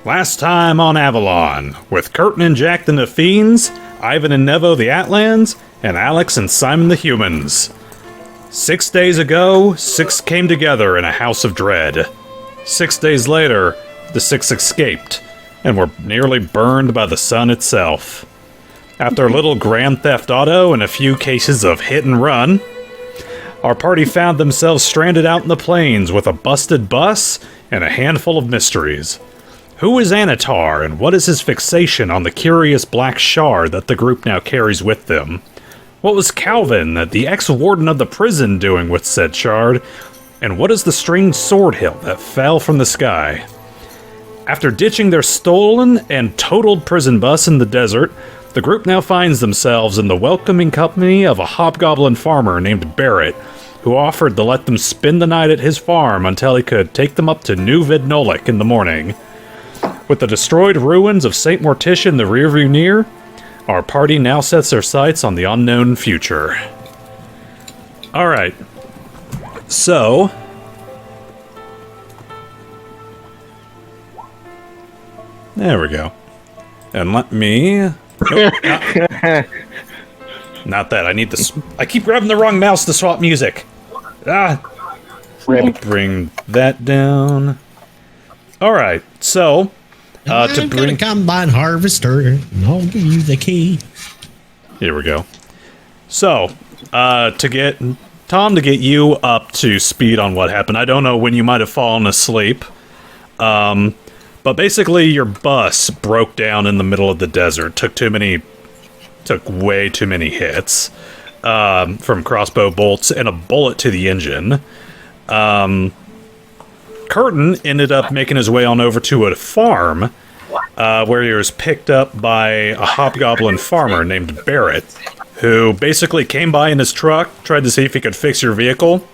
Last time on Avalon, with Khurtin and Jack the Fiends, Ivan and Nevo the Atlans, and Alex and Simon the Humans. 6 days ago, 6 came together in a house of dread. 6 days later, the 6 escaped, and were nearly burned by the sun itself. After a little Grand Theft Auto and a few cases of hit and run, our party found themselves stranded out in the plains with a busted bus and a handful of mysteries. Who is Anatar, and what is his fixation on the curious black shard that the group now carries with them? What was Calvin, the ex-warden of the prison, doing with said shard? And what is the strange sword hilt that fell from the sky? After ditching their stolen and totaled prison bus in the desert, the group now finds themselves in the welcoming company of a hobgoblin farmer named Barrett, who offered to let them spend the night at his farm until he could take them up to New Vidnolik in the morning. With the destroyed ruins of St. Morticia in the rearview near, our party now sets their sights on the unknown future. Alright. So... there we go. And let me... nope, not that. I need this. I keep grabbing the wrong mouse to swap music. Bring that down. Alright, so... I'm gonna combine harvester, and I'll give you the key. Here we go. So, to get you up to speed on what happened, I don't know when you might have fallen asleep, but basically your bus broke down in the middle of the desert, took way too many hits, from crossbow bolts and a bullet to the engine. Khurtin ended up making his way on over to a farm, where he was picked up by a hobgoblin farmer named Barrett, who basically came by in his truck, tried to see if he could fix your vehicle,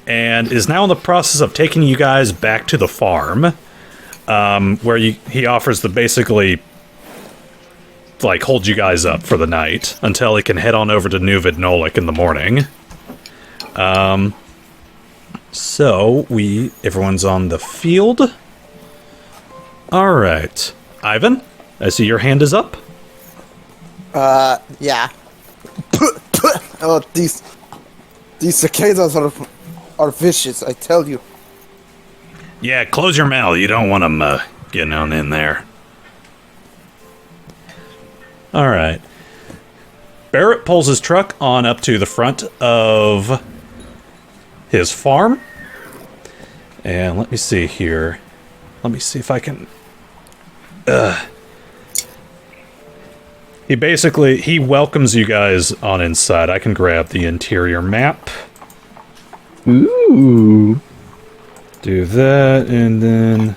and is now in the process of taking you guys back to the farm, where he offers to basically hold you guys up for the night until he can head on over to New Vidnolik in the morning. So, everyone's on the field. Alright. Ivan, I see your hand is up. Yeah. Oh, these cicadas are vicious, I tell you. Yeah, close your mouth. You don't want them getting on in there. Alright. Barrett pulls his truck on up to the front of his farm. And let me see here. Let me see if I can... He welcomes you guys on inside. I can grab the interior map. Ooh. Do that, and then...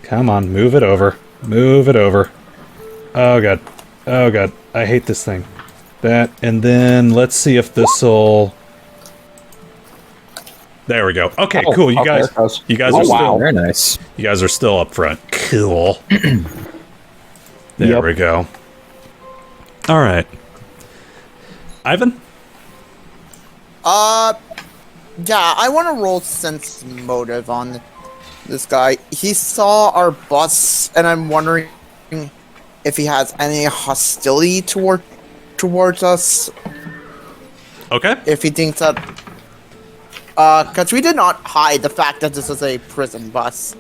come on, move it over. Move it over. Oh god. Oh god. I hate this thing. That, and then let's see if this'll... there we go. Okay, cool. You guys are still very nice. You guys are still up front. Cool. There we go. All right. Ivan? Yeah, I want to roll sense motive on this guy. He saw our bus, and I'm wondering if he has any hostility towards us. Okay. If he thinks that... because we did not hide the fact that this is a prison bus.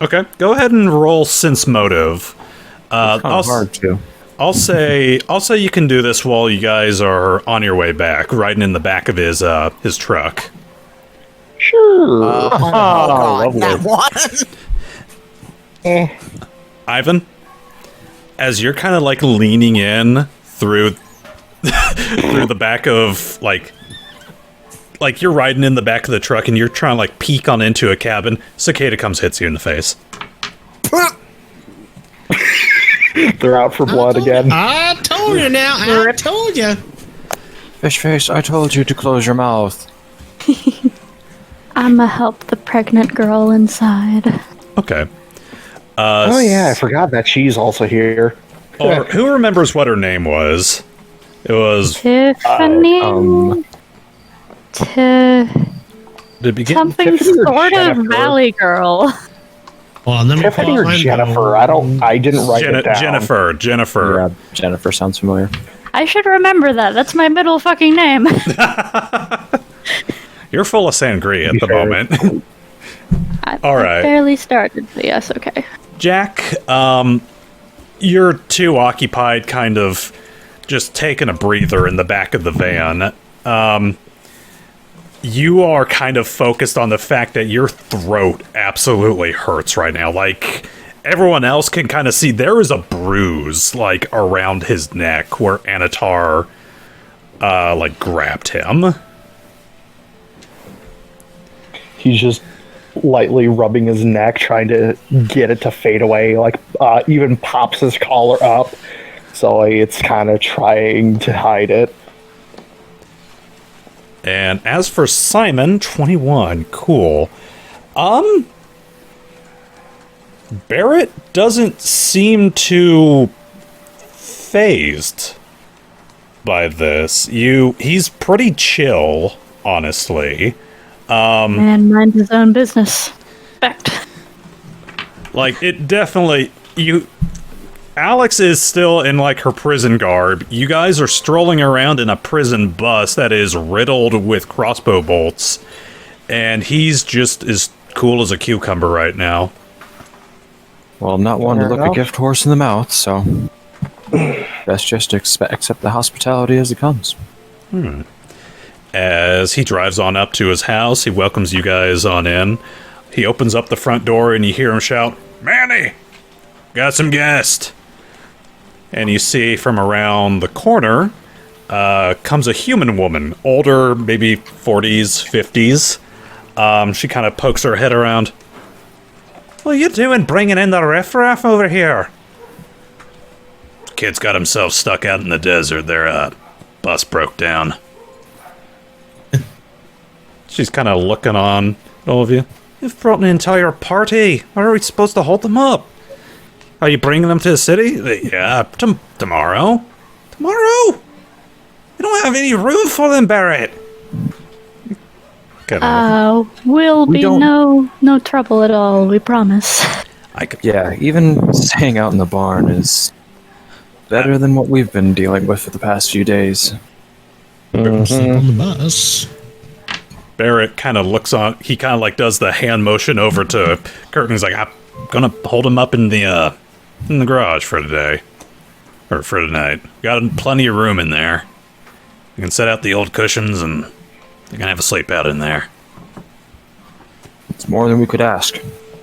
Okay, go ahead and roll sense motive. Hard to. I'll say you can do this while you guys are on your way back, riding in the back of his truck. Sure. Oh god, that one. Ivan, as you're kind of leaning in through through the back of you're riding in the back of the truck and you're trying to peek on into a cabin, cicada comes, hits you in the face. They're out for blood again. I told you now. I told you. Fishface, I told you to close your mouth. I'ma help the pregnant girl inside. Okay. Oh yeah, I forgot that she's also here. Or who remembers what her name was? It was Tiffany. Did it begin Something Tiffany or sort of Jennifer? Valley Girl. Well, and then Tiffany or Jennifer? I didn't write it down. Jennifer. Yeah, Jennifer sounds familiar. I should remember that. That's my middle fucking name. You're full of sangria at the moment. All right. I barely started, but yes, okay. Jack, you're too occupied kind of just taking a breather in the back of the van. You are kind of focused on the fact that your throat absolutely hurts right now. Like, everyone else can kind of see there is a bruise, like, around his neck where Anatar, like, grabbed him. He's just lightly rubbing his neck, trying to get it to fade away. Like, even pops his collar up. So it's kind of trying to hide it. And as for Simon, 21, cool. Barrett doesn't seem too phased by this. He's pretty chill, honestly. Man, mind his own business. Respect. Like, it definitely... Alex is still in, like, her prison garb. You guys are strolling around in a prison bus that is riddled with crossbow bolts. And he's just as cool as a cucumber right now. Well, I'm not one to look a gift horse in the mouth, so... best just accept the hospitality as it comes. As he drives on up to his house, he welcomes you guys on in. He opens up the front door and you hear him shout, "Manny! Got some guests!" And you see from around the corner comes a human woman, older, maybe 40s, 50s. She kind of pokes her head around. "What are you doing bringing in the riffraff over here?" "Kid's got himself stuck out in the desert. Their bus broke down." She's kind of looking on at all of you. "You've brought an entire party. Where are we supposed to hold them up? Are you bringing them to the city?" "Yeah, tomorrow." "Tomorrow? You don't have any room for them, Barrett." Will be no trouble at all, we promise. Yeah, even staying out in the barn is better than what we've been dealing with for the past few days. Sleep on the bus. Barrett kind of looks on. He kind of like does the hand motion over to Khurtin. He's like, "I'm gonna hold him up in the garage for today, or for tonight. Got plenty of room in there. You can set out the old cushions, and you're gonna have a sleep out in there." It's more than we could ask.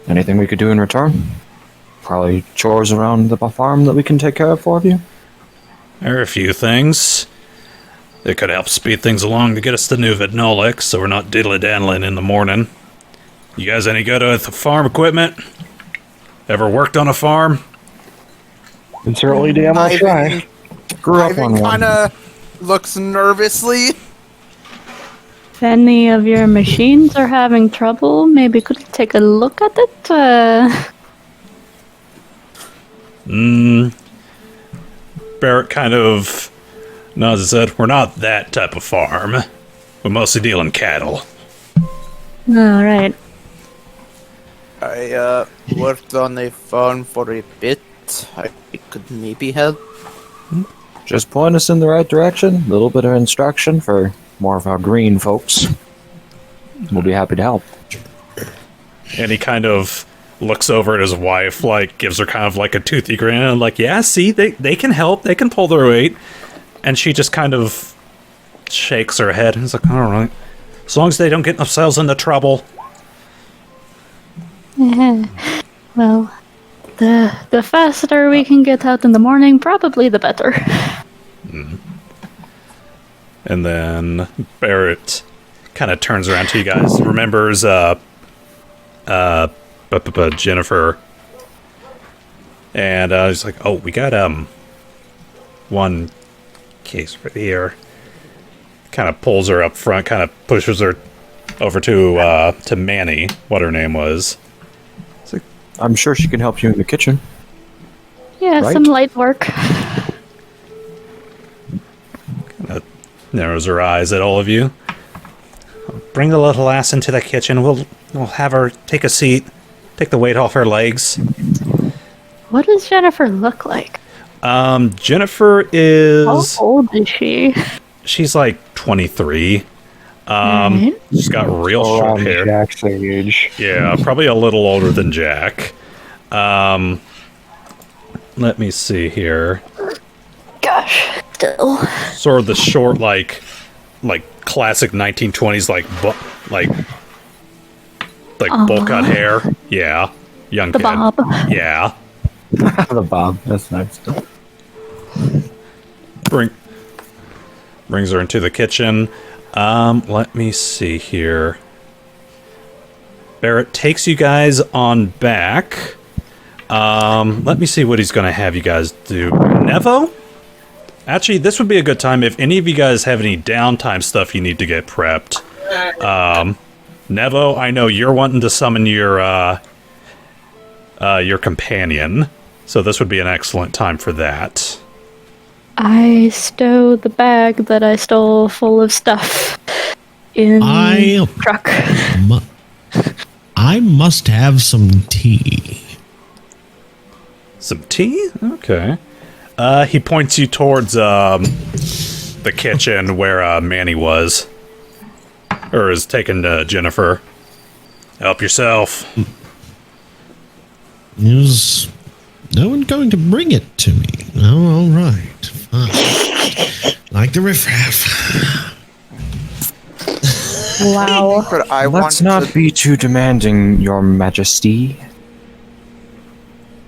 Anything we could do in return? Probably chores around the farm that we can take care of for you? There are a few things. It could help speed things along to get us to New Vidnolik, so we're not diddly-daddling in the morning. You guys any good with farm equipment? Ever worked on a farm? Can certainly damn well try. Grew up on Ivan one. kind of looks nervously. If any of your machines are having trouble, maybe could take a look at it? Barrett kind of nods his head. We're not that type of farm. We mostly deal in cattle. Alright. I worked on a farm for a bit. I could maybe help. Just point us in the right direction. A little bit of instruction for more of our green folks. We'll be happy to help. And he kind of looks over at his wife, like, gives her kind of like a toothy grin, and like, "Yeah, see, they can help. They can pull their weight." And she just kind of shakes her head and is like, "All right. As long as they don't get themselves into trouble." Well, the faster we can get out in the morning, probably the better. And then Barrett kind of turns around to you guys, remembers Jennifer, and he's like, "Oh, we got one case right here." Kind of pulls her up front, kind of pushes her over to Manny, what her name was. It's like, I'm sure she can help you in the kitchen. Yeah, Right? some light work. kind of narrows her eyes at all of you. "Bring the little ass into the kitchen. We'll have her take a seat. take the weight off her legs. What does Jennifer look like? Jennifer How is... old is she? She's like 23. Right. She's got real short Around hair. Jack's age. Yeah, probably a little older than Jack. Let me see here. Gosh, still. Sort of the short, like classic 1920s, bowl cut hair. Yeah, young The kid. bob. Yeah, The Bob. That's nice. brings her into the kitchen. Let me see here. Barrett takes you guys on back. Let me see what he's going to have you guys do. Nevo? Actually, this would be a good time if any of you guys have any downtime stuff you need to get prepped. Nevo, I know you're wanting to summon your companion, so this would be an excellent time for that. I stowed the bag that I stole full of stuff in the truck. I must have some tea. Some tea? Okay. He points you towards the kitchen where Manny was. Or is taken to Jennifer. Help yourself. Is no one going to bring it to me? Oh, all right. Fine. Like the riffraff. Wow. But I Let's want not be too demanding, Your Majesty.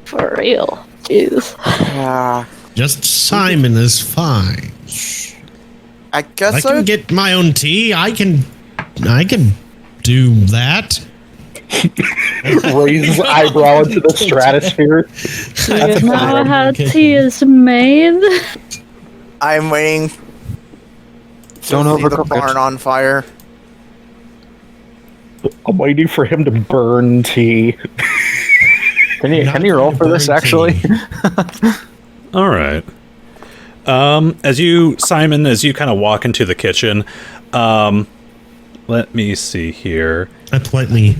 For real. Jeez. Just Simon is fine. I guess I can get my own tea. I can do that. Raises eyebrow into the stratosphere. Do you know how tea is made? I'm waiting. Don't to see the overcook barn it. on fire. I'm waiting for him to burn tea. Can you roll for this, actually? All right. As you kind of walk into the kitchen, let me see here. I politely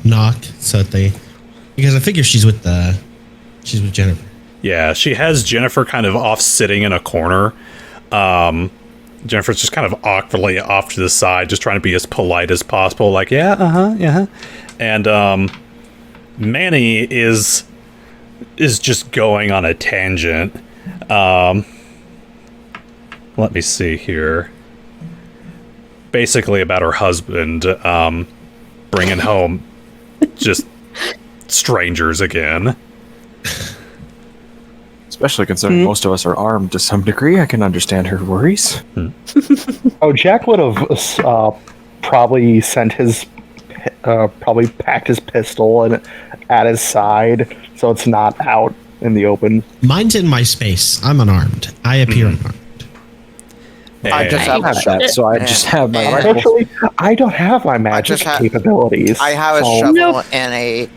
knock so that because I figure she's with Jennifer. Yeah, she has Jennifer kind of off sitting in a corner. Jennifer's just kind of awkwardly off to the side, just trying to be as polite as possible. Like, yeah. And Manny is just going on a tangent. Let me see here. Basically about her husband bringing home just strangers again. Especially considering most of us are armed to some degree, I can understand her worries. Oh, Jack would have probably probably packed his pistol and at his side, so it's not out in the open. Mine's in my space. I'm unarmed. I appear unarmed. I just have a that, so I just have my rifle. Unfortunately, I don't have my magic capabilities. I have a so- shovel and a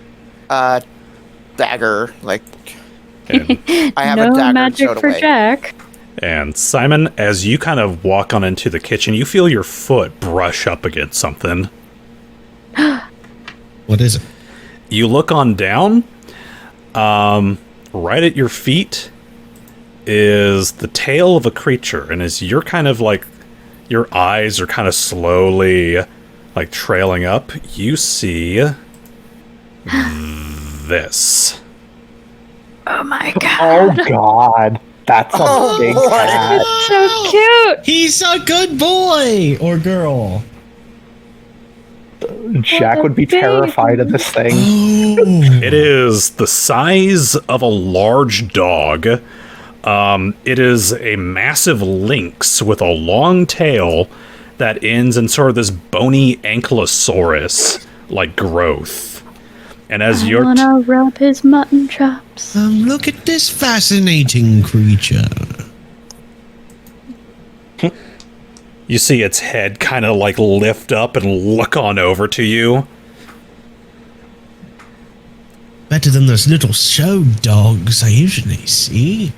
dagger. Like And, I have no a dagger magic stowed for away. Jack. and Simon, as you kind of walk on into the kitchen, you feel your foot brush up against something. What is it? You look on down. Right at your feet is the tail of a creature, and as you're kind of like, your eyes are kind of slowly like trailing up, you see this. Oh my god. Oh God, that's a big cat. So cute. He's a good boy or girl. Jack would be terrified of this thing. Oh, It is the size of a large dog. It is a massive lynx with a long tail that ends in sort of this bony ankylosaurus-like growth. And as I you're wanna rub his mutton chops. look at this fascinating creature. you see its head kind of like lift up and look on over to you. Better than those little show dogs I usually see.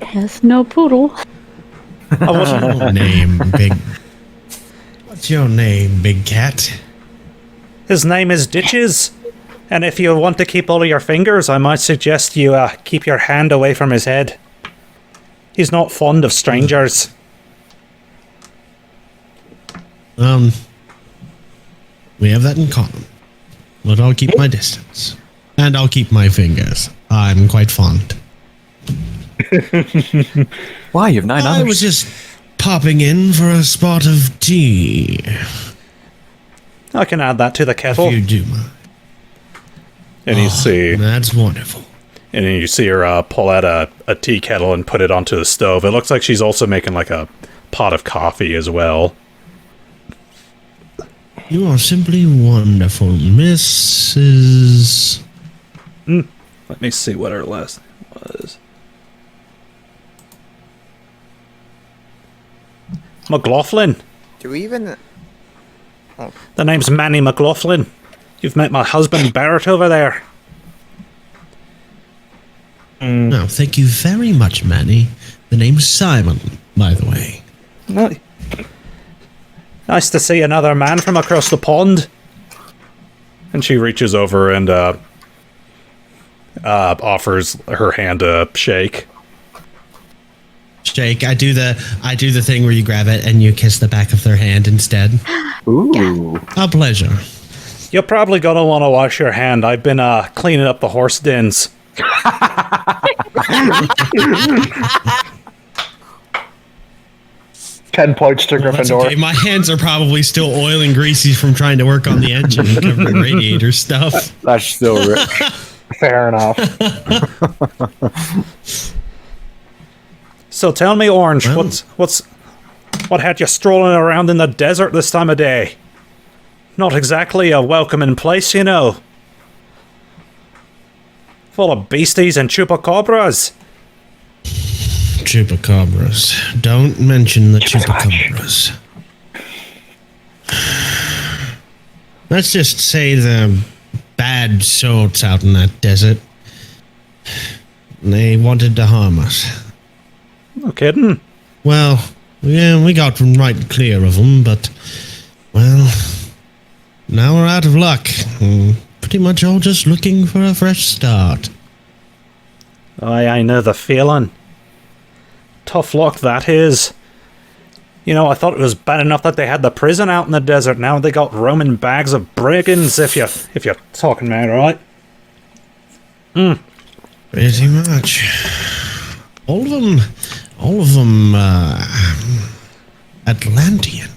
Yes, no poodle. What's your name, big cat? His name is Ditches. And if you want to keep all of your fingers, I might suggest you keep your hand away from his head. He's not fond of strangers. We have that in common. But I'll keep my distance. And I'll keep my fingers. I'm quite fond. Why, you have 9 others? I was just popping in for a spot of tea. I can add that to the kettle. If you do mind. And you see... That's wonderful. And then you see her pull out a tea kettle and put it onto the stove. It looks like she's also making like a pot of coffee as well. You are simply wonderful, Mrs. Let me see what her last name was. McLaughlin. Do we even... The name's Manny McLaughlin. You've met my husband Barrett over there. No, thank you very much, Manny. The name's Simon, by the way. No. Nice to see another man from across the pond. And she reaches over and offers her hand a shake. Shake. I do the thing where you grab it and you kiss the back of their hand instead. Ooh. A pleasure. You're probably gonna want to wash your hand. I've been cleaning up the horse dens. 10 points to That's Gryffindor. okay. My hands are probably still oil and greasy from trying to work on the engine and covering radiator stuff. That's still rich. Fair enough. So tell me, Orange, Well- what had you strolling around in the desert this time of day? Not exactly a welcoming place, you know. Full of beasties and chupacabras. Chupacabras. Don't mention the chupacabras. Let's just say the bad sorts out in that desert. They wanted to harm us. No kidding. Well, yeah, we got right clear of them, but, well, now we're out of luck. Pretty much all just looking for a fresh start. I know the feeling. Tough luck that is. You know, I thought it was bad enough that they had the prison out in the desert. Now they got roaming bags of brigands, if you're talking about it, right? Pretty much. All of them, Atlantean.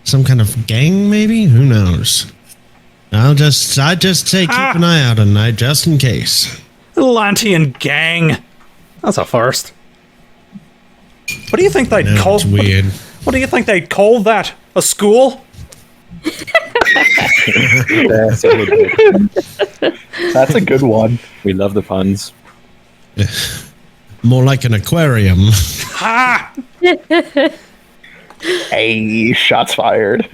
Some kind of gang, maybe? Who knows? I'd just say keep an eye out at night, just in case. Atlantean gang. That's a first. What do you think they'd No, call? it's weird. What do you think they'd call that? A school? That's a good one. That's a good one. We love the puns. More like an aquarium. Ha! Hey, shots fired.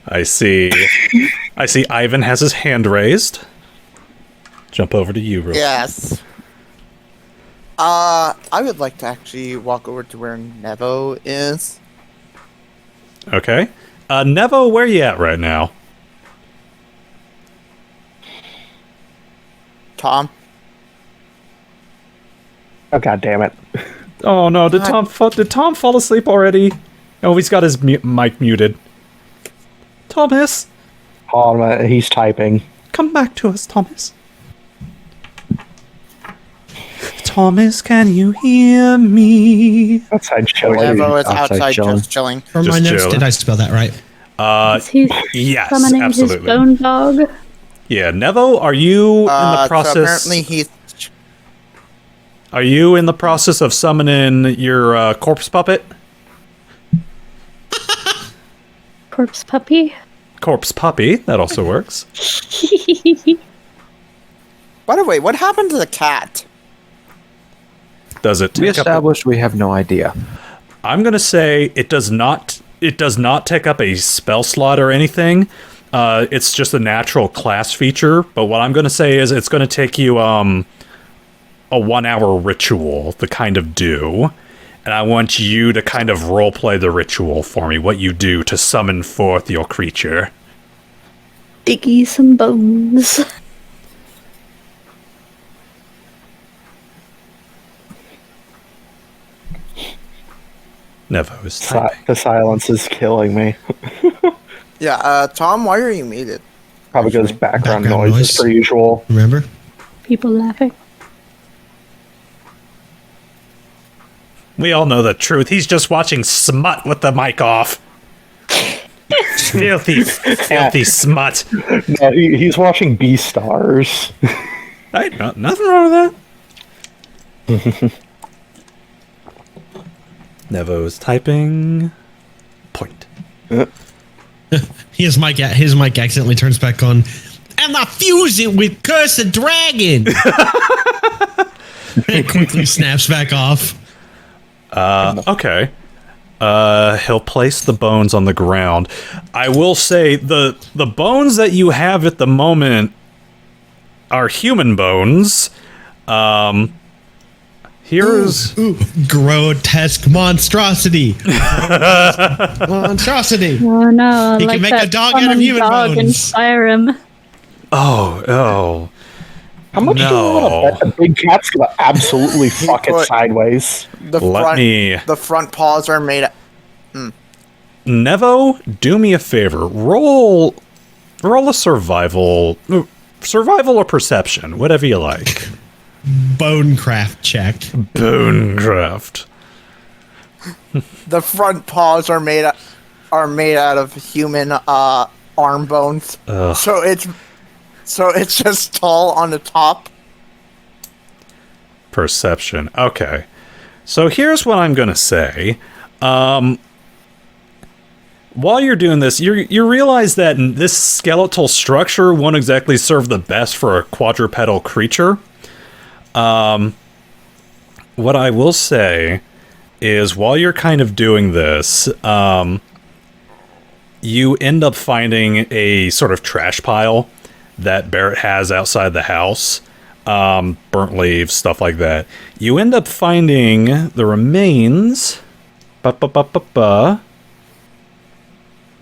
I see Ivan has his hand raised. Jump over to you, real Yes. I would like to actually walk over to where Nevo is. Okay. Nevo, where you at right now? Tom? Oh, god damn it. Oh no, did Tom fall asleep already? Oh, he's got his mic muted. Thomas, Hold on, he's typing. come back to us, Thomas. Thomas, can you hear me? Outside chilling. Nevo is outside outside chilling. just chilling. For my Just notes, chill. did I spell that right? Is he Yes, summoning absolutely. his bone dog? Yeah, Nevo, are you in the So process? apparently he's... Are you in the process of summoning your corpse puppet? Corpse puppy? Corpse puppy, that also works. By the way, what happened to the cat? Does it We take up? established we have no idea. I'm gonna say it does not. It does not take up a spell slot or anything. It's just a natural class feature. But what I'm gonna say is it's gonna take you a 1 hour ritual to kind of do, and I want you to kind of roleplay the ritual for me. What you do to summon forth your creature. diggy some bones. Nevo is typing. The silence is killing me. Yeah, Tom, why are you muted? Probably because background Background noise noise. is per usual. Remember? People laughing. We all know the truth. He's just watching smut with the mic off. filthy smut. No, he's watching B-Stars. Hey, nothing wrong with that. Nevo's typing. Point. His mic accidentally turns back on. And I fuse it with Cursed Dragon. And quickly snaps back off. Okay. He'll place the bones on the ground. I will say the bones that you have at the moment are human bones. Here's Grotesque monstrosity. Monstrosity. Oh no, He can like make that a dog out of common human dog in bones. Skyrim. oh. How much do you want to bet the big cat's gonna absolutely fuck it put- sideways? The The front paws are made. Nevo, do me a favor. Roll a survival or perception, whatever you like. Bonecraft check. Bonecraft. The front paws are made out of human arm bones. Ugh. So it's just tall on the top. Perception. Okay. So here's what I'm gonna say. While you're doing this, you realize that this skeletal structure won't exactly serve the best for a quadrupedal creature. What I will say is, while you're kind of doing this, you end up finding a sort of trash pile that Barrett has outside the house. Burnt leaves, stuff like that. You end up finding the remains.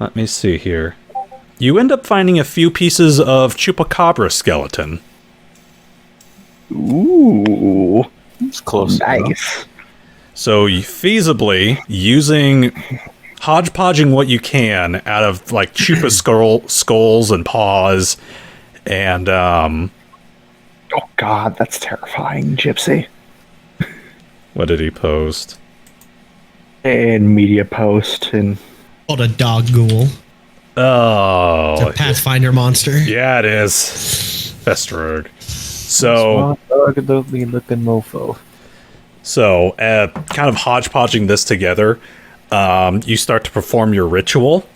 Let me see here. You end up finding a few pieces of Chupacabra skeleton. Ooh, It's close. nice. So you feasibly, using hodgepodging what you can out of like Chupa skulls and paws, and Oh god, that's terrifying, Gypsy. what did he post? And media post and Called a dog ghoul. Oh, It's a Pathfinder monster. yeah, it is. Festrog. So, Ugly looking mofo. kind of hodgepodging this together, you start to perform your ritual,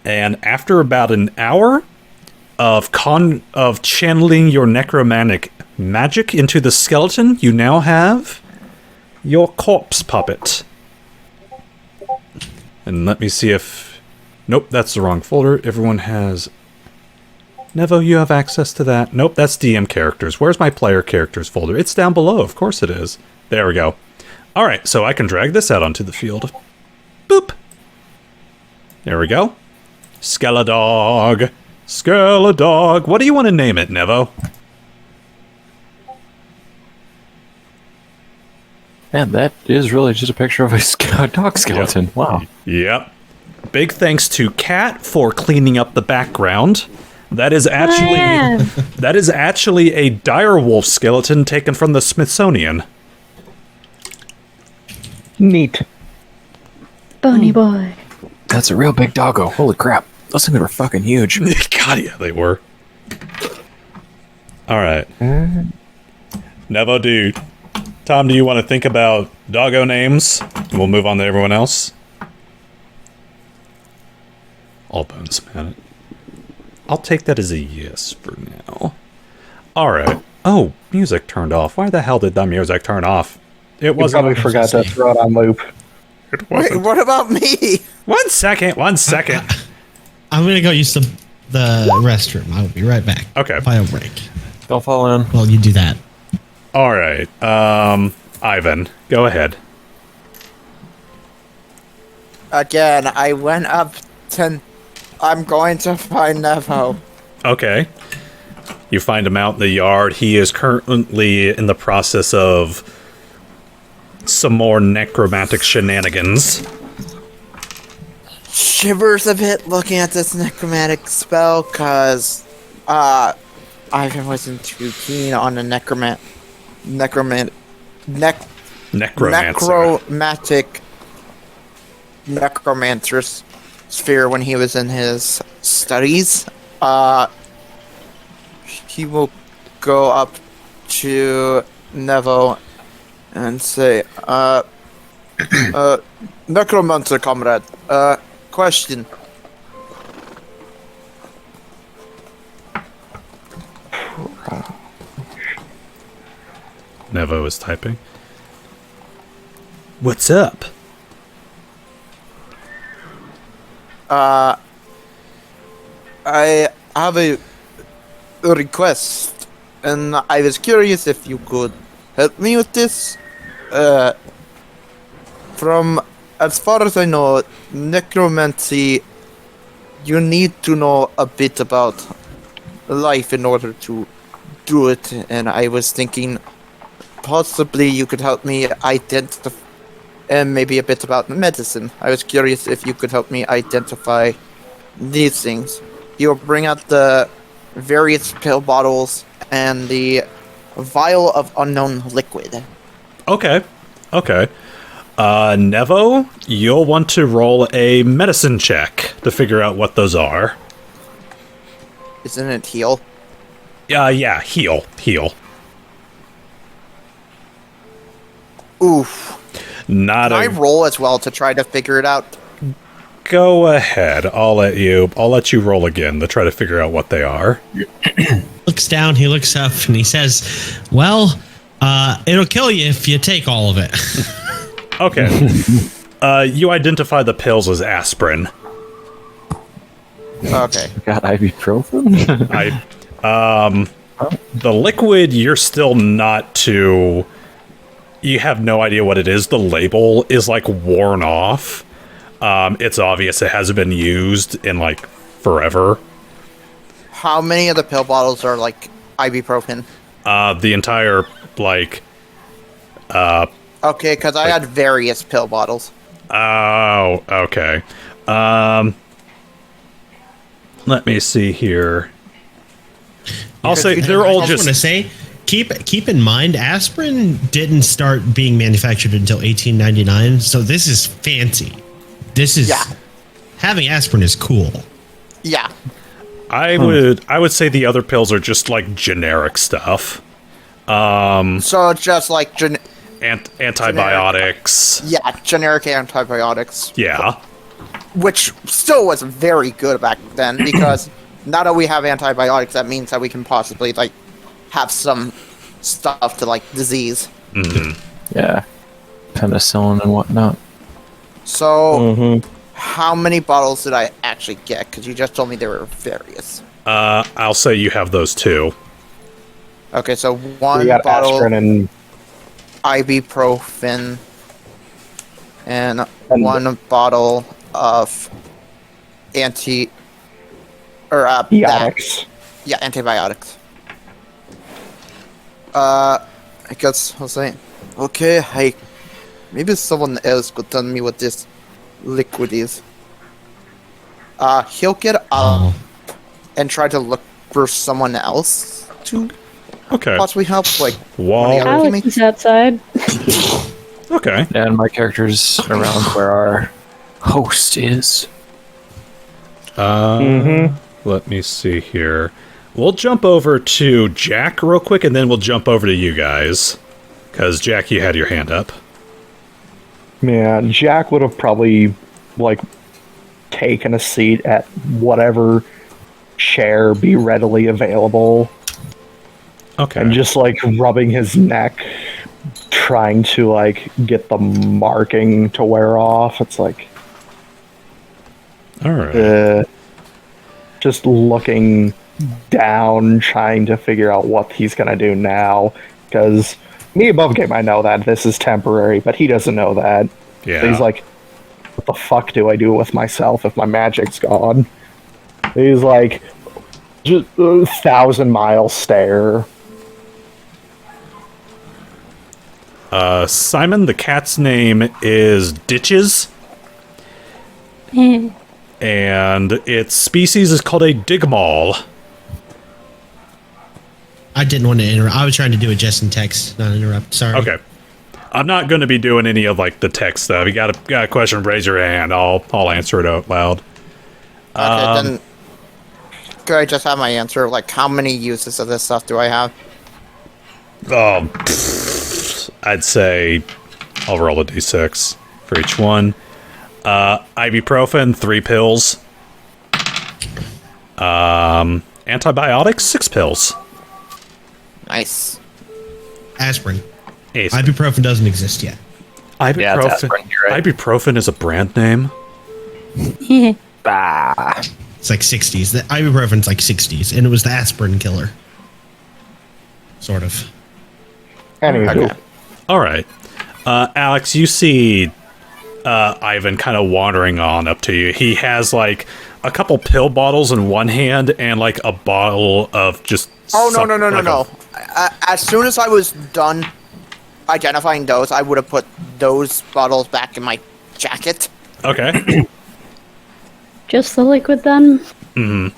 and after about an hour of channeling your necromantic magic into the skeleton, you now have your corpse puppet. And let me see if... Nope, that's the wrong folder. Everyone has... Nevo, you have access to that. Nope, that's DM characters. Where's my player characters folder? It's down below. Of course it is. There we go. Alright, so I can drag this out onto the field. Boop. There we go. Skeledog. Skeledog. What do you want to name it, Nevo? Man, that is really just a picture of a dog skeleton. Yep. Wow. Yep. Big thanks to Kat for cleaning up the background. That is actually Yeah. that is actually a direwolf skeleton taken from the Smithsonian. neat. Bony boy. That's a real big doggo. Holy crap. Those things were fucking huge. God, yeah, they were. All right. Nevo, dude. Tom, do you want to think about doggo names? We'll move on to everyone else. All bones, man. I'll take that as a yes for now. All right. Oh, music turned off. Why the hell did that music turn off? It You wasn't. probably forgot to throw it on loop. It Wait, wasn't. what about me? 1 second. 1 second. I'm gonna go use the restroom. I'll be right back. Okay. Bio break. Don't fall in. Well, you do that. All right. Ivan, go ahead. Again, I went up to I'm going to find Nevo. Okay. You find him out in the yard. He is currently in the process of some more necromantic shenanigans. Shivers a bit looking at this necromantic spell, cause Ivan wasn't too keen on the necromantic necromancer's sphere when he was in his studies. He will go up to Nevo and say, necromancer comrade, question. Nevo is typing. What's up? I have a request, and I was curious if you could help me with this. From as far as I know, necromancy, you need to know a bit about life in order to do it, and I was thinking possibly you could help me identify, and maybe a bit about medicine. I was curious if you could help me identify these things. You'll bring out the various pill bottles and the vial of unknown liquid. Okay. Nevo, you'll want to roll a medicine check to figure out what those are. Isn't it heal? Yeah, heal. Oof. Not Can I roll as well to try to figure it out? Go ahead. I'll let you roll again to try to figure out what they are. Looks down, he looks up, and he says, well, it'll kill you if you take all of it. Okay. You identify the pills as aspirin. Okay. Got ibuprofen? The liquid, you're still not too... You have no idea what it is. The label is, like, worn off. It's obvious it hasn't been used in, like, forever. How many of the pill bottles are, like, ibuprofen? The entire, like... Okay, because I had various pill bottles. Oh, okay. Let me see here. I'll say they're all just... I want to say, keep in mind, aspirin didn't start being manufactured until 1899, so this is fancy. Having aspirin is cool. Yeah. I would say the other pills are just like generic stuff. So it's just like antibiotics. Generic antibiotics. Yeah. Which still was very good back then, because now that we have antibiotics, that means that we can possibly, like, have some stuff to, like, disease. Mm-hmm. Yeah. Penicillin and whatnot. So, how many bottles did I actually get? Because you just told me there were various. I'll say you have those two. Okay, so one We got bottle aspirin and ibuprofen, and one bottle of antibiotics. Antibiotics. I guess I'll say, okay, maybe someone else could tell me what this liquid is. He'll get up and try to look for someone else to possibly help, like one of the other Alex teammates. is outside. Okay. And my character's around where our host is. Let me see here. We'll jump over to Jack real quick, and then we'll jump over to you guys. Because, Jack, you had your hand up. Yeah, Jack would have probably, like, taken a seat at whatever chair be readily available. Okay. And just, like, rubbing his neck, trying to, like, get the marking to wear off. It's like... Alright. Just looking down, trying to figure out what he's gonna do now. Because me above game, I know that this is temporary, but he doesn't know that. Yeah. So he's like, what the fuck do I do with myself if my magic's gone? He's like, just a 1,000-mile stare. Simon, the cat's name is Ditches, and its species is called a digmaul. I didn't want to interrupt. I was trying to do it just in text, not interrupt. Sorry. Okay. I'm not going to be doing any of like the text stuff. You got a question, raise your hand. I'll answer it out loud. Okay, then could I just have my answer? Like, how many uses of this stuff do I have? I'd say I'll roll a d6 for each one. Ibuprofen, 3 pills. Antibiotics, 6 pills. Nice. Aspirin. Ace. Ibuprofen doesn't exist yet. Ibuprofen. Yeah, it's aspirin, you're right. Ibuprofen is a brand name. Bah. It's like 60s. The ibuprofen's like 60s, and it was the aspirin killer. Sort of. Anywho. Okay. All right. Alex, you see Ivan kind of wandering on up to you. He has like a couple pill bottles in one hand and like a bottle of just... Oh, no. As soon as I was done identifying those, I would have put those bottles back in my jacket. Okay. Just the liquid then? Mm-hmm.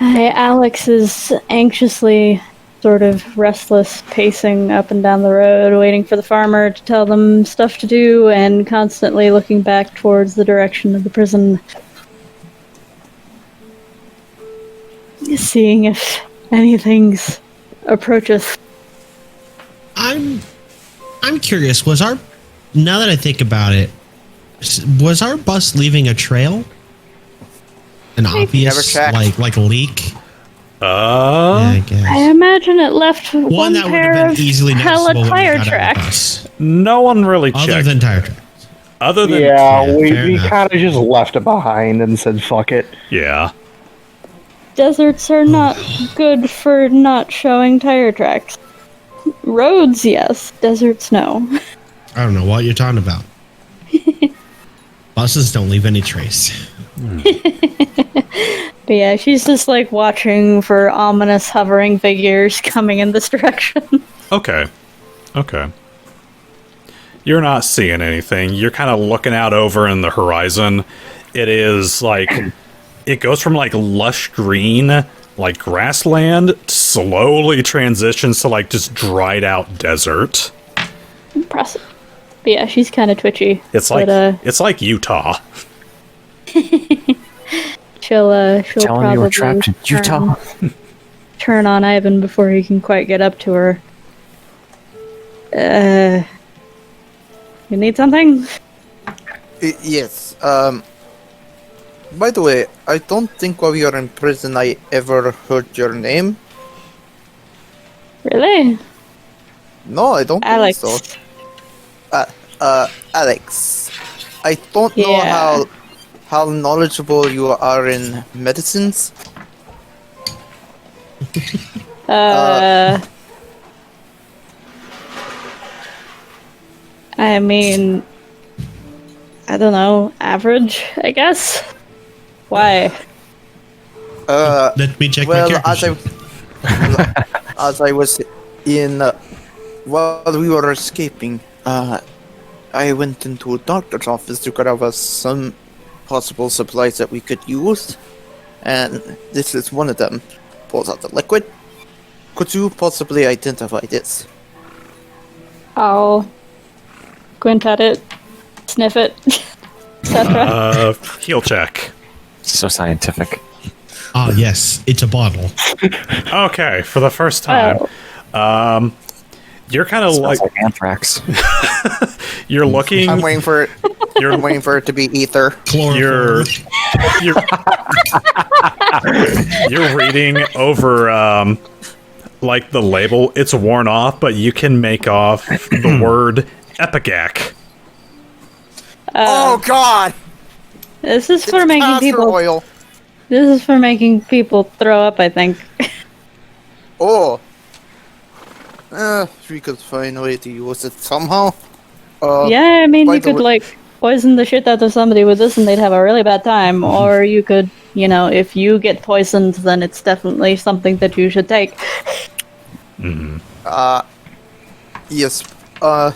Hey, Alex is anxiously, sort of restless, pacing up and down the road, waiting for the farmer to tell them stuff to do, and constantly looking back towards the direction of the prison. Seeing if anything's approacheth. I'm curious. Now that I think about it, was our bus leaving a trail? An obvious Never checked. like leak? Yeah, I guess. I imagine it left one that would pair have of been easily hella noticeable when we tire got out of the tracks. bus. No one really checked. Other than tire tracks. Other than... Yeah, Yeah, fair we enough. kind of just left it behind and said, fuck it. Yeah. Deserts are not good for not showing tire tracks. Roads, yes. Deserts, no. I don't know what you're talking about. Buses don't leave any trace. But yeah, she's just like watching for ominous hovering figures coming in this direction. Okay. You're not seeing anything. You're kind of looking out over in the horizon. It is like... It goes from like lush green, like grassland, slowly transitions to like just dried out desert. Impressive. But yeah, she's kind of twitchy. It's like Utah. She'll Telling probably you we're trapped in Utah? turn on Ivan before he can quite get up to her. You need something? Yes. By the way, I don't think while you were in prison I ever heard your name. Really? No, I don't Alex. think so. Alex. I don't know Yeah. how knowledgeable you are in medicines. I mean, I don't know, average, I guess? Why? Let me check my Well, character sheet. as I was in, while we were escaping, I went into a doctor's office to grab us some possible supplies that we could use, and this is one of them. Pulls out the liquid. Could you possibly identify this? I'll squint at it, sniff it, etc. Heal check. So scientific. Ah, yes, it's a bottle. Okay, for the first time. You're kind of Smells like like anthrax. you're looking. I'm waiting for it. I'm waiting for it to be ether. You're Chloroform. you're reading over like the label. It's worn off, but you can make off the word epigac. Oh God! This is for It's making castor people. oil. This is for making people throw up, I think. Oh. We could find a way to use it somehow. Yeah, I mean, by you the could way- like poison the shit out of somebody with this, and they'd have a really bad time. Or you could if you get poisoned, then it's definitely something that you should take. Yes. I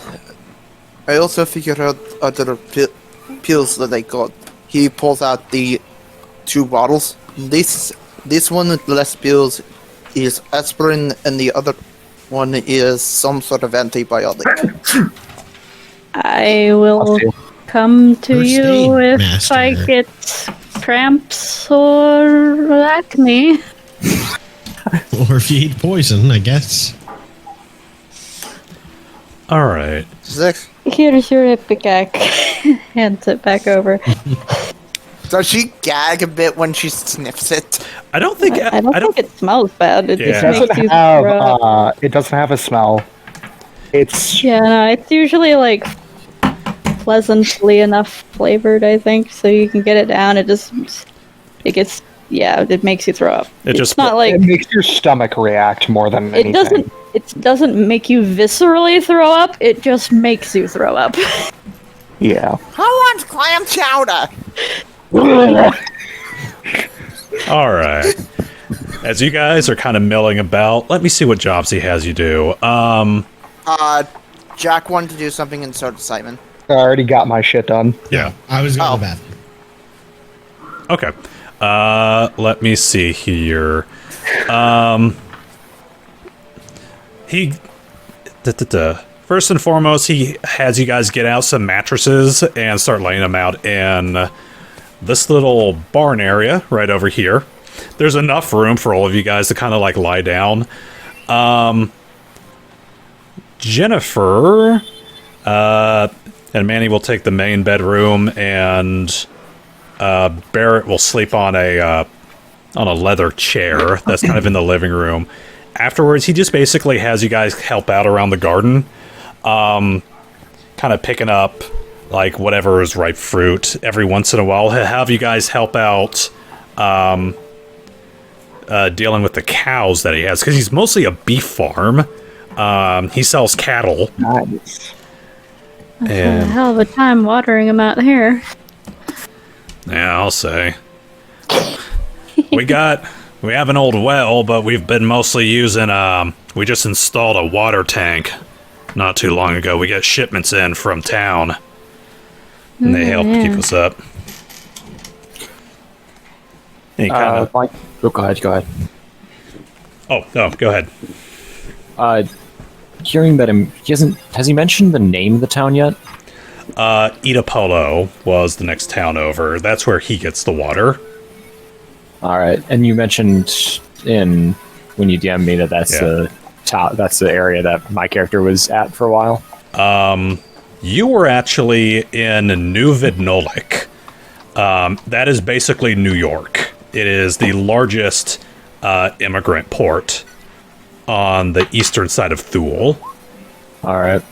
also figured out other pills that I got. He pulls out the 2 bottles. This one with less pills is aspirin, and the other one is some sort of antibiotic. I will come to First you aid if master. I get cramps or acne. Or if you eat poison, I guess. All right. 6. Here's your Ipecac. Hands it back over. Does she gag a bit when she sniffs it? I don't think. I don't think it smells bad. It Yeah. just It makes doesn't you have throw up. it doesn't have a smell. It's Yeah, no, it's usually like pleasantly enough flavored, I think, so you can get it down. It makes you throw up. It It's just- not like it makes your stomach react more than anything. it doesn't make you viscerally throw up. It just makes you throw up. Yeah. I want clam chowder! All right. As you guys are kind of milling about, let me see what jobs he has you do. Jack wanted to do something, and so did Simon. I already got my shit done. Yeah. I was going Oh. to the bathroom. Okay. Let me see here. First and foremost, he has you guys get out some mattresses and start laying them out in this little barn area right over here. There's enough room for all of you guys to kind of like lie down. Jennifer and Manny will take the main bedroom, and Barrett will sleep on a leather chair that's kind of in the living room. Afterwards, he just basically has you guys help out around the garden, kind of picking up like whatever is ripe fruit. Every once in a while, he'll have you guys help out dealing with the cows that he has, because he's mostly a beef farm. He sells cattle. Nice. A And hell of a time watering them out here. yeah, I'll say. We have an old well, but we've been mostly using, we just installed a water tank not too long ago. We get shipments in from town, and they help keep us up. And he kinda, Mike, go ahead. oh, no, go ahead. Hearing that has he mentioned the name of the town yet? Itapolo was the next town over. That's where he gets the water. All right, and you mentioned when you DM'd me that's that's the area that my character was at for a while. You were actually in New Vidnolik. That is basically New York. It is the largest immigrant port on the eastern side of Thule, All right.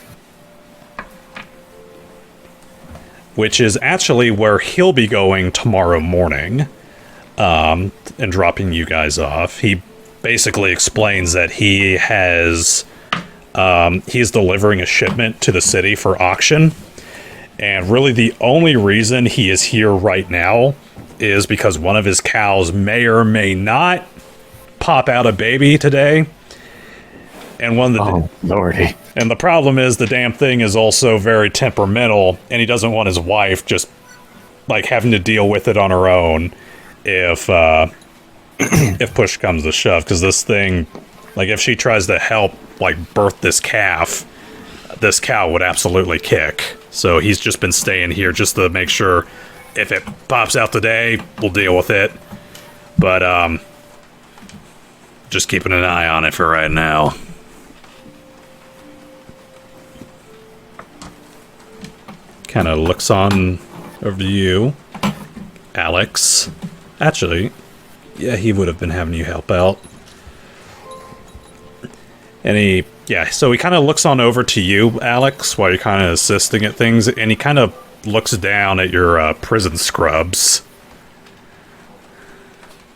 which is actually where he'll be going tomorrow morning, and dropping you guys off. He basically explains that he's delivering a shipment to the city for auction, and really the only reason he is here right now is because one of his cows may or may not pop out a baby today. And Lordy. and the problem is the damn thing is also very temperamental, and he doesn't want his wife just like having to deal with it on her own if if push comes to shove. Because this thing, like if she tries to help like birth this calf, this cow would absolutely kick. So he's just been staying here just to make sure if it pops out today, we'll deal with it. But just keeping an eye on it for right now. Kind of looks on over to you, Alex. Actually, yeah, he would have been having you help out. And so he kind of looks on over to you, Alex, while you're kind of assisting at things, and he kind of looks down at your prison scrubs.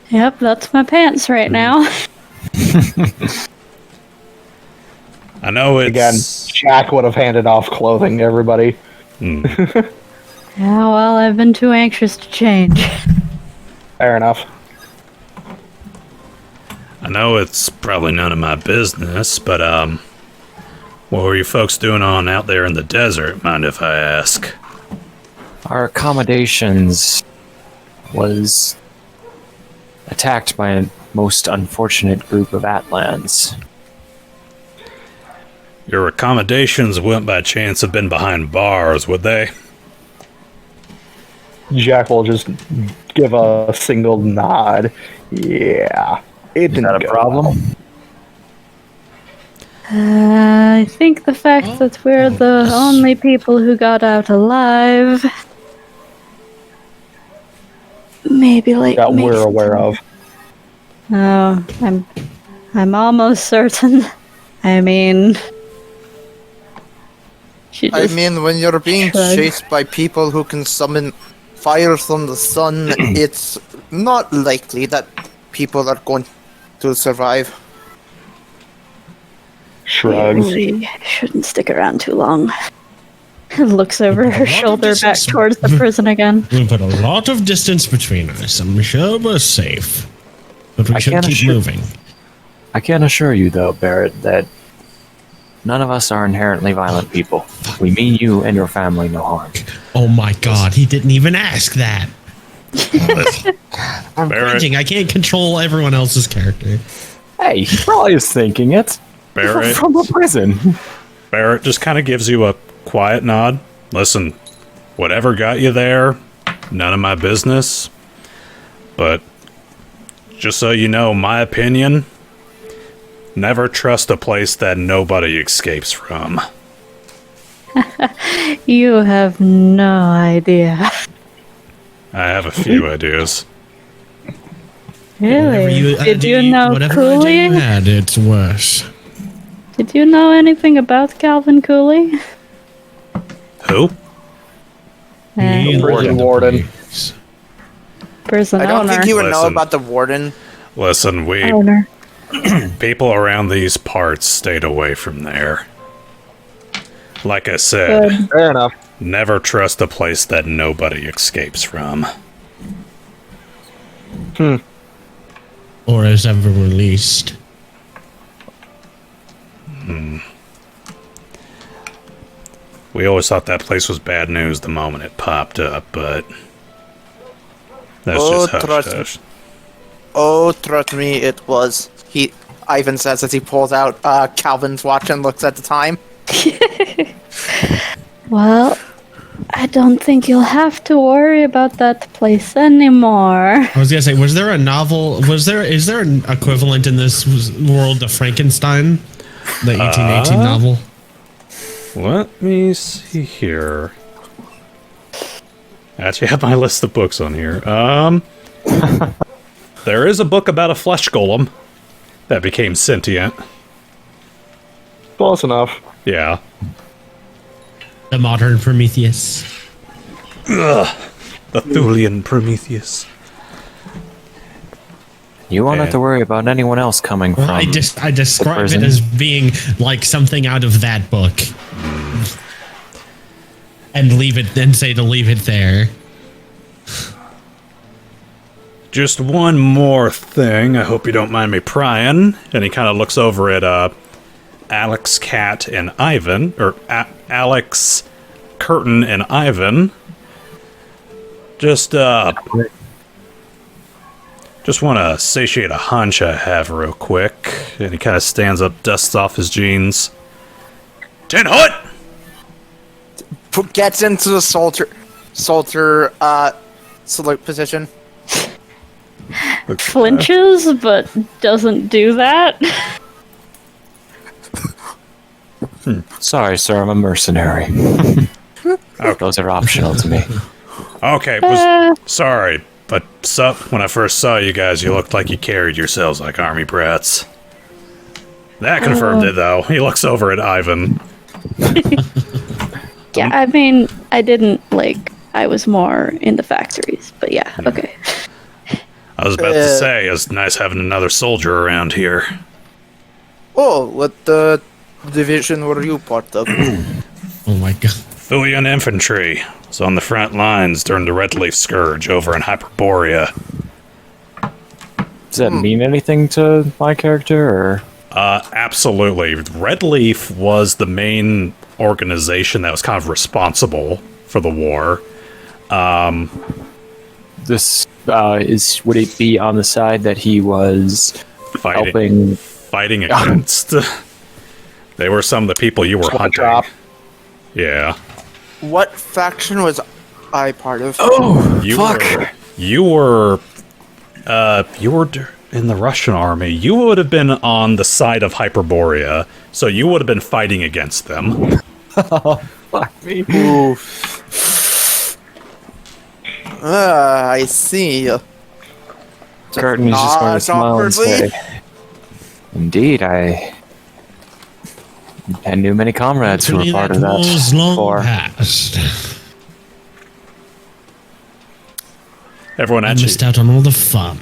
Yep, that's my pants right now. I know it's... Again, Jack would have handed off clothing to everybody. Yeah, well, I've been too anxious to change. Fair enough. I know it's probably none of my business, but, what were you folks doing on out there in the desert, mind if I ask? Our accommodations was attacked by a most unfortunate group of Atlans. Your accommodations wouldn't by chance have been behind bars, would they? Jack will just give a single nod. Yeah. It Is that a problem? I think the fact that we're the only people who got out alive, maybe like that we're aware of. Oh, I'm almost certain. I mean, when you're being shrug. chased by people who can summon fire from the sun, it's not likely that people are going to survive. Shrugs. really shouldn't stick around too long. Looks over her shoulder back towards the prison again. We put a lot of distance between us. I'm sure we're safe. But we should keep moving. I can assure you, though, Barrett, that none of us are inherently violent people. We mean you and your family no harm. Oh my god, he didn't even ask that. I'm Barrett. cringing. I can't control everyone else's character. Hey, he probably is thinking it. Barrett, From a prison. Barrett just kind of gives you a quiet nod. Listen, whatever got you there, none of my business. But just so you know, my opinion, never trust a place that nobody escapes from. You have no idea. I have a few ideas. Really? Did you know whatever idea Cooley? you had, it's worse. Did you know anything about Calvin Cooley? Who? He Prison led the warden. police. Prison I don't owner. think you would know Listen. about the warden. Listen, Owner. people around these parts stayed away from there. Like I said, Good. Fair enough. never trust a place that nobody escapes from. Or is ever released. We always thought that place was bad news the moment it popped up, but that's Oh, just hush trust hush. Oh, trust me, it was. Ivan says as he pulls out Calvin's watch and looks at the time. Well, I don't think you'll have to worry about that place anymore. I was gonna say, was there a novel? Is there an equivalent in this world to Frankenstein, the 1818 novel? Let me see here. I actually have my list of books on here. There is a book about a flesh golem that became sentient. Close enough. Yeah. The modern Prometheus. The Thulian Prometheus. You won't have And- to worry about anyone else coming from. I describe it prison. as being like something out of that book, and say to leave it there. Just one more thing. I hope you don't mind me prying. And he kind of looks over at Alex, Cat, and Ivan, or Alex, Khurtin, and Ivan. Just want to satiate a hunch I have real quick. And he kind of stands up, dusts off his jeans. 10 Hut! Gets into the salter salute position. Flinches, but doesn't do that. Sorry, sir, I'm a mercenary. Those are optional to me. Okay, sorry. But when I first saw you guys, you looked like you carried yourselves like army brats. That confirmed it, though. He looks over at Ivan. Yeah, I mean, I didn't, I was more in the factories, but yeah, okay. I was about to say, it's nice having another soldier around here. Oh, what division were you part of? Oh my god! Thulian infantry was on the front lines during the Red Leaf Scourge over in Hyperborea. Does that mean anything to my character, or? Absolutely. Red Leaf was the main organization that was kind of responsible for the war. This would it be on the side that he was fighting against? They were some of the people you were hunting. Drop. Yeah. What faction was I part of? Oh, You were in the Russian army. You would have been on the side of Hyperborea, so you would have been fighting against them. fuck me. I see. Khurtin is just going to smile and say, "Indeed, I knew many comrades who were part of that was long before." past. Everyone I actually missed out on all the fun.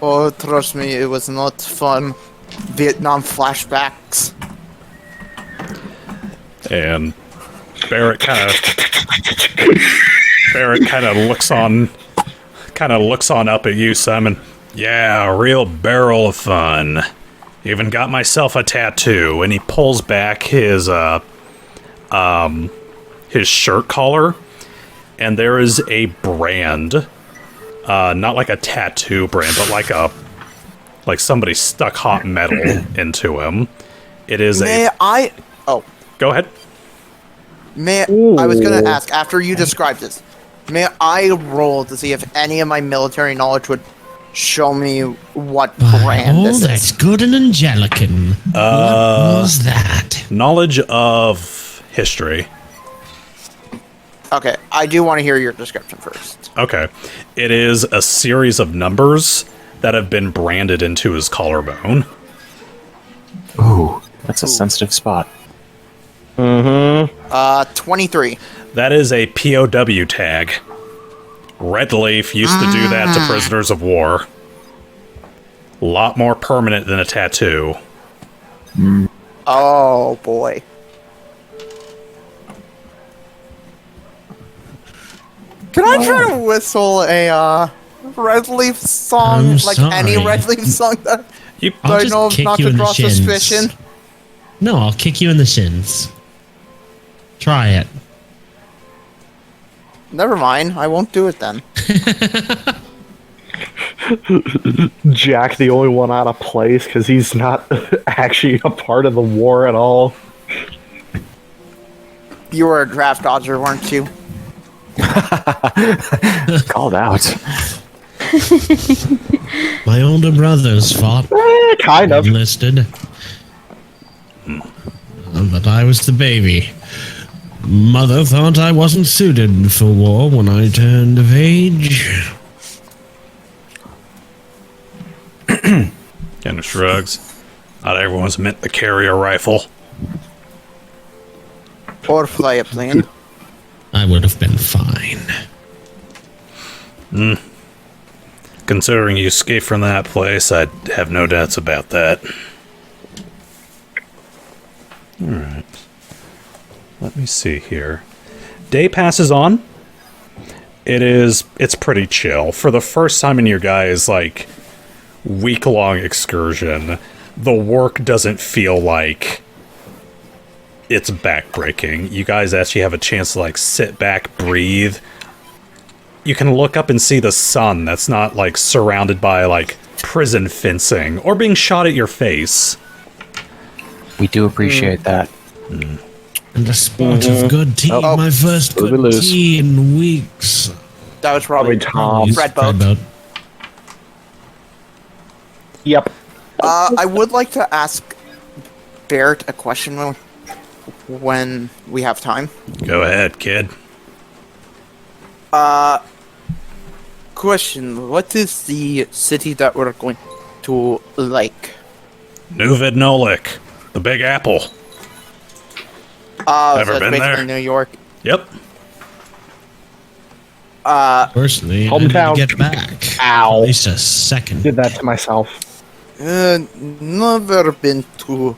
Oh, trust me, it was not fun. Vietnam flashbacks. and Barrett kind of looks on up at you, Simon. Yeah, a real barrel of fun. Even got myself a tattoo, and he pulls back his shirt collar, and there is a brand, not like a tattoo brand, but like somebody stuck hot metal into him. It is Go ahead. I was gonna ask, after you described this, may I roll to see if any of my military knowledge would show me what brand this that's is? good and Angelican. What was that? Knowledge of history. Okay, I do want to hear your description first. Okay. It is a series of numbers that have been branded into his collarbone. Ooh, that's a sensitive spot. 23. That is a POW tag. Red Leaf used to do that to prisoners of war. A lot more permanent than a tattoo. Oh, boy. Can I try to whistle a Red Leaf song? I'm Like any sorry. Red Leaf song that I'll I just know kick not you to in the draw shins. suspicion? No, I'll kick you in the shins. Try it. Never mind, I won't do it then. Jack, the only one out of place because he's not actually a part of the war at all. You were a draft dodger, weren't you? Called out. My older brothers fought. Kind of. Enlisted. But I was the baby. Mother thought I wasn't suited for war when I turned of age. Kind of shrugs. Not everyone's meant to carry a rifle. Or fly a plane. I would have been fine. Considering you escaped from that place, I have no doubts about that. Alright. Let me see here. Day passes on. It's pretty chill. For the first time in your guys' week-long excursion, the work doesn't feel like it's backbreaking. You guys actually have a chance to sit back, breathe. You can look up and see the sun that's not surrounded by prison fencing or being shot at your face. We do appreciate that. And a sport of good tea. Oh. My first Who'd we good lose? tea in weeks. That was probably Tom. Red Boat. Boat. Yep. I would like to ask Barrett a question when we have time. Go ahead, kid. Question, what is the city that we're going to New Vidnolik, the Big Apple. Ever so it's been basically there? New York. Yep. Personally, I Hometown. need to get back. Ow. At least a second. Did that to myself. Never been to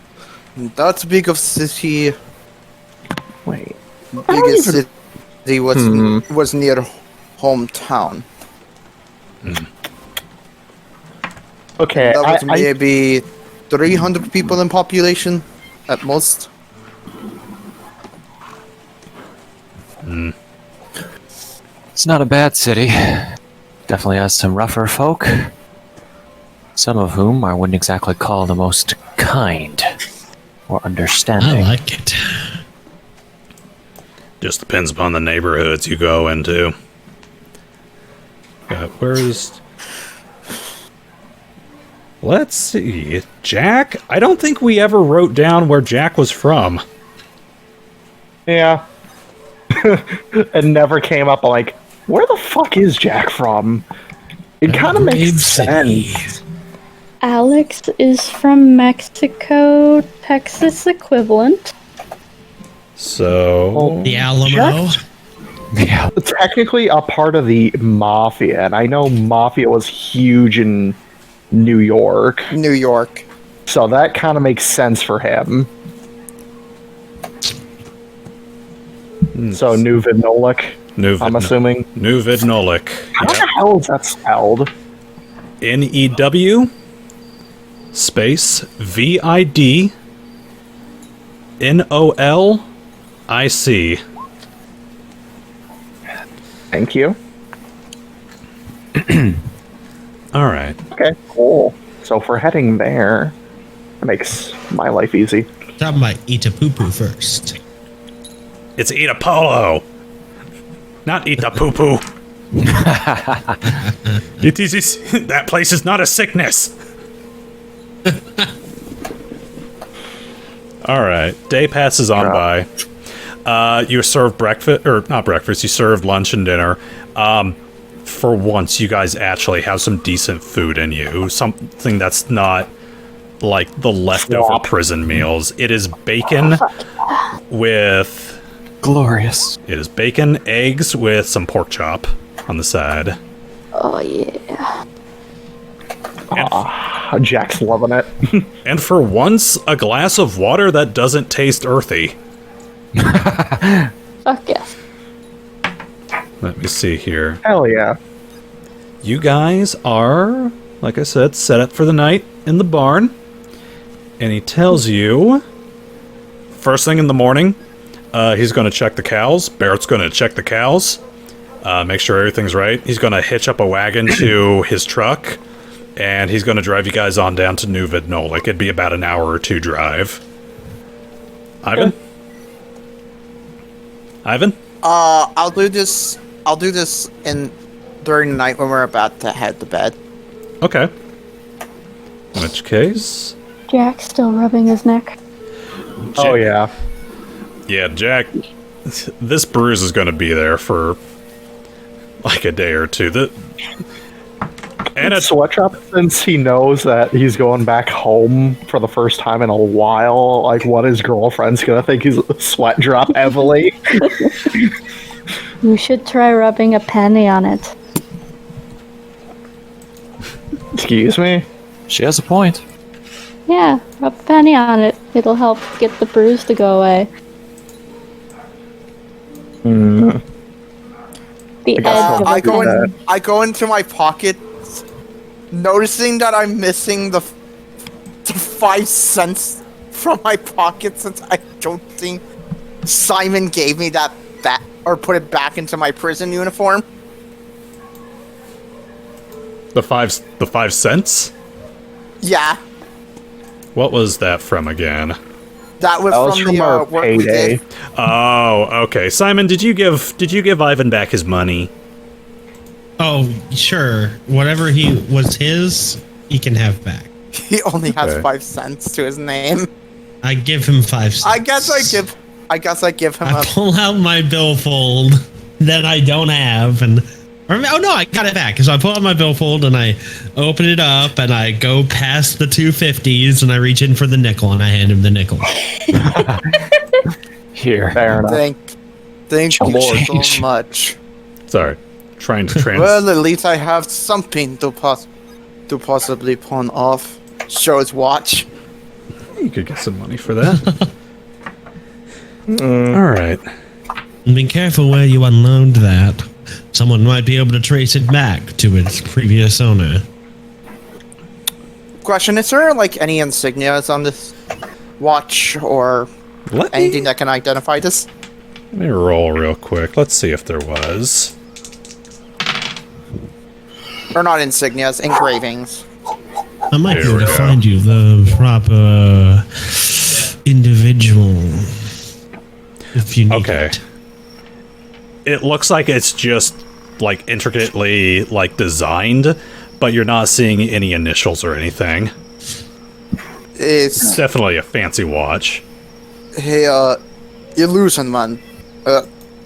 that big of city. Wait. Biggest city was near hometown. Okay, That was maybe 300 people in population, at most. It's not a bad city. Definitely has some rougher folk. Some of whom I wouldn't exactly call the most kind or understanding. I like it. Just depends upon the neighborhoods you go into. Where's... Let's see. Jack? I don't think we ever wrote down where Jack was from. Yeah. It never came up. Like, where the fuck is Jack from? It kind of makes sense. Alex is from Mexico, Texas equivalent. So... The Alamo. Yeah. Technically a part of the Mafia, and I know Mafia was huge in New York, New York. so that kind of makes sense for him. So New Vidnolik, I'm assuming. New Vidnolik. How the hell is that spelled? New space VID NOLIC. Thank you. Alright. Okay, cool. So if we're heading there, it makes my life easy. Talking about eat a poo poo first. It's Eat Apollo! Not Eat the Poo Poo! It is. That place is not a sickness! Alright, day passes on by. You serve breakfast, or not breakfast, you serve lunch and dinner. For once, you guys actually have some decent food in you. Something that's not like the leftover prison meals. It is bacon with... Glorious. It is bacon, eggs with some pork chop on the side. Oh, yeah. Jack's loving it. And for once, a glass of water that doesn't taste earthy. Fuck yes. Let me see here. Hell yeah. You guys are, like I said, set up for the night in the barn. And he tells you, first thing in the morning, he's going to check the cows. Barrett's going to check the cows, make sure everything's right. He's going to hitch up a wagon to his truck, and he's going to drive you guys on down to New Vidnolik. It'd be about an hour or two drive. Ivan? Ivan? I'll do this during the night when we're about to head to bed. Okay. In which case... Jack's still rubbing his neck. Oh yeah. Yeah, Jack, this bruise is going to be there for like a day or two. And it's Sweatshop, since he knows that he's going back home for the first time in a while, like what his girlfriend's gonna think he's a sweat drop heavily. You should try rubbing a penny on it. Excuse me? She has a point. Yeah, rub a penny on it. It'll help get the bruise to go away. The edge of I it. go into my pockets, noticing that I'm missing the 5 cents from my pocket, since I don't think Simon gave me that or put it back into my prison uniform. the 5 cents? Yeah, What was that from again? that was from the our work we payday. did. Oh, okay. Simon, did you give Ivan back his money? Oh, sure. Whatever was his, he can have back. He only has Okay. 5 cents to his name. I give him 5 cents. I guess I give him I a. pull out my billfold that I don't have, oh no, I got it back. So I pull out my billfold and I open it up and I go past the 250s and I reach in for the nickel and I hand him the nickel. Here. Fair enough. Thank you so much. Sorry, trying to Well, at least I have something to possibly pawn off. Show his watch. You could get some money for that. All right. Be careful where you unload that. Someone might be able to trace it back to its previous owner. Question: is there like any insignias on this watch or anything that can identify this? Let me roll real quick. Let's see if there was. Or not insignias, engravings. I might be Here able we to go. find you the proper individual if you need Okay. it. It looks like it's just like intricately like designed, but you're not seeing any initials or anything. It's Definitely a fancy watch. hey, illusion man.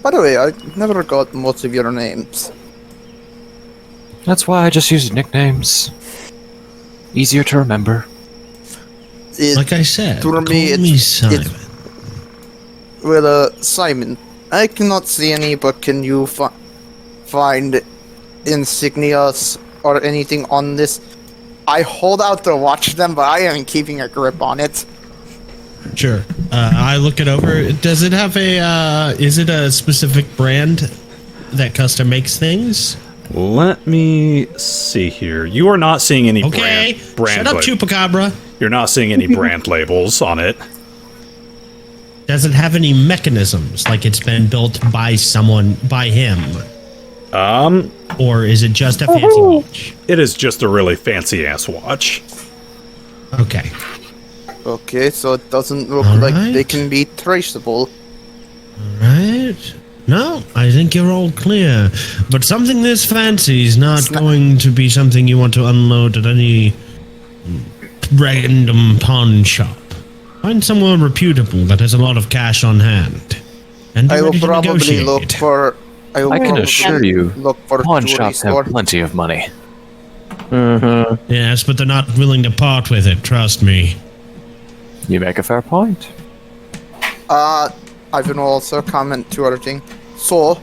By the way, I never got most of your names. That's why I just used nicknames. Easier to remember. Like I said, To call me, me Simon. Well, Simon, I cannot see any, but can you find insignias or anything on this? I hold out to watch them, but I am keeping a grip on it. Sure. I look it over. Does it have a, is it a specific brand that custom makes things? Let me see here. You are not seeing any Okay. brand Shut up, Chupacabra. You're not seeing any brand labels on it. Does it have any mechanisms, like it's been built by someone, by him? Or is it just a fancy watch? It is just a really fancy ass watch. Okay. Okay, so it doesn't look All like right. they can be traceable. Right. No, I think you're all clear. But something this fancy is not going to be something you want to unload at any random pawn shop. Find someone reputable that has a lot of cash on hand. And be I will ready to probably negotiate. look for. I can probably assure you, look for a pawn jewelry shops have store. plenty of money. Yes, but they're not willing to part with it, trust me. You make a fair point. I will also comment two other things. So,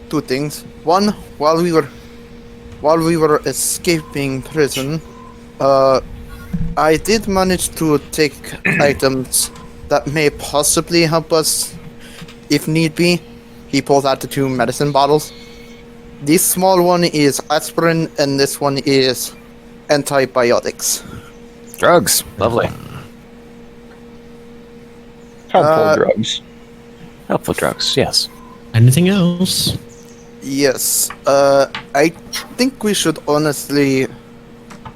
two things. One, while we were escaping prison, I did manage to take items that may possibly help us if need be. He pulls out the two medicine bottles. This small one is aspirin, and this one is antibiotics. Drugs. Lovely. Helpful drugs. Helpful drugs, yes. Anything else? Yes, I think we should honestly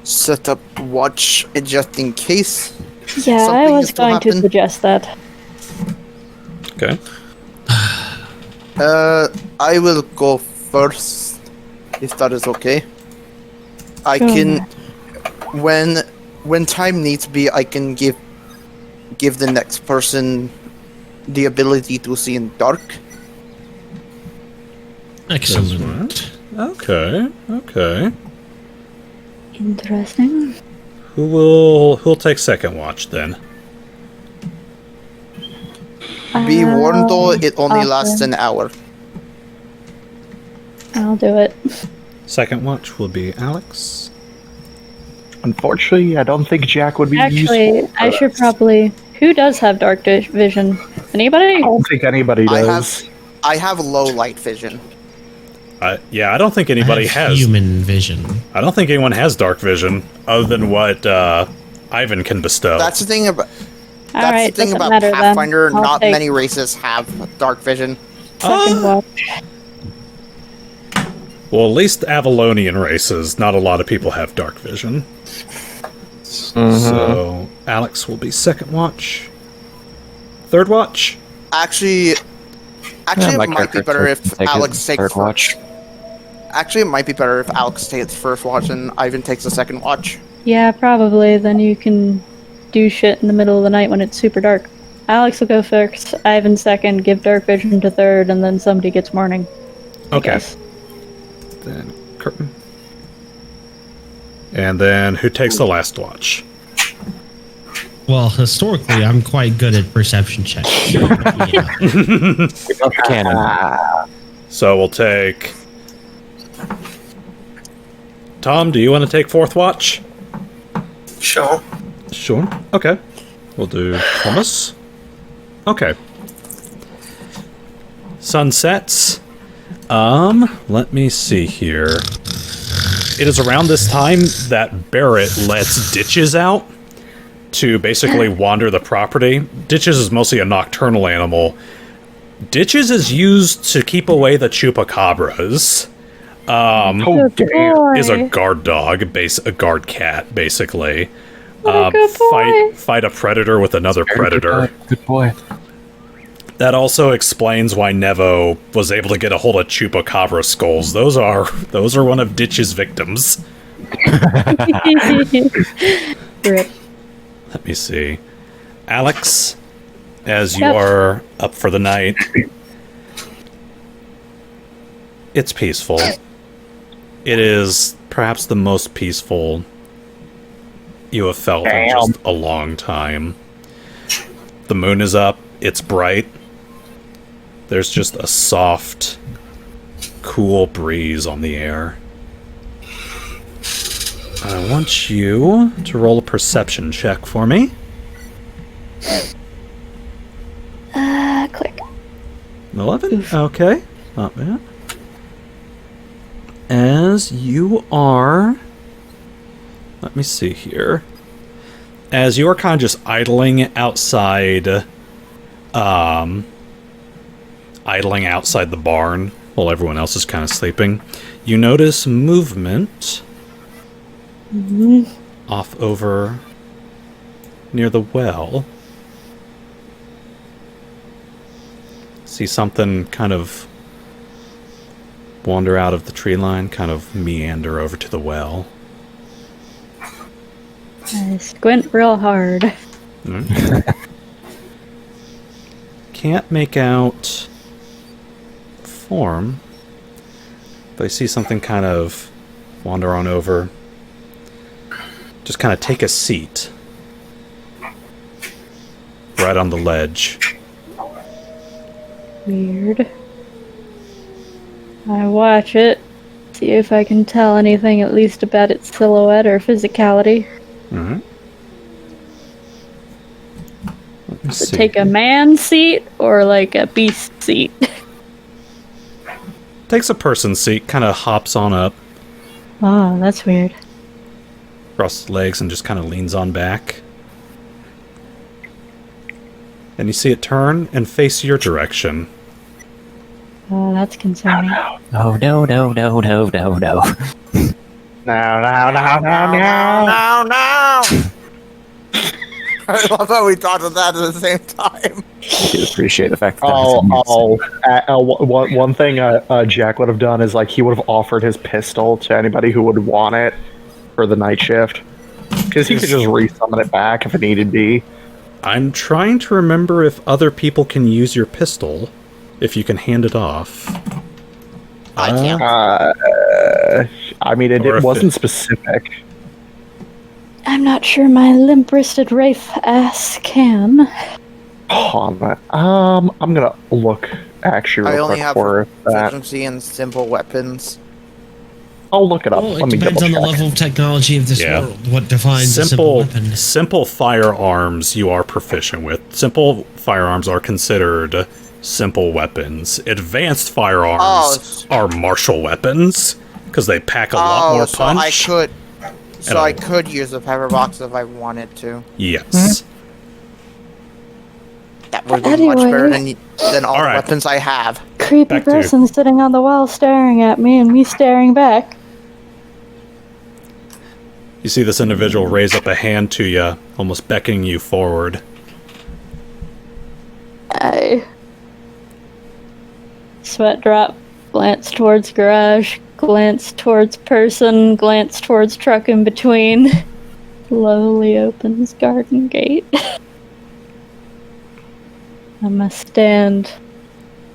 set up watch just in case. Yeah, I Something was is to going to happen. suggest that. Okay. I will go first, if that is okay. I Sure. can, when time needs be, I can give the next person the ability to see in dark. Excellent. Okay. Interesting. Who'll take second watch then? Be warned though, it only awesome. lasts an hour. I'll do it. Second watch will be Alex. Unfortunately, I don't think Jack would be Actually, useful. I should probably. Who does have dark vision? Anybody? I don't think anybody I does. have low light vision. Yeah, I don't think anybody I have has. human vision. I don't think anyone has dark vision other than what Ivan can bestow. That's the thing about. All That's right, the thing doesn't about matter then. Pathfinder. I'll Not take many races have dark vision. second watch. Well, at least Avalonian races, not a lot of people have dark vision. So Alex will be second watch. Third watch? Actually, Yeah, my it might be character better could if take Alex his takes third watch. Actually, it might be better if Alex takes first watch and Ivan takes the second watch. Yeah, probably. Then you can do shit in the middle of the night when it's super dark. Alex will go first, Ivan second, give dark vision to third, and then somebody gets morning. I Okay. guess. Then Khurtin. And then who takes the last watch? Well, historically, I'm quite good at perception checks. Yeah. Cannon. So we'll take... Tom, do you want to take fourth watch? Sure. Sure. Okay. We'll do Thomas. Okay. Sun sets. Let me see here. It is around this time that Barrett lets Ditches out to basically wander the property. Ditches is mostly a nocturnal animal. Ditches is used to keep away the chupacabras. Is a guard dog, a guard cat, basically. Fight a predator with another predator. Good boy. That also explains why Nevo was able to get a hold of chupacabra skulls. Those are one of Ditch's victims. Rip. Let me see. Alex, as you are up for the night, it's peaceful. It is perhaps the most peaceful you have felt in just a long time. The moon is up. It's bright. There's just a soft, cool breeze on the air. I want you to roll a perception check for me. Click. 11? Oof. Okay. Not bad. As you are... Let me see here. As you're kind of just idling outside the barn while everyone else is kind of sleeping, you notice movement off over near the well. See something kind of wander out of the tree line, kind of meander over to the well. I squint real hard. Can't make out form, but I see something kind of wander on over. Just kind of take a seat right on the ledge. Weird. I watch it, see if I can tell anything at least about its silhouette or physicality. Mm-hmm. Does it take a man seat or like a beast seat? Takes a person seat, kind of hops on up, Oh, that's weird. crosses legs, and just kind of leans on back. And you see it turn and face your direction. Oh, that's concerning. Oh, no. No. I love how we talked about that at the same time. I appreciate the fact that One thing Jack would have done is, like, he would have offered his pistol to anybody who would want it for the night shift. Because he could just resummon it back if it needed be. I'm trying to remember if other people can use your pistol, if you can hand it off. I can't. I mean, Or if it wasn't it- specific. I'm not sure my limp-wristed Wraith ass can. Hold on. I'm gonna look actually I real only quick have for that. efficiency and simple weapons. I'll look it up. Well, Let it me depends on the double check. level of technology of this Yeah. world. What defines a simple weapon? Simple firearms you are proficient with. Simple firearms are considered simple weapons. Advanced firearms are martial weapons because they pack a lot more punch. I could use a pepper box if I wanted to. Yes. That would be much better Anyway. than all the Alright. weapons I have. Creepy Back to- person sitting on the wall staring at me and me staring back. You see this individual raise up a hand to you, almost beckoning you forward. I sweat drop, glance towards garage, glance towards person, glance towards truck in between. Slowly opens garden gate. I must stand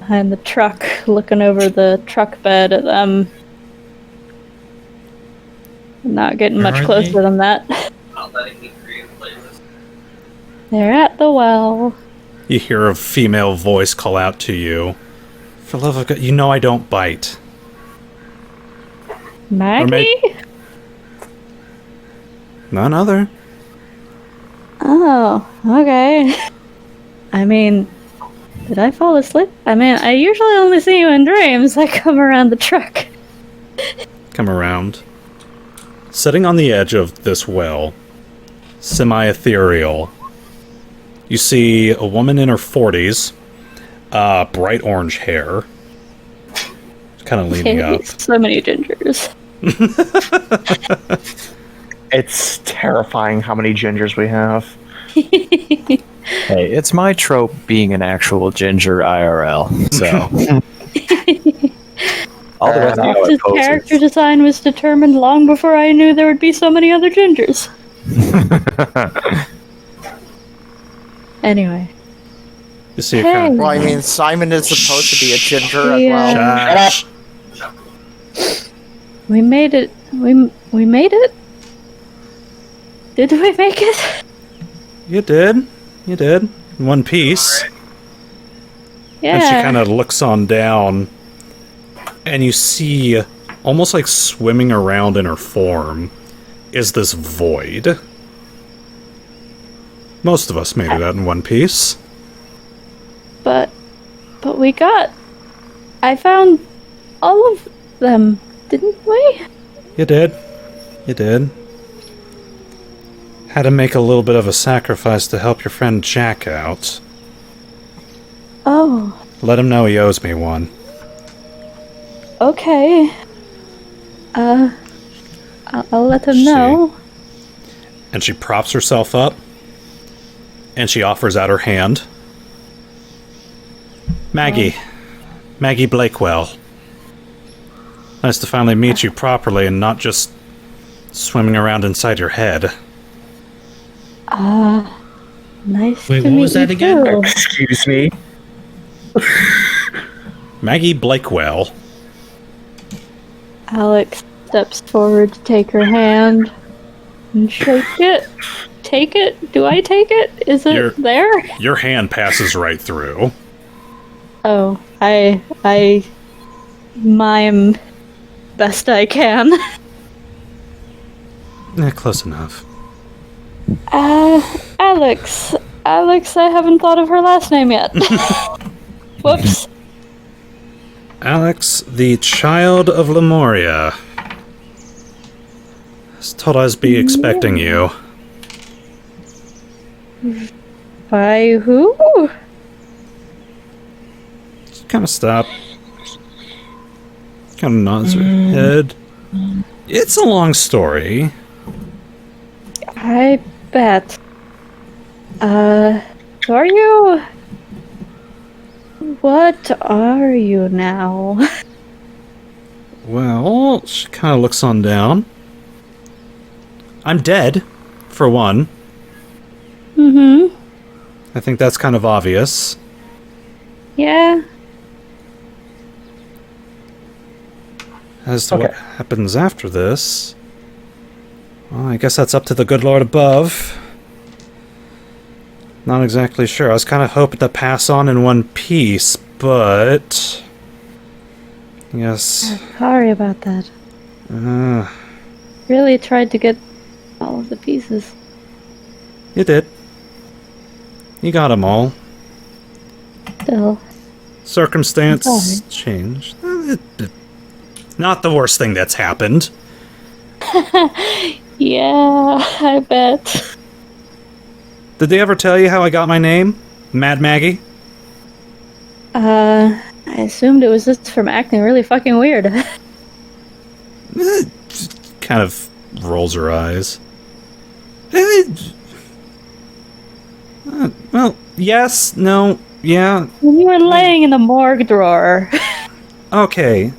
behind the truck, looking over the truck bed at them. Not getting Where much are closer they? than that. They're at the well. You hear a female voice call out to you. For love of God, you know I don't bite. Maggie? None other. Oh, okay. I mean, Did I fall asleep? I mean, I usually only see you in dreams. I come around the truck. Come around. Sitting on the edge of this well, semi-ethereal, you see a woman in her 40s, bright orange hair, kind of leaning up. So many gingers. It's terrifying how many gingers we have. Hey, it's my trope being an actual ginger IRL, so. All the rest of you His are posers. character design was determined long before I knew there would be so many other gingers. Anyway. You see a Hey. kind Well, I mean, Simon is supposed to be a ginger as Yeah. well. of... We made it. We made it? Did we make it? You did. You did. In one piece. Yeah. And she kind of looks on down, and you see, almost like swimming around in her form, is this void. Most of us made it out in one piece. But we got... I found all of them, didn't we? You did. You did. Had to make a little bit of a sacrifice to help your friend Jack out. Oh, Let him know he owes me one. okay. I'll let them know. And she props herself up, and she offers out her hand. Maggie. Maggie Blakewell. Nice to finally meet you properly and not just swimming around inside your head. Nice Wait, to what meet was that you again? too. Excuse me. Maggie Blakewell. Alex steps forward to take her hand and shake it. Take it? Do I take it? Is it You're- there? Your hand passes right through. Oh, I mime best I can. Close enough. Alex, I haven't thought of her last name yet. Whoops. Alex, the child of Lemuria. I was told I'd be expecting you. By who? Kind of stop. Kind of nods her head. It's a long story. I bet. Are you? What are you now? Well, she kind of looks on down. I'm dead, for one. Mm-hmm. I think that's kind of obvious. Yeah. As to what Okay. happens after this, well, I guess that's up to the good Lord above. Not exactly sure. I was kind of hoping to pass on in one piece, but... Yes. Sorry about that. Really tried to get all of the pieces. You did. You got them all. Still. Circumstance Sorry. changed. Not the worst thing that's happened. Yeah, I bet. Did they ever tell you how I got my name? Mad Maggie? I assumed it was just from acting really fucking weird. Kind of rolls her eyes. Well, yes, no, yeah, When you were laying in the morgue drawer. okay.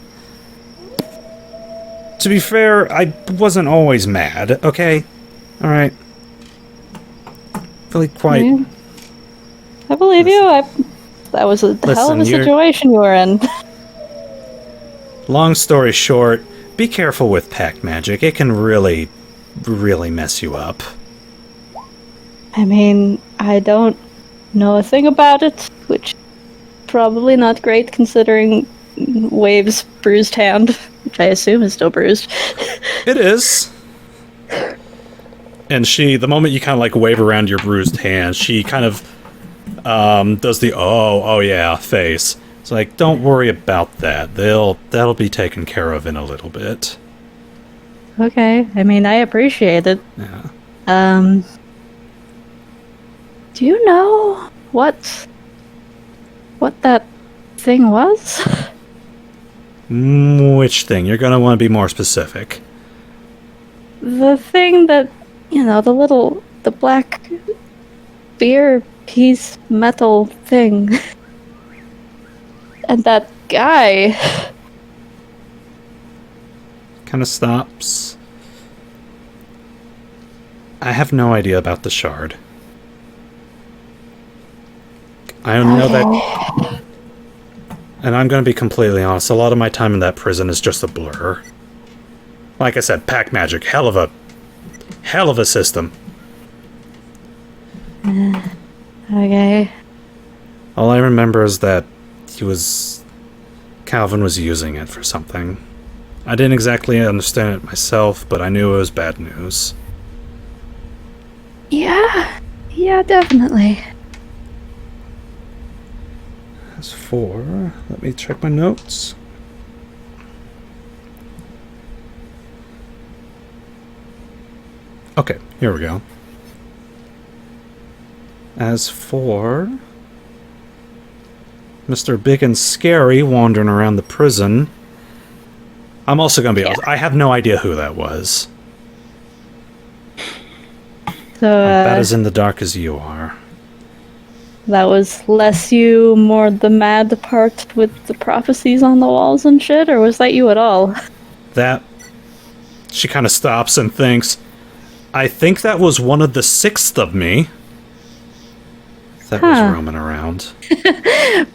To be fair, I wasn't always mad, okay? Alright. Really quite... Yeah. I believe you. That was a hell of a Listen, you're- situation you were in. Long story short, be careful with pack magic. It can really, really mess you up. I mean, I don't know a thing about it, which probably not great considering Wave's bruised hand, which I assume is still bruised. It is. And she, the moment you kind of like wave around your bruised hand, she kind of does the oh yeah face. It's like, don't worry about that. That'll be taken care of in a little bit. Okay, I mean, I appreciate it. Yeah. Do you know what that thing was? Which thing? You're gonna want to be more specific. The thing that, the black beer piece metal thing. And that guy. Kind of stops. I have no idea about the shard. I don't know that. And I'm going to be completely honest, a lot of my time in that prison is just a blur. Like I said, pack magic, hell of a system. Okay. All I remember is that Calvin was using it for something. I didn't exactly understand it myself, but I knew it was bad news. Yeah, definitely. As for, let me check my notes. Okay, here we go. As for Mr. Big and Scary wandering around the prison, I'm also going to be honest, I have no idea who that was. So, I'm about as in the dark as you are. that was less you, more the mad part with the prophecies on the walls and shit, or was that you at all? That, she kind of stops and thinks, I think that was one of the sixth of me that was roaming around.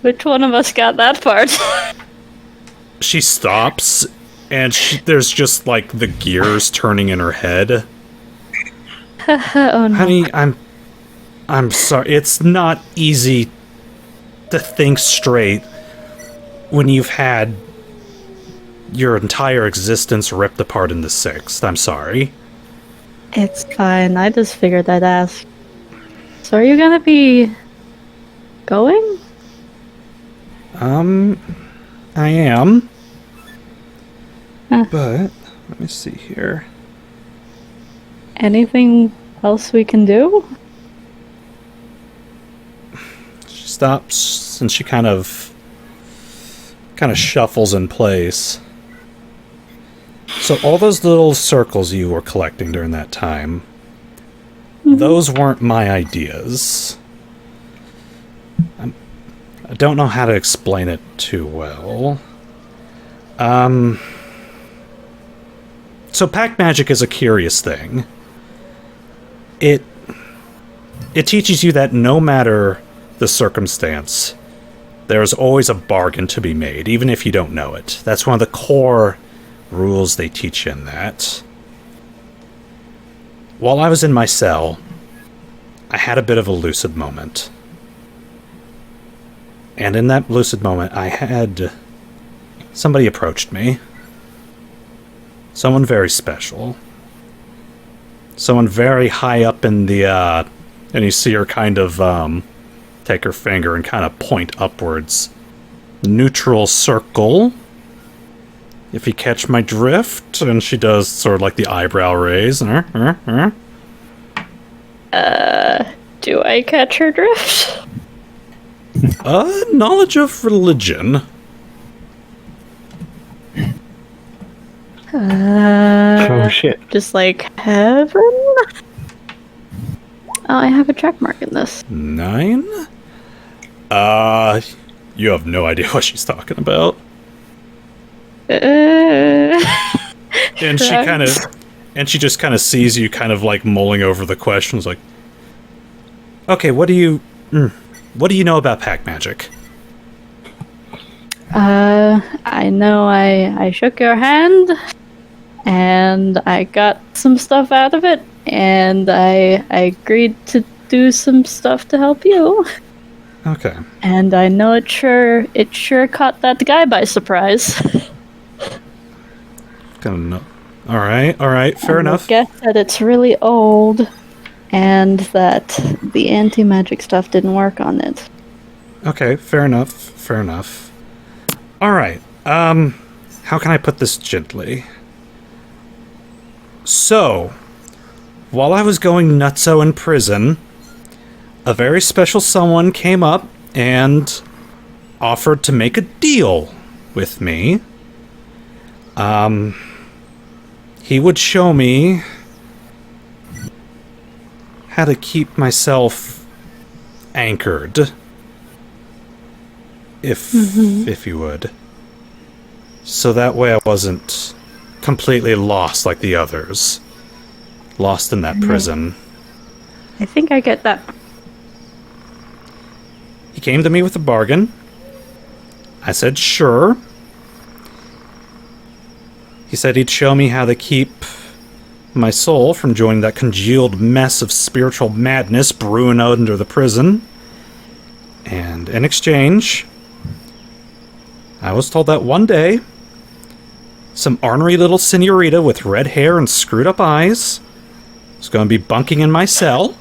Which one of us got that part? She stops, and there's just, like, the gears turning in her head. Oh no. Honey, I'm sorry. It's not easy to think straight when you've had your entire existence ripped apart in the sixth. I'm sorry. It's fine, I just figured I'd ask. So are you gonna be going? I am. Huh. But, let me see here. Anything else we can do? She stops and she kind of shuffles in place. So all those little circles you were collecting during that time, those weren't my ideas. I don't know how to explain it too well. So pack magic is a curious thing. It teaches you that no matter the circumstance, there's always a bargain to be made, even if you don't know it. That's one of the core rules they teach in that. While I was in my cell, I had a bit of a lucid moment. And in that lucid moment, I had somebody approached me. Someone very special. Someone very high up in the, and you see her kind of, take her finger and kind of point upwards. Neutral circle. If you catch my drift, and she does sort of like the eyebrow raise. Do I catch her drift? Knowledge of religion. Oh shit. Just like heaven? Oh, I have a check mark in this. 9? You have no idea what she's talking about. Uh, And she just kind of sees you kind of like mulling over the questions like, okay, what do you know about pack magic? I know I shook your hand, and I got some stuff out of it, and I agreed to do some stuff to help you. Okay. And I know it sure caught that guy by surprise. All right, fair enough. I guess that it's really old, and that the anti-magic stuff didn't work on it. Okay, fair enough. Fair enough. All right. How can I put this gently? So, while I was going nutso in prison, a very special someone came up and offered to make a deal with me. He would show me how to keep myself anchored. If you would. So that way I wasn't completely lost like the others. Lost in that prison. I think I get that. He came to me with a bargain. I said, sure. He said he'd show me how to keep my soul from joining that congealed mess of spiritual madness brewing under the prison. And in exchange, I was told that one day, some ornery little senorita with red hair and screwed up eyes was going to be bunking in my cell.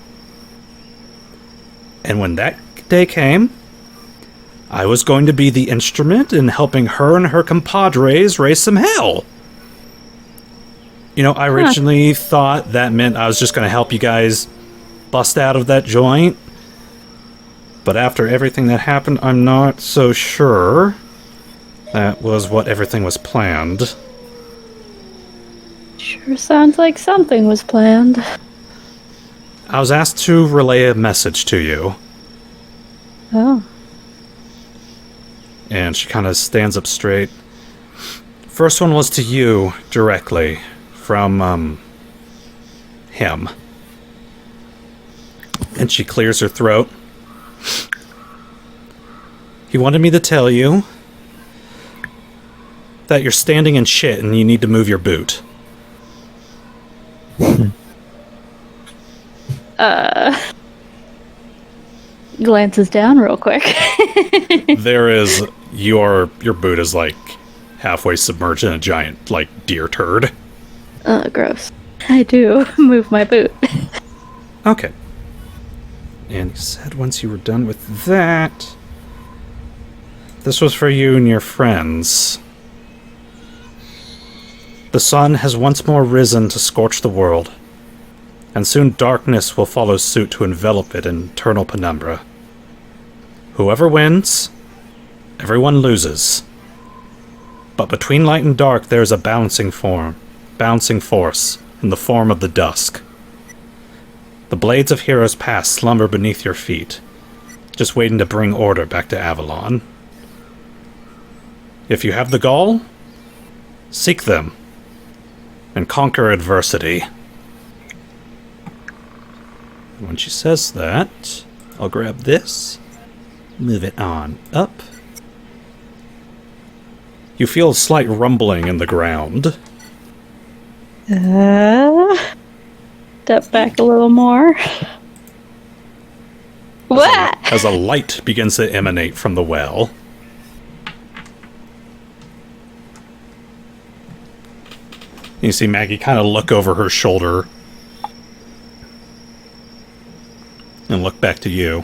And when that day came, I was going to be the instrument in helping her and her compadres raise some hell. You know, I originally thought that meant I was just going to help you guys bust out of that joint. But after everything that happened, I'm not so sure that was what everything was planned. Sure sounds like something was planned. I was asked to relay a message to you. Oh. And she kind of stands up straight. First one was to you, directly, from, him. And she clears her throat. He wanted me to tell you that you're standing in shit and you need to move your boot. Glances down real quick. There is your boot is like halfway submerged in a giant like deer turd. Gross. I do move my boot. Okay. And he said once you were done with that, this was for you and your friends. The sun has once more risen to scorch the world, and soon darkness will follow suit to envelop it in eternal penumbra. Whoever wins, everyone loses. But between light and dark there is a bouncing force in the form of the dusk. The blades of heroes past slumber beneath your feet, just waiting to bring order back to Avalon. If you have the gall, seek them, and conquer adversity. When she says that, I'll grab this, move it on up. You feel a slight rumbling in the ground. Step back a little more. What? As a light begins to emanate from the well. You see Maggie kind of look over her shoulder and look back to you.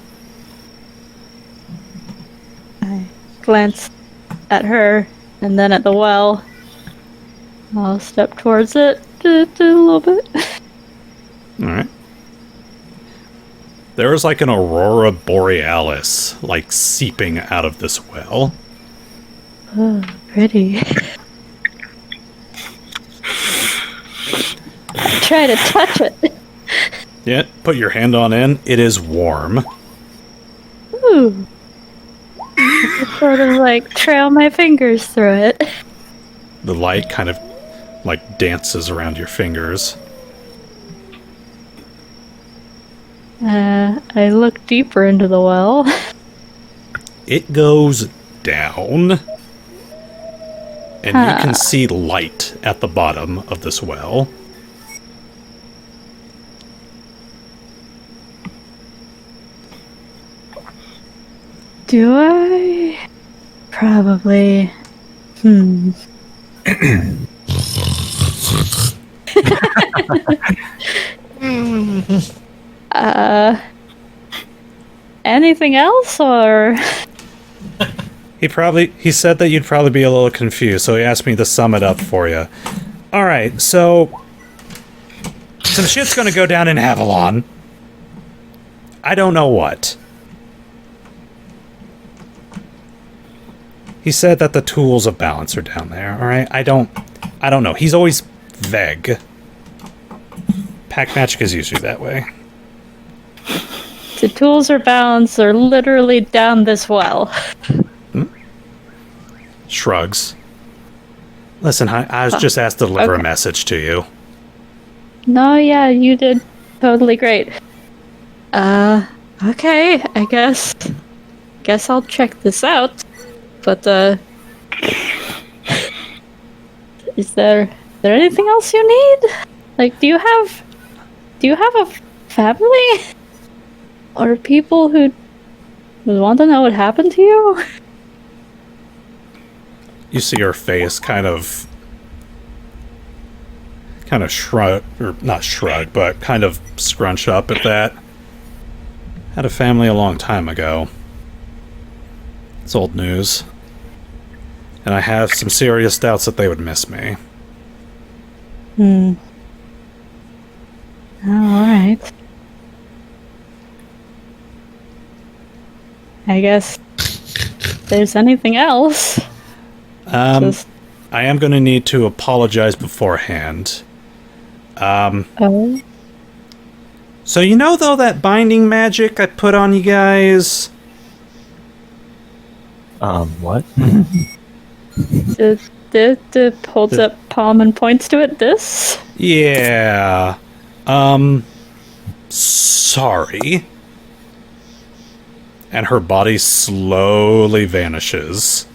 I glance at her and then at the well. I'll step towards it just a little bit. Alright. There is like an aurora borealis, like seeping out of this well. Oh, pretty. Try to touch it. Yeah, put your hand on in. It is warm. Ooh. I sort of like trail my fingers through it. The light kind of like dances around your fingers. I look deeper into the well. It goes down. And you can see light at the bottom of this well. Do I? Probably. anything else, or? He said that you'd probably be a little confused, so he asked me to sum it up for you. Alright, so some shit's gonna go down in Avalon. I don't know what. He said that the tools of balance are down there, alright? I don't know. He's always vague. Pack magic is usually that way. The tools or balance are literally down this well. Shrugs. Listen, I was just asked to deliver a message to you. No, yeah, you did totally great. Okay, I guess I'll check this out. But, is there anything else you need? Like, do you have a family? Or people who want to know what happened to you? You see her face kind of shrug, or not shrug, but kind of scrunch up at that. Had a family a long time ago. It's old news. And I have some serious doubts that they would miss me. Oh, alright. I guess if there's anything else. I am going to need to apologize beforehand. Oh. So you know, though, that binding magic I put on you guys? What? The holds up palm and points to it. This? Yeah. Sorry. And her body slowly vanishes.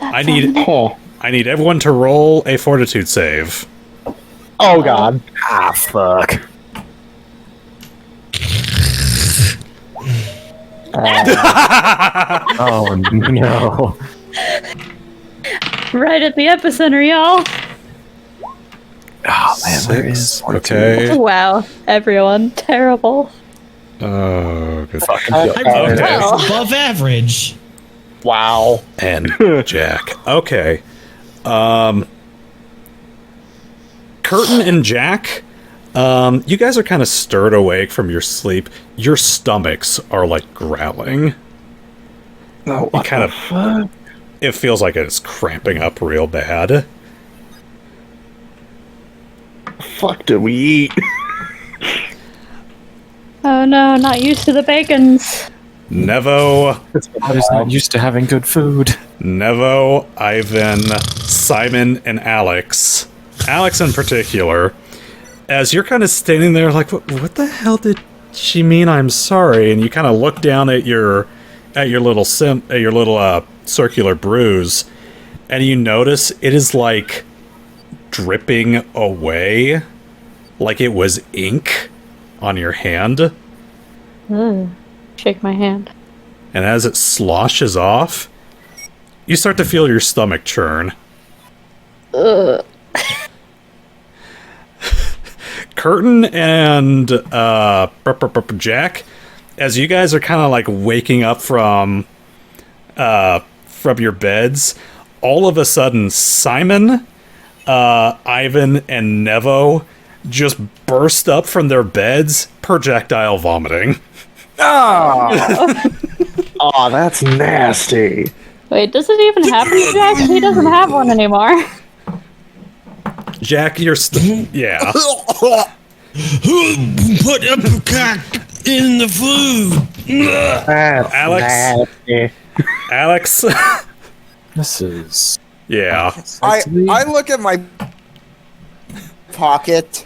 I need everyone to roll a fortitude save. Oh god. Ah, fuck. Oh no. Right at the epicenter, y'all. Oh man, where is Okay. Wow, everyone, terrible. Oh, good. That's above average. Wow. And Jack. Okay. Khurtin and Jack, you guys are kind of stirred awake from your sleep. Your stomachs are like growling. No, what kind the of- fuck? It feels like it's cramping up real bad. Fuck did we eat? Oh no, not used to the bacons. Nevo, I was not used to having good food. Nevo, Ivan, Simon, and Alex. Alex in particular. As you're kind of standing there like, what the hell did she mean I'm sorry? And you kind of look down at your little circular bruise, and you notice it is like dripping away like it was ink on your hand. Ugh. Shake my hand. And as it sloshes off, you start to feel your stomach churn. Ugh. Khurtin and Jack, as you guys are kind of like waking up from your beds, all of a sudden Simon, Ivan, and Nevo just burst up from their beds, projectile vomiting. Oh, that's nasty. Wait, does it even happen to Jack? He doesn't have one anymore. Jack, you're yeah. Put apricot in the food. That's Alex? nasty. Alex. This is... Yeah. I look at my pocket.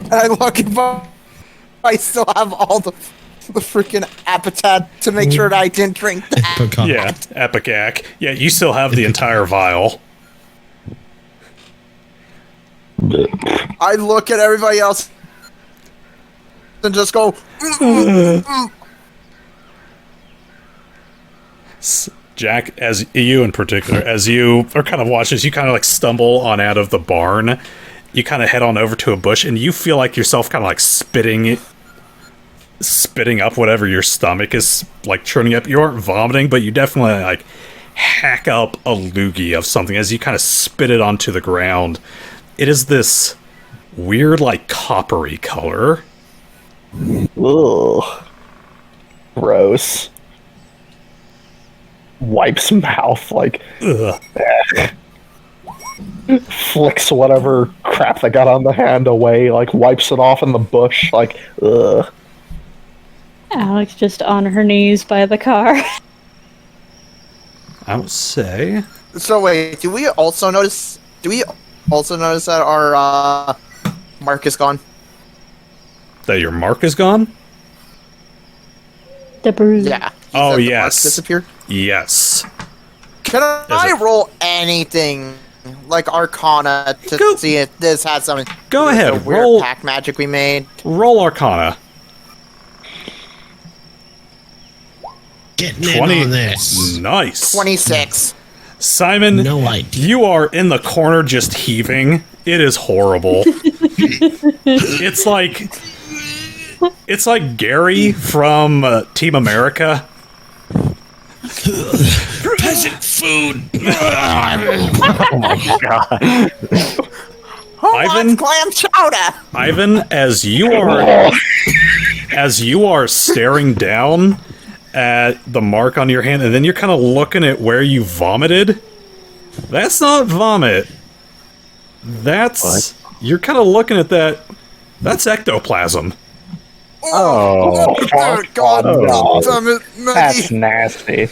And I look if I still have all the freaking appetite to make sure that I didn't drink that. Apricot. Yeah, Epicac. Yeah, you still have the entire vial. I look at everybody else and just go. Jack, as you in particular, as you are kind of watching, as you kind of like stumble on out of the barn, you kind of head on over to a bush, and you feel like yourself kind of like spitting up whatever your stomach is like churning up. You aren't vomiting, but you definitely like hack up a loogie of something as you kind of spit it onto the ground. It is this weird, like, coppery color. Ugh. Gross. Wipes mouth, like, Ugh. flicks whatever crap they got on the hand away, like, wipes it off in the bush, like, ugh. Alex just on her knees by the car. I would say. So wait, do we also notice that our mark is gone? That your mark is gone? The bruise. Yeah. Oh, That the yes. mark disappeared. Yes. Can I it- roll anything like Arcana to Go- see if this has something? Go with ahead, The weird roll- pack magic we made. Roll Arcana. Getting in 20. on this. Nice. 26. Simon, No idea. you are in the corner just heaving. It is horrible. It's like Gary from Team America. Peasant food. Oh my god. Who Ivan? wants clam chowder? Ivan, as you are staring down at the mark on your hand, and then you're kind of looking at where you vomited. That's not vomit. That's you're kind of looking at that. That's ectoplasm. Oh. Oh, God. Oh. Damn it, That's Maggie. nasty.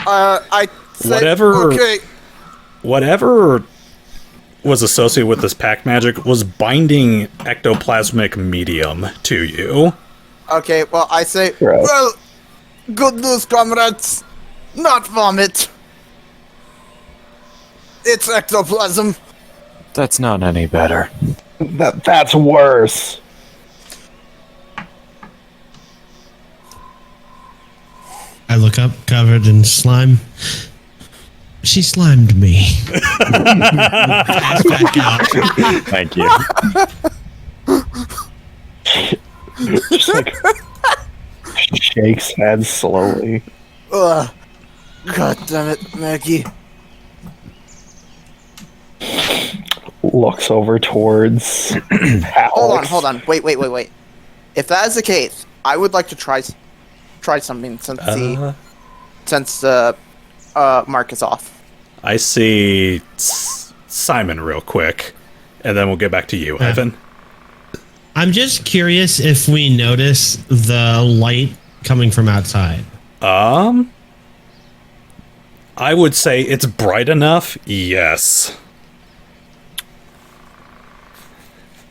I said, Whatever- Okay. Whatever was associated with this pack magic was binding ectoplasmic medium to you. Okay, well, I say, Gross. well, good news, comrades. Not vomit. It's ectoplasm. That's not any better. That's worse. I look up, covered in slime. She slimed me. Pass back out. Thank you. Just like shakes head slowly. Ugh. God damn it, Maggie. Looks over towards Alex. Hold on. Wait. If that is the case, I would like to try something since the mark is off. I see Simon real quick, and then we'll get back to you, Ivan. I'm just curious if we notice the light coming from outside. I would say it's bright enough, yes.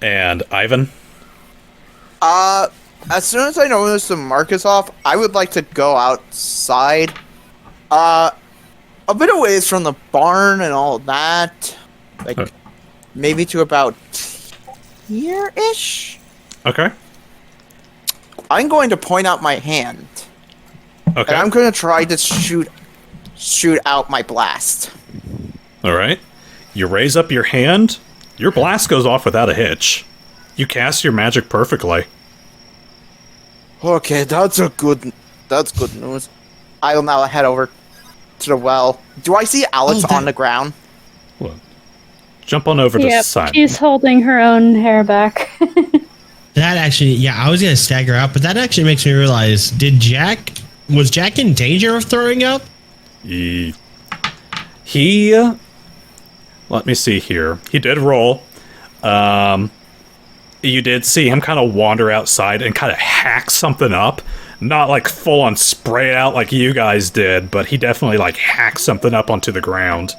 And Ivan? As soon as I notice the mark is off, I would like to go outside. A bit of ways from the barn and all that. Like, Okay. maybe to about here-ish? Okay. I'm going to point out my hand. Okay. And I'm going to try to shoot out my blast. All right. You raise up your hand. Your blast goes off without a hitch. You cast your magic perfectly. Okay, that's good news. I will now head over to the well. Do I see Alex on the ground? Well, jump on over to Yep, Simon. she's holding her own hair back. That actually, yeah, I was gonna stagger out, but that actually makes me realize: was Jack in danger of throwing up? He let me see here. He did roll. You did see him kind of wander outside and kind of hack something up. Not like full on spray it out like you guys did, but he definitely like hacked something up onto the ground.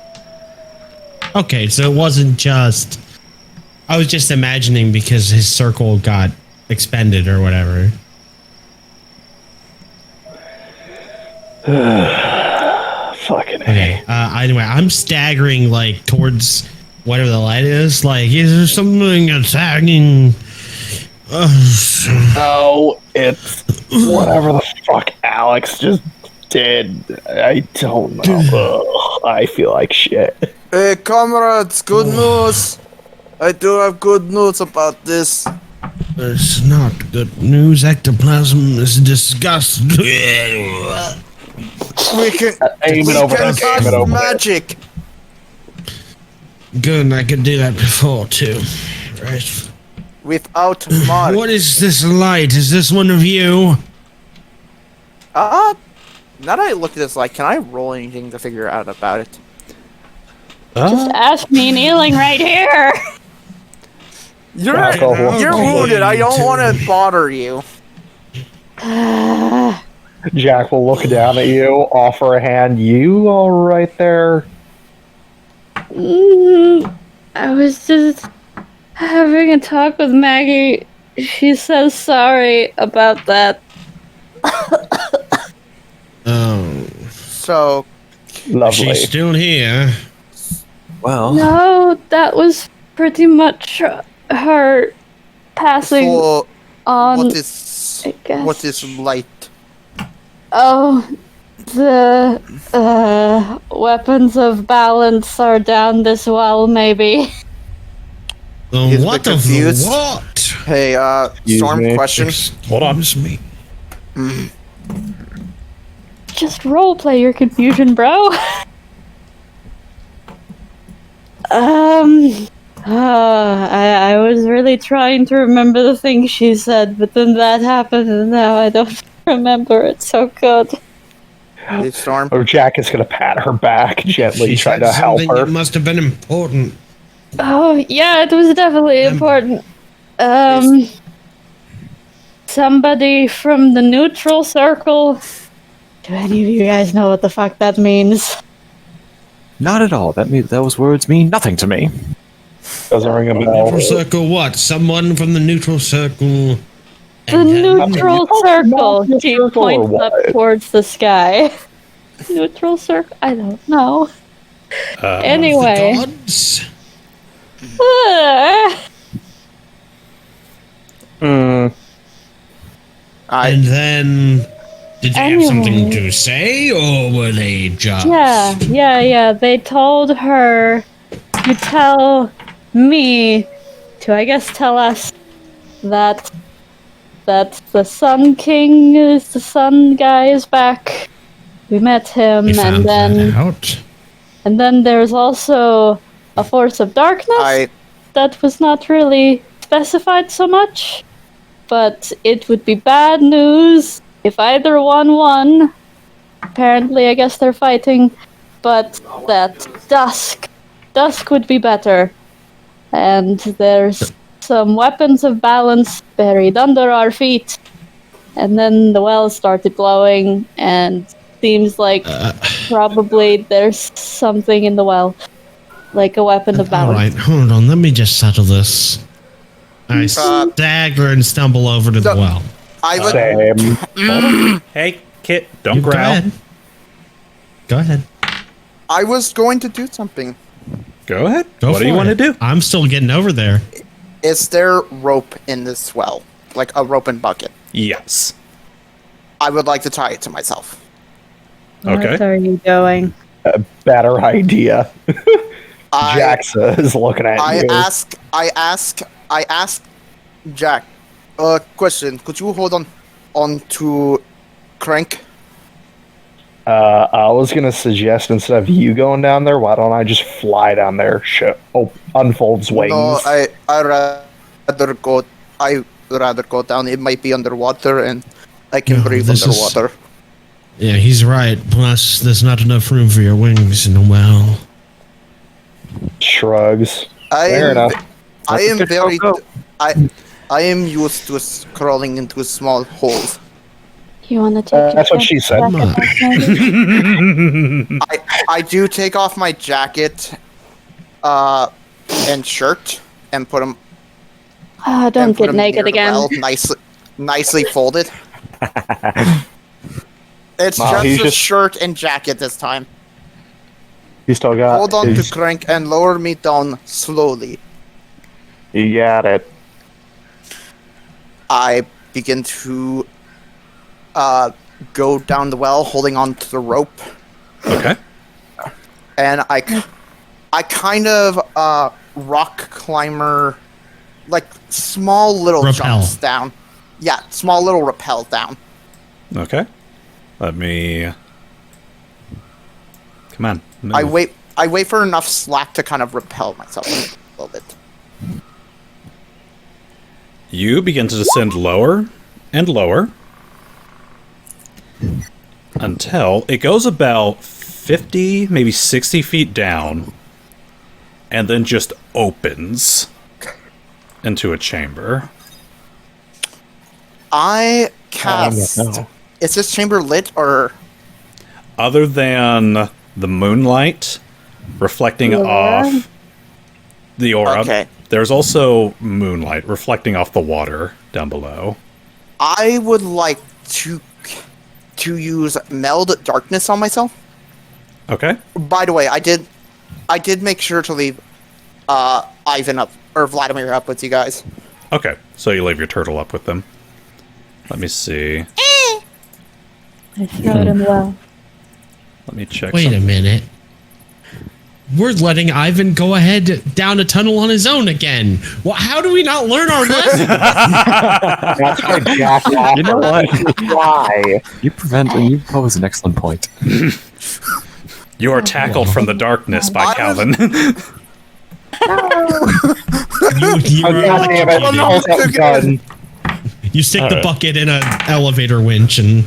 Okay, so it wasn't just. I was just imagining because his circle got expended or whatever. Fucking Okay. Anyway, I'm staggering like towards whatever the light is. Like, is there something attacking? No, it's whatever the fuck Alex just did. I don't know. Ugh, I feel like shit. Hey, comrades, good news. I do have good news about this. It's not good news. Ectoplasm is disgusting. We can Aim it over there. cast Aim it over there. magic. Good, I could do that before too. Right. Without mud. What is this light? Is this one of you? Now that I look at this light, can I roll anything to figure out about it? Just ask me, kneeling right here. You're Jackal. you're wounded. I don't want to bother you. Jack will look down at you, offer a hand. You all right there? I was just having a talk with Maggie. She says sorry about that. Oh, So, Lovely. she's still here. Well, No, that was pretty much her passing so on. what is I guess. what is light? Oh, the weapons of balance are down this well, maybe. He's a What bit the confused. what? Hey, Storm, me. question. Hold on. Me. Just roleplay your confusion, bro. I was really trying to remember the thing she said, but then that happened, and now I don't remember it so good. Hey, Storm. Or Jack is going to pat her back gently, She trying said to help something her. that must have been important. Oh, yeah, it was definitely important. Somebody from the neutral circle. Do any of you guys know what the fuck that means? not at all. Those words mean nothing to me. Doesn't ring a bell. Neutral circle what? Someone from the neutral circle. The neutral circle. Not She circle or points up what? towards the sky. Neutral circle? I don't know. Anyway. Gods? And then, did they have something Anyway. to say, or were they just? Yeah. They told her to tell me to, I guess, tell us that the Sun King is the Sun guy is back. We met him, We found that out. and then there's also a force of darkness that was not really specified so much. But it would be bad news if either one won. Apparently, I guess they're fighting. But that Dusk would be better. And there's some weapons of balance buried under our feet. And then the well started glowing, and seems like probably there's something in the well. Like a weapon of balance. Alright, hold on, let me just settle this. I stagger and stumble over to the well. I would. Same. Hey, Kit, don't Go growl. ahead. Go ahead. I was going to do something. Go ahead. Go What do you for want to it. do? I'm still getting over there. Is there rope in this well? Like a rope and bucket? Yes. I would like to tie it to myself. Okay. What are you doing? Better idea. I Jax is looking at I you. ask Jack. Question. Could you hold on to Crank? I was gonna suggest instead of you going down there, why don't I just fly down there? Unfolds wings. No, I rather go down. It might be underwater, and I can No, breathe this is- underwater. Yeah, he's right. Plus, there's not enough room for your wings in the well. Shrugs. I Fair am. enough. I am Let's very. go. I am used to crawling into small holes. You want to take That's what she said. Come on. I do take off my jacket, and shirt, and put them. Don't get naked again. Nicely folded. It's Wow, he's just a just- shirt and jacket this time. You still got. Hold on to his- Crank and lower me down slowly. You got it. I begin to go down the well, holding on to the rope, Okay. and I kind of rock climber, like small little Rappel. jumps down. Yeah, small little rappels down. Okay. Let me... Come on. Move. I wait for enough slack to kind of repel myself a little bit. You begin to descend lower and lower until it goes about 50, maybe 60 feet down, and then just opens into a chamber. I cast... no. Is this chamber lit, or... Other than the moonlight reflecting The aura? off the aura, Okay. there's also moonlight reflecting off the water down below. I would like to use meld darkness on myself. Okay. By the way, I did make sure to leave Ivan up, or Vladimir up with you guys. Okay. So you leave your turtle up with them. Let me see. I showed him well. Let me check. Wait a minute. We're letting Ivan go ahead down a tunnel on his own again. Well, how do we not learn our lesson? That's why Jack. You know what? Why? You pose an excellent point. You are tackled from the darkness by I Calvin. You Oh, God damn it! no, Hold that gun. You stick the Alright. bucket in an elevator winch, and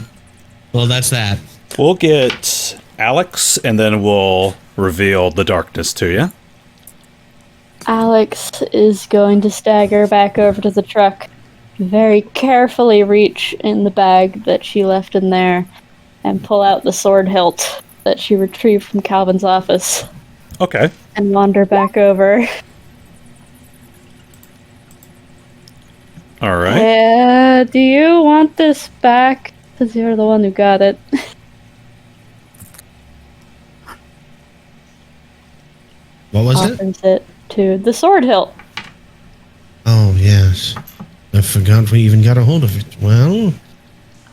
well, that's that. We'll get Alex, and then we'll reveal the darkness to you. Alex is going to stagger back over to the truck, very carefully reach in the bag that she left in there, and pull out the sword hilt that she retrieved from Calvin's office, Okay. and wander back over. All right. Do you want this back? Because you're the one who got it. What was it? Offers it to the sword hilt. Oh, yes. I forgot we even got a hold of it. Well,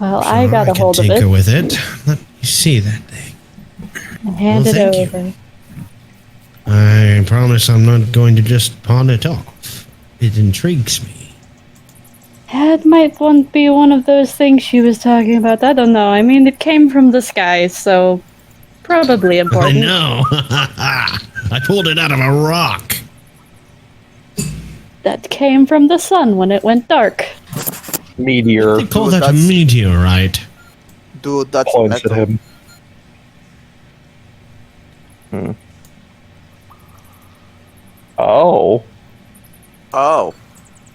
Well, sure, I got a can hold of tinker it with it. Let me see that thing. and hand Well, it thank you. over. I promise I'm not going to just pawn it off. It intrigues me. It might be one of those things she was talking about. I don't know. I mean, it came from the sky, so probably I important. know. I pulled it out of a rock. That came from the sun when it went dark. Meteor They call Dude, that a that's- meteorite. Dude, that's points at metal. him. Oh. Oh.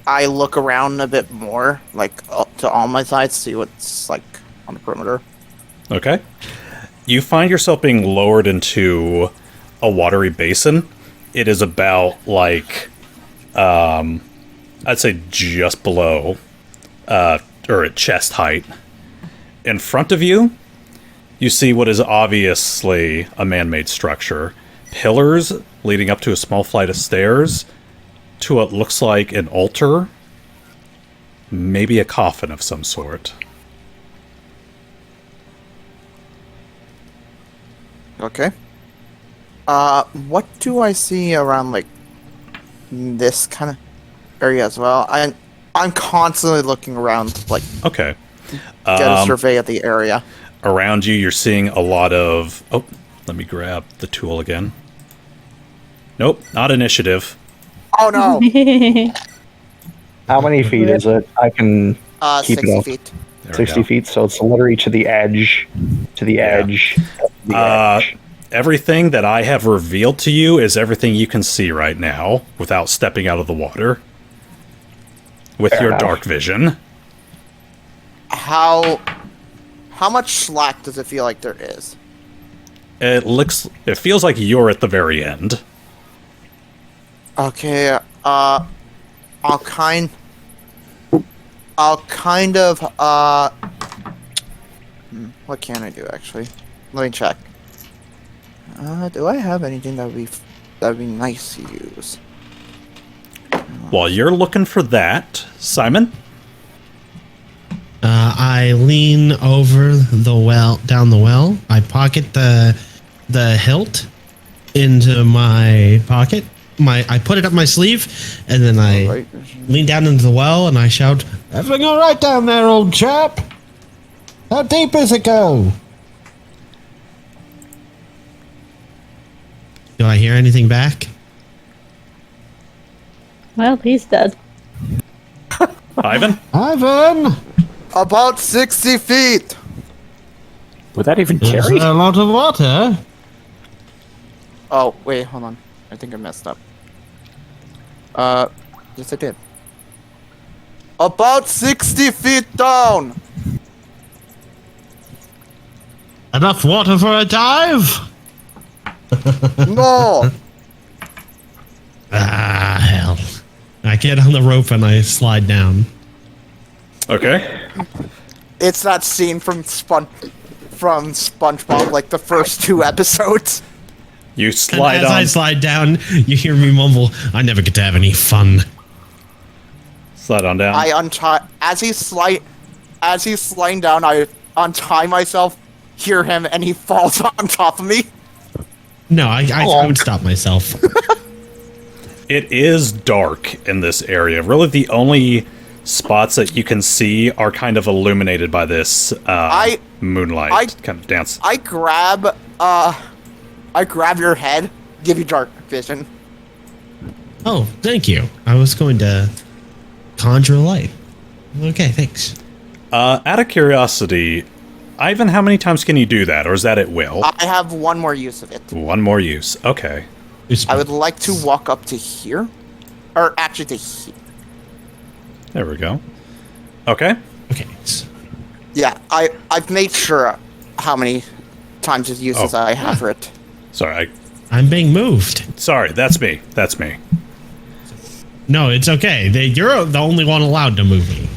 I look around a bit more, like up to all my sides, see what's like on the perimeter. Okay. You find yourself being lowered into a watery basin. It is about like, I'd say just below, or at chest height. In front of you, you see what is obviously a man-made structure. Pillars leading up to a small flight of stairs to what looks like an altar, maybe a coffin of some sort. Okay. What do I see around like this kind of area as well? I'm constantly looking around, like Okay. get a survey of the area. Around you, you're seeing a lot of... Oh, let me grab the tool again. Nope, not initiative. Oh no! How many feet is it? I can keep 60 it up. feet. There we 60 go. feet, so it's literally to the edge. To the edge. The edge. Everything that I have revealed to you is everything you can see right now without stepping out of the water. With Fair your enough. dark vision. How much slack does it feel like there is? It feels like you're at the very end. Okay, I'll kind of, what can I do, actually? Let me check. Do I have anything that would be nice to use? While you're looking for that, Simon, I lean over the well, down the well. I pocket the hilt into my pocket, I put it up my sleeve, and then I Right. lean down into the well and I shout, "Everything all right down there, old chap? How deep does it go?" Do I hear anything back? Well, he's dead. Ivan? Ivan, About 60 feet. Would that even there's carry? a lot of water. Oh, wait, hold on. I think I messed up. Yes I did. About 60 feet down! Enough water for a dive? No! Ah, hell. I get on the rope and I slide down. Okay. It's that scene from SpongeBob, like the first 2 episodes. You And slide as I on. slide down, you hear me mumble, "I never get to have any fun." Slide on down. I untie as he's sliding down, I untie myself, hear him, and he falls on top of me. No, I would stop myself. It is dark in this area. Really, the only spots that you can see are kind of illuminated by this moonlight kind of dance. I grab your head, give you dark vision. Oh, thank you. I was going to conjure light. Okay, thanks. Out of curiosity, Ivan, how many times can you do that, or is that at will? I have one more use of it. One more use. Okay. I would like to walk up to here. Or actually to here. There we go. Okay. Okay. Yeah, I've made sure how many times as uses I have for it. Sorry. I'm being moved. Sorry, that's me. That's me. No, it's okay. You're the only one allowed to move me.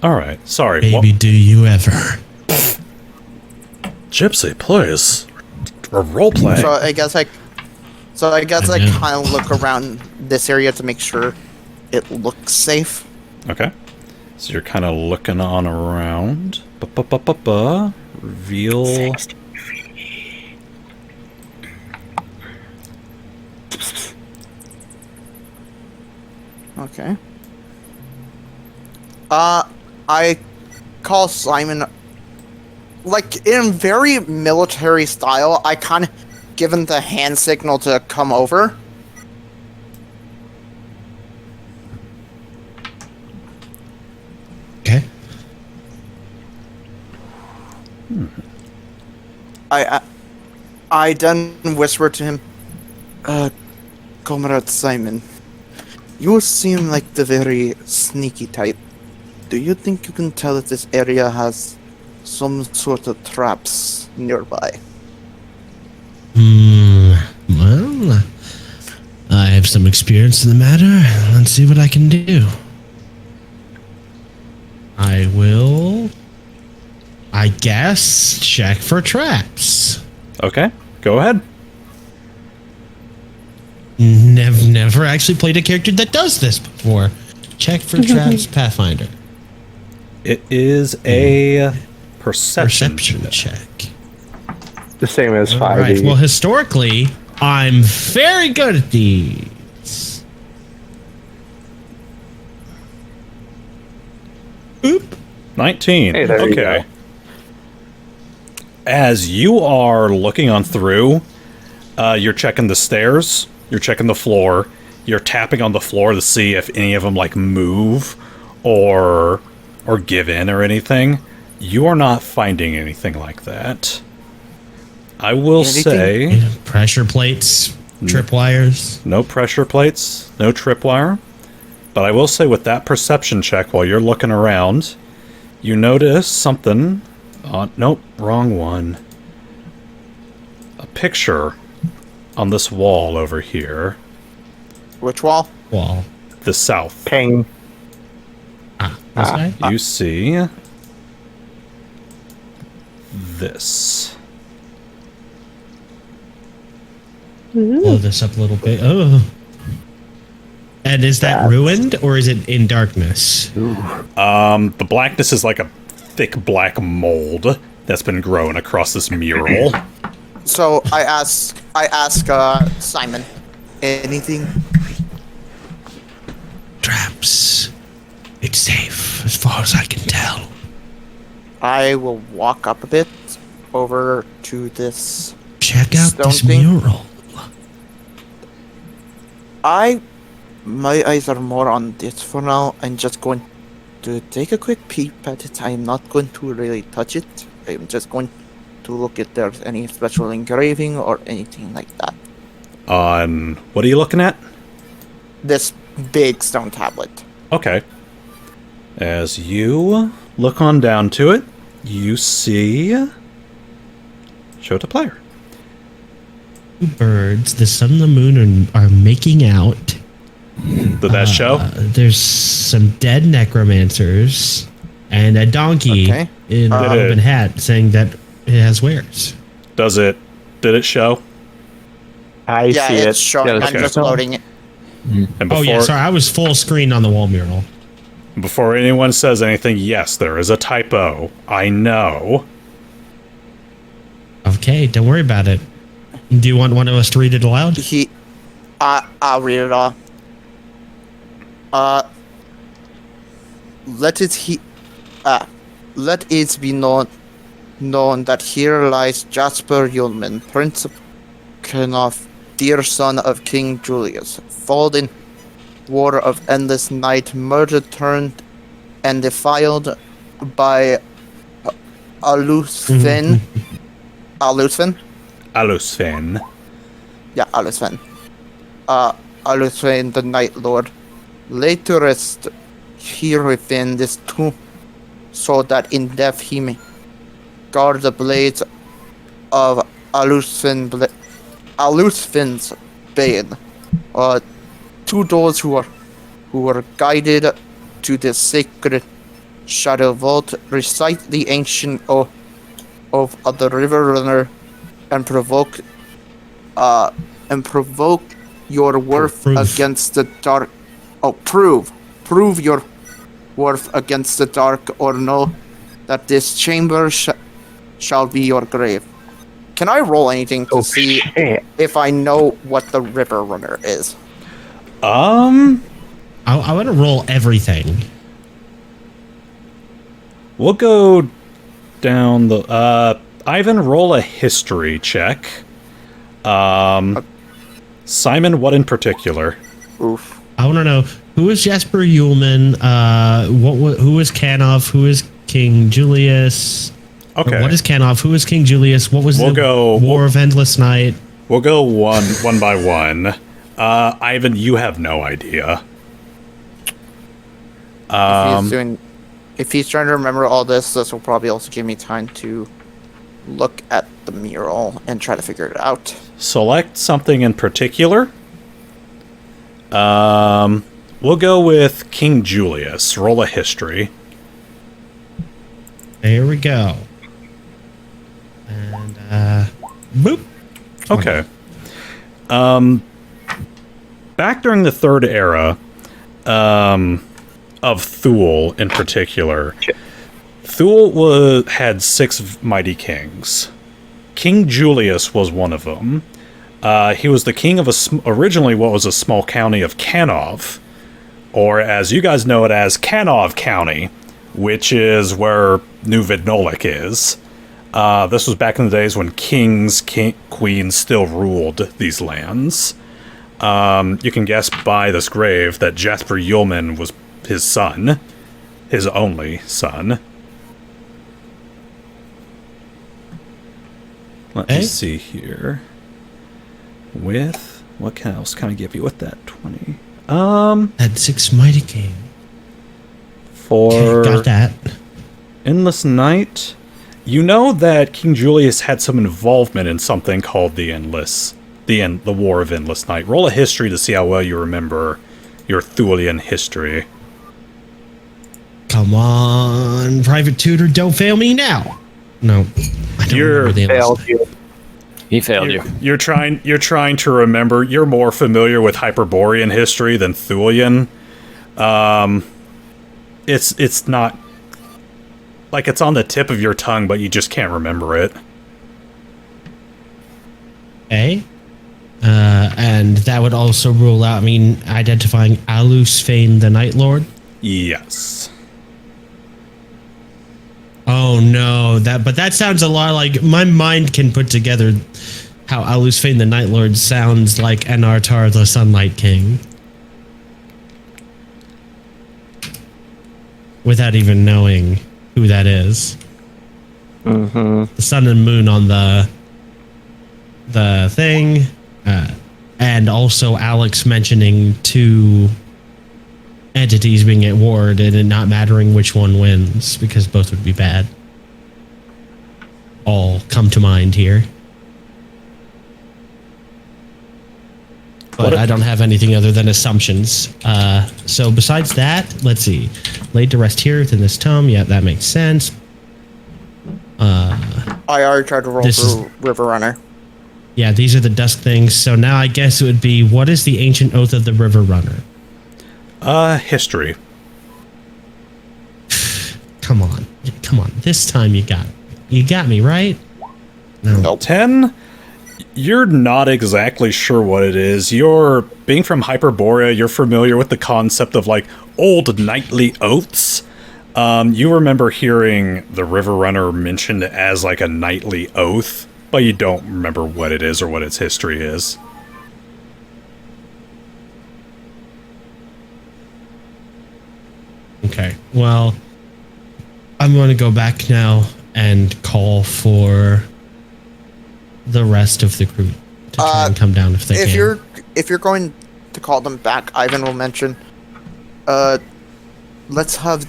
All right. Sorry. Baby, do you ever? Gypsy, please. Role play. So I guess I know. kind of look around this area to make sure it looks safe. Okay. So you're kind of looking on around. Ba-ba-ba-ba-ba. Reveal. Okay. I call Simon, like, in very military style, I kind of give him the hand signal to come over. Okay. I then whisper to him, Comrade Simon, you seem like the very sneaky type. Do you think you can tell if this area has some sort of traps nearby? Well, I have some experience in the matter. Let's see what I can do. I will, I guess, check for traps. Okay. Go ahead. Never actually played a character that does this before. Check for traps, Pathfinder. It is a perception check. The same as 5e. All right. Well, historically, I'm very good at these. Oop. 19. Hey, there you okay. go. As you are looking on through, you're checking the stairs, you're checking the floor, you're tapping on the floor to see if any of them like move or give in or anything. You are not finding anything like that. I will say Pressure plates, tripwires. no pressure plates, no tripwire. But I will say with that perception check while you're looking around, you notice something. Nope, wrong one. A picture on this wall over here. Which wall? Wall. The south. Ping. This guy? You see this. Blow this up a little bit. Oh. And is that ruined or is it in darkness? The blackness is like a thick black mold that's been growing across this mural. So I ask Simon, anything? Traps. It's safe, as far as I can tell. I will walk up a bit over to this. Check out Stone this thing? mural. My eyes are more on this for now. I'm just going to take a quick peep at it. I'm not going to really touch it. I'm just going to look if there's any special engraving or anything like that. On what are you looking at? This big stone tablet. Okay. As you look on down to it, you see. Show it to player. Two birds, the sun and the moon are making out. Did that show? There's some dead necromancers and a donkey Okay. in a Did open it- hat saying that it has wares. Did it show? I Yeah, see it's it. showing. Yeah, I'm okay. just loading it. And before, Oh yeah, sorry, I was full screen on the wall mural. before anyone says anything, yes, there is a typo. I know. Okay, don't worry about it. Do you want one of us to read it aloud? I'll read it all. Let it be known that here lies Jasper Yulman, Prince of Kenoff, dear son of King Julius, fallen in war of endless night, murdered, turned, and defiled by Alusfen. Alusfen? Alusfen. Yeah, Alusfen. Alusfen, the Night Lord, laid to rest here within this tomb, so that in death he may guard the blades of Alusfin's bane. To those who were guided to the sacred shadow vault, recite the ancient oath of the river runner, and provoke your worth Proof. against the dark. Oh, prove your worth against the dark, or know that this chamber shall be your grave. Can I roll anything to see Shit. if I know what the river runner is? I want to roll everything. We'll go down the. Ivan, roll a history check. Simon, what in particular? Oof. I want to know who is Jasper Yulman, who is Kanoff, who is King Julius. Okay. Or what is Kanoff? Who is King Julius? What was We'll the go- War of Endless Night? We'll go one by one. Ivan, you have no idea. If he's trying to remember all this will probably also give me time to look at the mural and try to figure it out. Select something in particular. We'll go with King Julius. Roll a history. There we go. And boop. Okay. Back during the Third Era, of Thule in particular, Thule had 6 mighty kings. King Julius was one of them. He was the king of originally what was a small county of Kanov, or as you guys know it as Kanov County, which is where New Vidnolik is. This was back in the days when queens still ruled these lands. You can guess by this grave that Jasper Yulman was his son, his only son. Let me see here. With what else can I give you with that 20? Had 6 mighty king. For Okay, got that. Endless Night, you know that King Julius had some involvement in something called the War of Endless Night. Roll a history to see how well you remember your Thulian history. Come on, Private Tutor, don't fail me now. No, I don't remember the Endless Failed Night. you. He failed you. You're trying to remember. You're more familiar with Hyperborean history than Thulian. It's not like it's on the tip of your tongue, but you just can't remember it. Okay. And that would also rule out, identifying Alus Fane, the Night Lord. Yes. Oh no, but that sounds a lot like my mind can put together how Alus Fane, the Night Lord, sounds like Anartar, the Sunlight King, without even knowing who that is. Mm-hmm. The sun and moon on the thing, and also Alex mentioning two entities being at war and it not mattering which one wins because both would be bad. All come to mind here. But I don't have anything other than assumptions. So besides that, let's see. Laid to rest here within this tome. Yeah, that makes sense. I already tried to roll through River Runner. Yeah, these are the dusk things. So now I guess it would be, what is the ancient oath of the River Runner? History. Come on. This time you got me, right? No. Nope. 10? You're not exactly sure what it is. You're, being from Hyperborea, you're familiar with the concept of, like, old knightly oaths. You remember hearing the River Runner mentioned as, like, a knightly oath, but you don't remember what it is or what its history is. Okay, well, I'm going to go back now and call for the rest of the crew to try and come down if they can. If you're going to call them back, Ivan will mention, let's have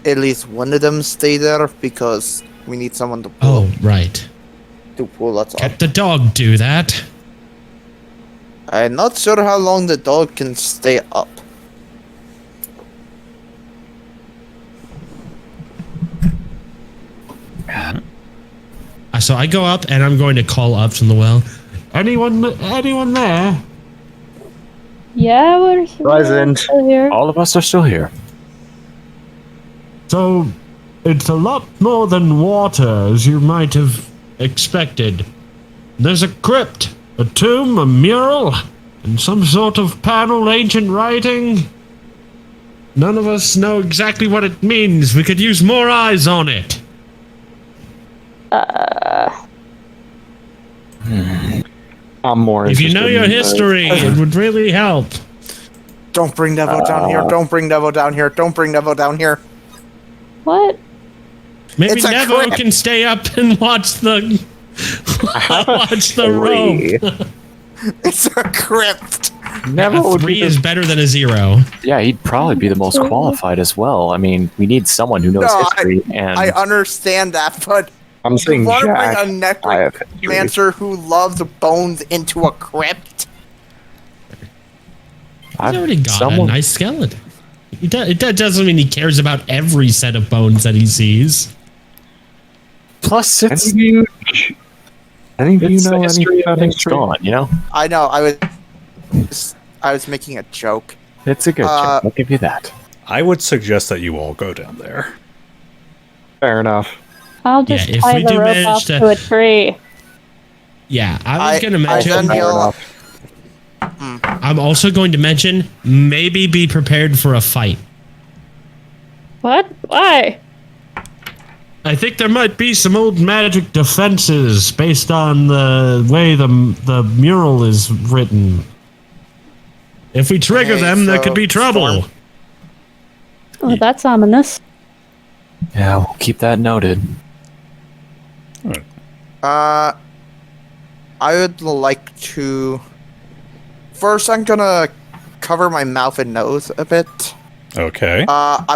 at least one of them stay there because we need someone to pull. Oh, right. To pull us up. Let the dog do that. I'm not sure how long the dog can stay up. So I go up and I'm going to call up from the well. Anyone there? Yeah, we're Present. still here. All of us are still here. So, it's a lot more than water, as you might have expected. There's a crypt, a tomb, a mural, and some sort of paneled ancient writing. None of us know exactly what it means. We could use more eyes on it. I'm more If you interested know your in, history, it would really help. Don't bring Nevo down here. Don't bring Nevo down here. Don't bring Nevo down here. What? Maybe It's a Nevo crypt. can stay up and watch the rope. It's a crypt. Never would Three be is better than a 0. Yeah, he'd probably be the most qualified as well. I mean, we need someone who knows No, history and I understand that, but I'm you saying want to Jack. bring a I have history. necromancer who loves bones into a crypt? He's already got a nice skeleton. That doesn't mean he cares about every set of bones that he sees. Plus, it's Any of you it's know the any history about of things history? gone, you know? I know. I was making a joke. It's a good joke. I'll give you that. I would suggest that you all go down there. Fair enough. I'll just Yeah, if tie we the do rope manage off to- to a tree. Yeah, I was going to I mention. then Fair he'll- enough. I'm also going to mention maybe be prepared for a fight. What? Why? I think there might be some old magic defenses based on the way the mural is written. If we trigger Okay, them, there so could be trouble. Storm- Oh, that's ominous. Yeah, we'll keep that noted. I would like to. First, I'm gonna cover my mouth and nose a bit. Okay. I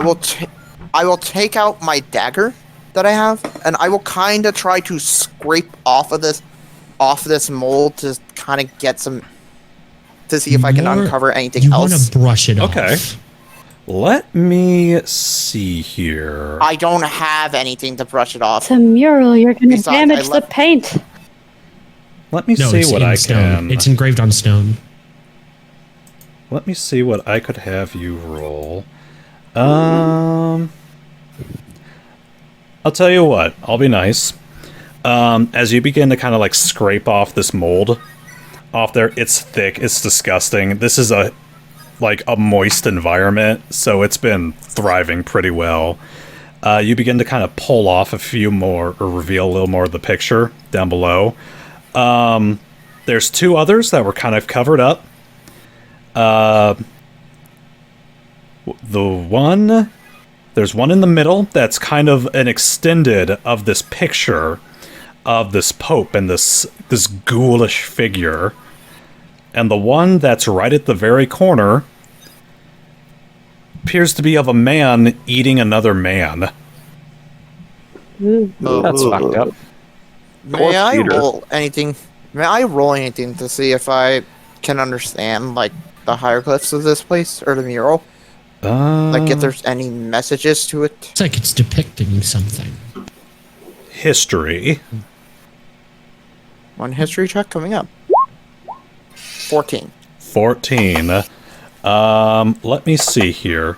will take out my dagger that I have, and I will kind of try to scrape off this mold to kind of get some to see if I can uncover anything You else. want to brush it Okay. off. Let me see here. I don't have anything to brush it off. It's a mural. You're going to Besides, damage I the left- paint. Let me No, see it's what in I stone. can. It's engraved on stone. Let me see what I could have you roll. I'll tell you what. I'll be nice. As you begin to kind of like scrape off this mold off there, it's thick, it's disgusting. This is a moist environment, so it's been thriving pretty well. You begin to kind of pull off a few more, or reveal a little more of the picture down below. There's two others that were kind of covered up. There's one in the middle that's kind of an extended of this picture of this Pope and this ghoulish figure. And the one that's right at the very corner appears to be of a man eating another man. That's fucked up. May I Peter. roll anything? May I roll anything to see if I can understand like the hieroglyphs of this place or the mural? Like if there's any messages to it? It's like it's depicting something. History. One history check coming up. 14. 14. Let me see here.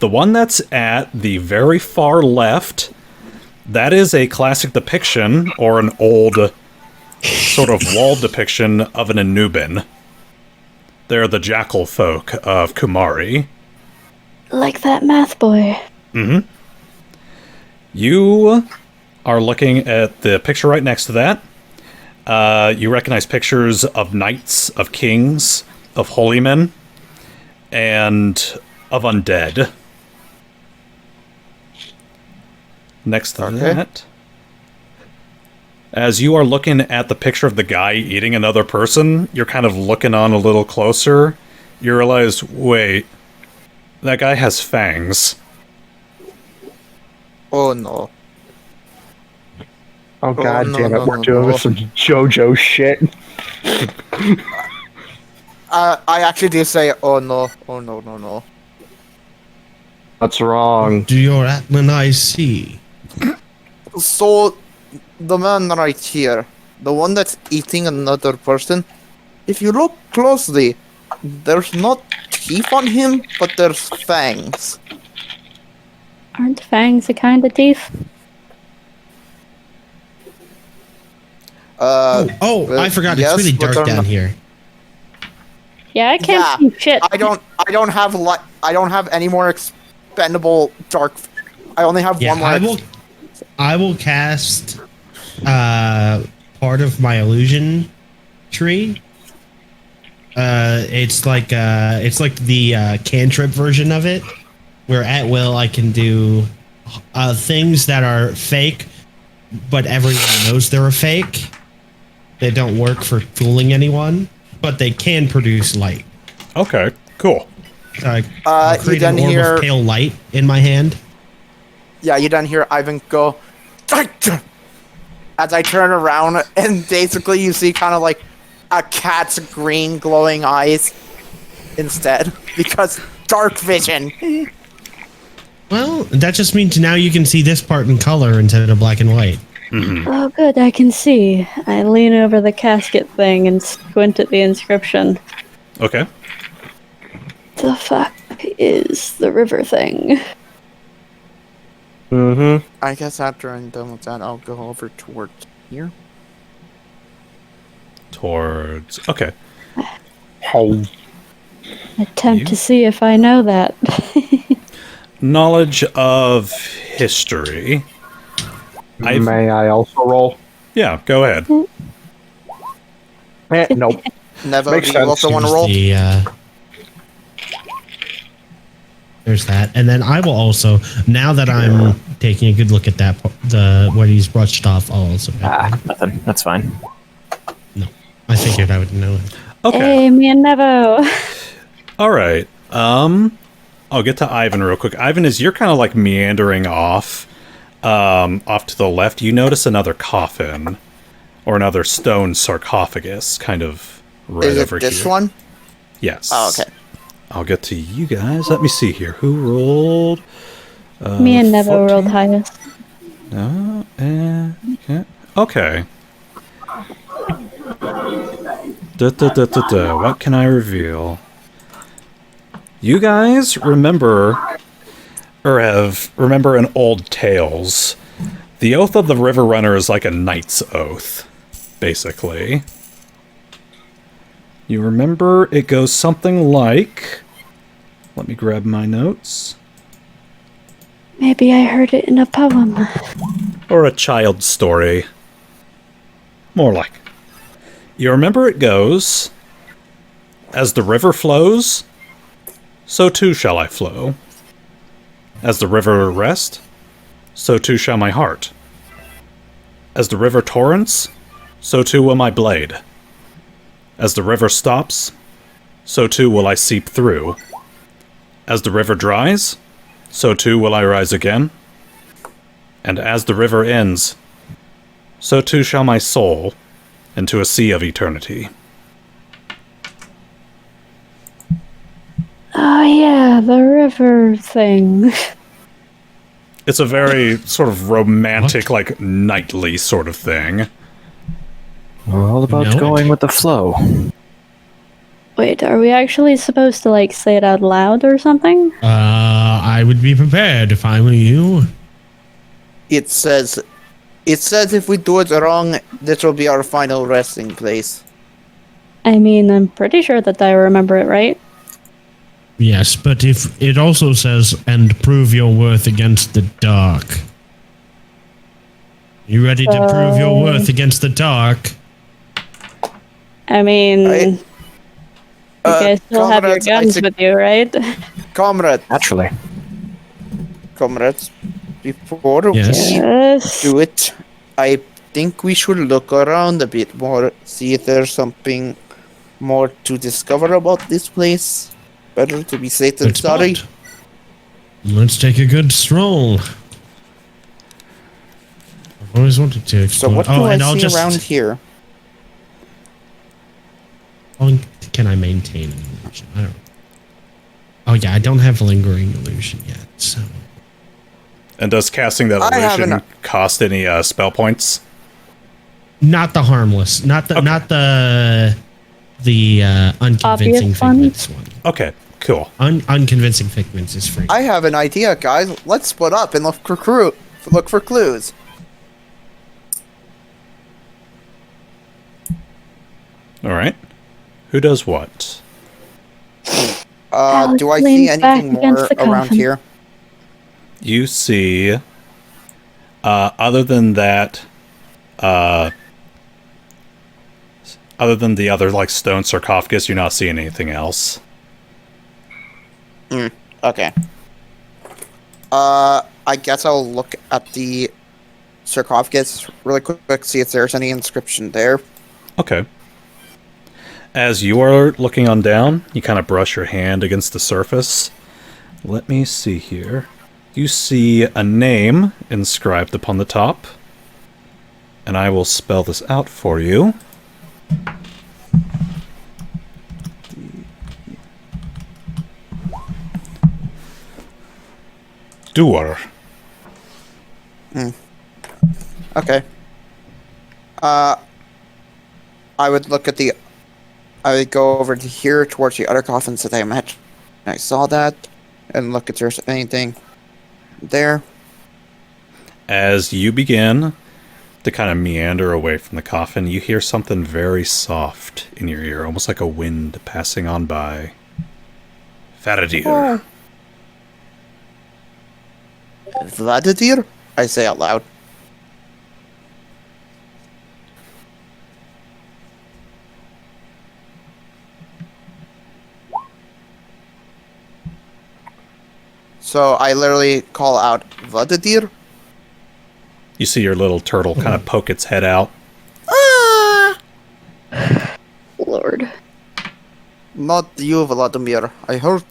The one that's at the very far left, that is a classic depiction, or an old sort of wall depiction of an Anuban. They're the jackal folk of Kumari. Like that math boy. Mm-hmm. You are looking at the picture right next to that. You recognize pictures of knights, of kings, of holy men, and of undead. Next to that, as you are looking at the picture of the guy eating another person, you're kind of looking on a little closer. You realize, wait, that guy has fangs. Oh no. Oh god no, damn it, no, we're no, doing no. some JoJo shit. I actually do say, oh no, oh no, no, no. What's wrong? Do your Atman eyes see? So, the man right here, the one that's eating another person, if you look closely, there's not teeth on him, but there's fangs. Aren't fangs a kind of teeth? I forgot. yes, It's really but dark they're down not- here. Yeah, I can't see shit. I don't have any more expendable dark. I only have Yeah, one more. I will cast part of my illusion tree. It's like the cantrip version of it, where at will I can do things that are fake, but everyone knows they're a fake. They don't work for fooling anyone, but they can produce light. Okay, cool. I'll You create done an orb hear- of pale light in my hand. Yeah, you done hear Ivan go as I turn around, and basically you see kind of like a cat's green glowing eyes instead, because dark vision. Well, that just means now you can see this part in color instead of black and white. Oh, good, I can see. I lean over the casket thing and squint at the inscription. Okay. The fuck is the river thing? Mm-hmm. I guess after I'm done with that, I'll go over towards here. Towards... Okay. Oh, Attempt to see if I know that. Knowledge of history. may I also roll? Yeah, go ahead. Nope. Nevo, Makes do you sense. also want to There's roll? There's that, and then I will also, now that I'm taking a good look at that, what he's brushed off, I'll also. Nothing. That's fine. No, I figured I would know it. Okay. Hey, me and Nevo. All right. I'll get to Ivan real quick. Ivan, as you're kind of like meandering off to the left, you notice another coffin or another stone sarcophagus kind of right Is it over this here. one? Yes. Oh, okay. I'll get to you guys. Let me see here. Who rolled? Me and Nevo 14? rolled highest. Okay. What can I reveal? You guys remember an old tales The oath of the river runner is like a knight's oath, basically. You remember it goes something like... Let me grab my notes. Maybe I heard it in a poem. Or a child's story. More like. You remember it goes... As the river flows, so too shall I flow. As the river rest, so too shall my heart. As the river torrents, so too will my blade. As the river stops, so too will I seep through. As the river dries, so too will I rise again. And as the river ends, so too shall my soul into a sea of eternity. Oh yeah, the river thing. It's a very sort of romantic, like, knightly sort of thing. We're all about No. going with the flow. Wait, are we actually supposed to, like, say it out loud or something? I would be prepared if I were you. It says if we do it wrong, this will be our final resting place. I mean, I'm pretty sure that I remember it right. Yes, but if it also says, and prove your worth against the dark. You ready to prove your worth against the dark? I mean, Right. you guys still have your comrades, guns with you, right? Comrades, Naturally. before Yes. we Yes. do it, I think we should look around a bit more, see if there's something more to discover about this place. Better to be safe than Good spot. sorry. Let's take a good stroll. I've always wanted to So explore. what do I see around here? Oh, can I maintain an illusion? I don't. Oh yeah, I don't have lingering illusion yet. So And does casting that I have illusion cost any spell points? not the harmless, not the unconvincing Obvious one? figments one. Okay, cool. Unconvincing figments is free. I have an idea, guys. Let's split up and look for clues. All right. Who does what? Alex Do I see leans back anything against more the around coffin. here? You see, other than that, other than the other, like, stone sarcophagus, you're not seeing anything else. Okay. I guess I'll look at the sarcophagus really quick, see if there's any inscription there. Okay. As you are looking on down, you kind of brush your hand against the surface. Let me see here. You see a name inscribed upon the top. And I will spell this out for you. Doer. Okay. I would look at I would go over to here towards the other coffins that I met. And I saw that, and look if there's anything there. As you begin to kind of meander away from the coffin, you hear something very soft in your ear, almost like a wind passing on by. Faradir. Vladidir? I say out loud. So I literally call out Vladidir. You see your little turtle kind of poke its head out. Lord. Not you, Vladimir. I heard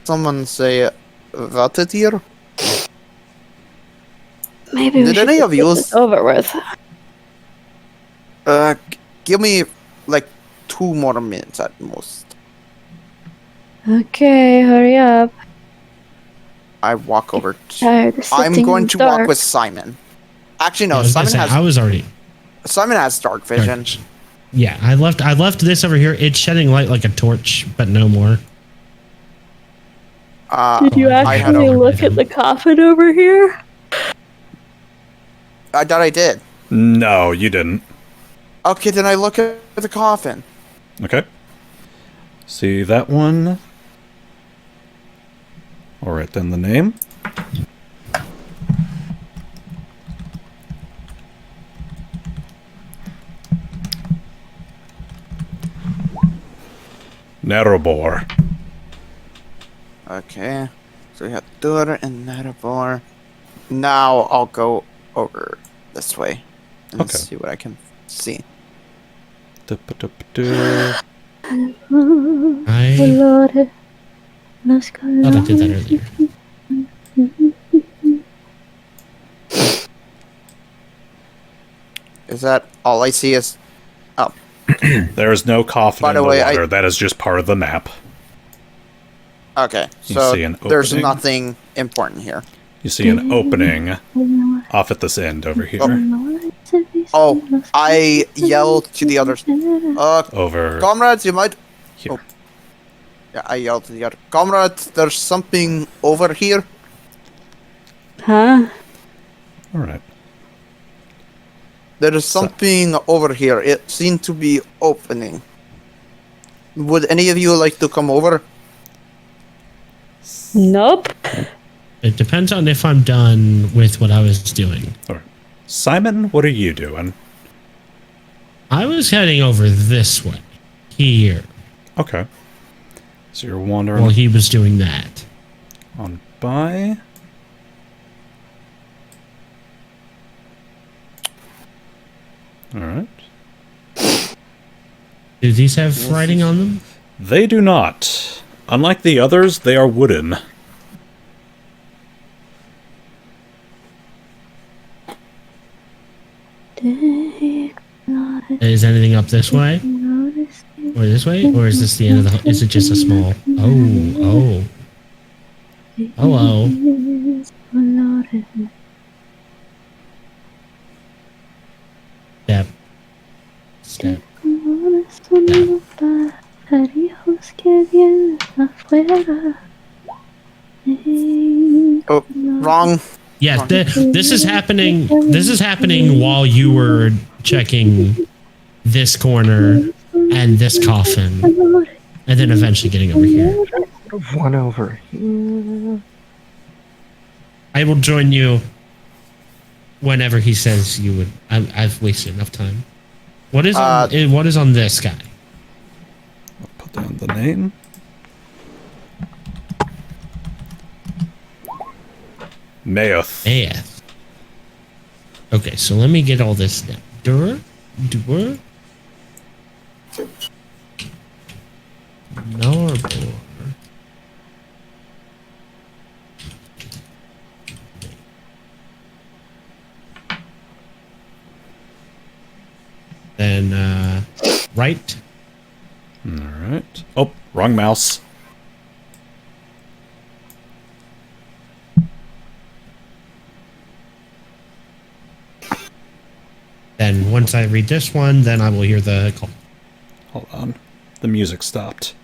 someone say Vladidir. Maybe we Did should any just of you get this over with. Give me like 2 more minutes at most. Okay, hurry up. I walk over. Tired of I'm sitting going in to the walk dark. with Simon. Actually, I no. was gonna Simon say, I has was already. dark vision. Yeah, I left this over here. It's shedding light like a torch, but no more. Did you I had actually over look by at them. the coffin over here? I thought I did. No, you didn't. Okay, then I look at the coffin. Okay. See that one? All right, then the name. Nerobor. Okay. So we have Dur and Nerobor. Now I'll go over this way and Okay. see what I can see. Du-ba-du-ba-du. I thought I did that earlier. Is that all I see is... Oh. There is no coffin By in the the way, water. That is just part of the map. Okay, You so see an there's opening? nothing important here. You see an opening off at this end over here. Oh, I yelled to the others. Over Comrades, you might... here. Oh. Yeah, I yelled to the other. Comrades, there's something over here. Huh? All right. There is something over here. It seemed to be opening. Would any of you like to come over? Nope. It depends on if I'm done with what I was doing. All right. Simon, what are you doing? I was heading over this way. Here. Okay. So you're wandering While he was doing that. on by. All right. Do these have writing on them? They do not. Unlike the others, they are wooden. Is anything up this way? Or this way? Or is this the end of the... Is it just a small... Oh. Hello. Step. Oh, wrong. Yes, this is happening. This is happening while you were checking this corner and this coffin, and then eventually getting over here. One over. I will join you whenever he says you would. I've wasted enough time. What is on this guy? I'll put down the name. Mayoth. Okay, so let me get all this down. Dur. Norbor. Then, right. All right. Oh, wrong mouse. Then once I read this one, then I will hear the call. Hold on. The music stopped.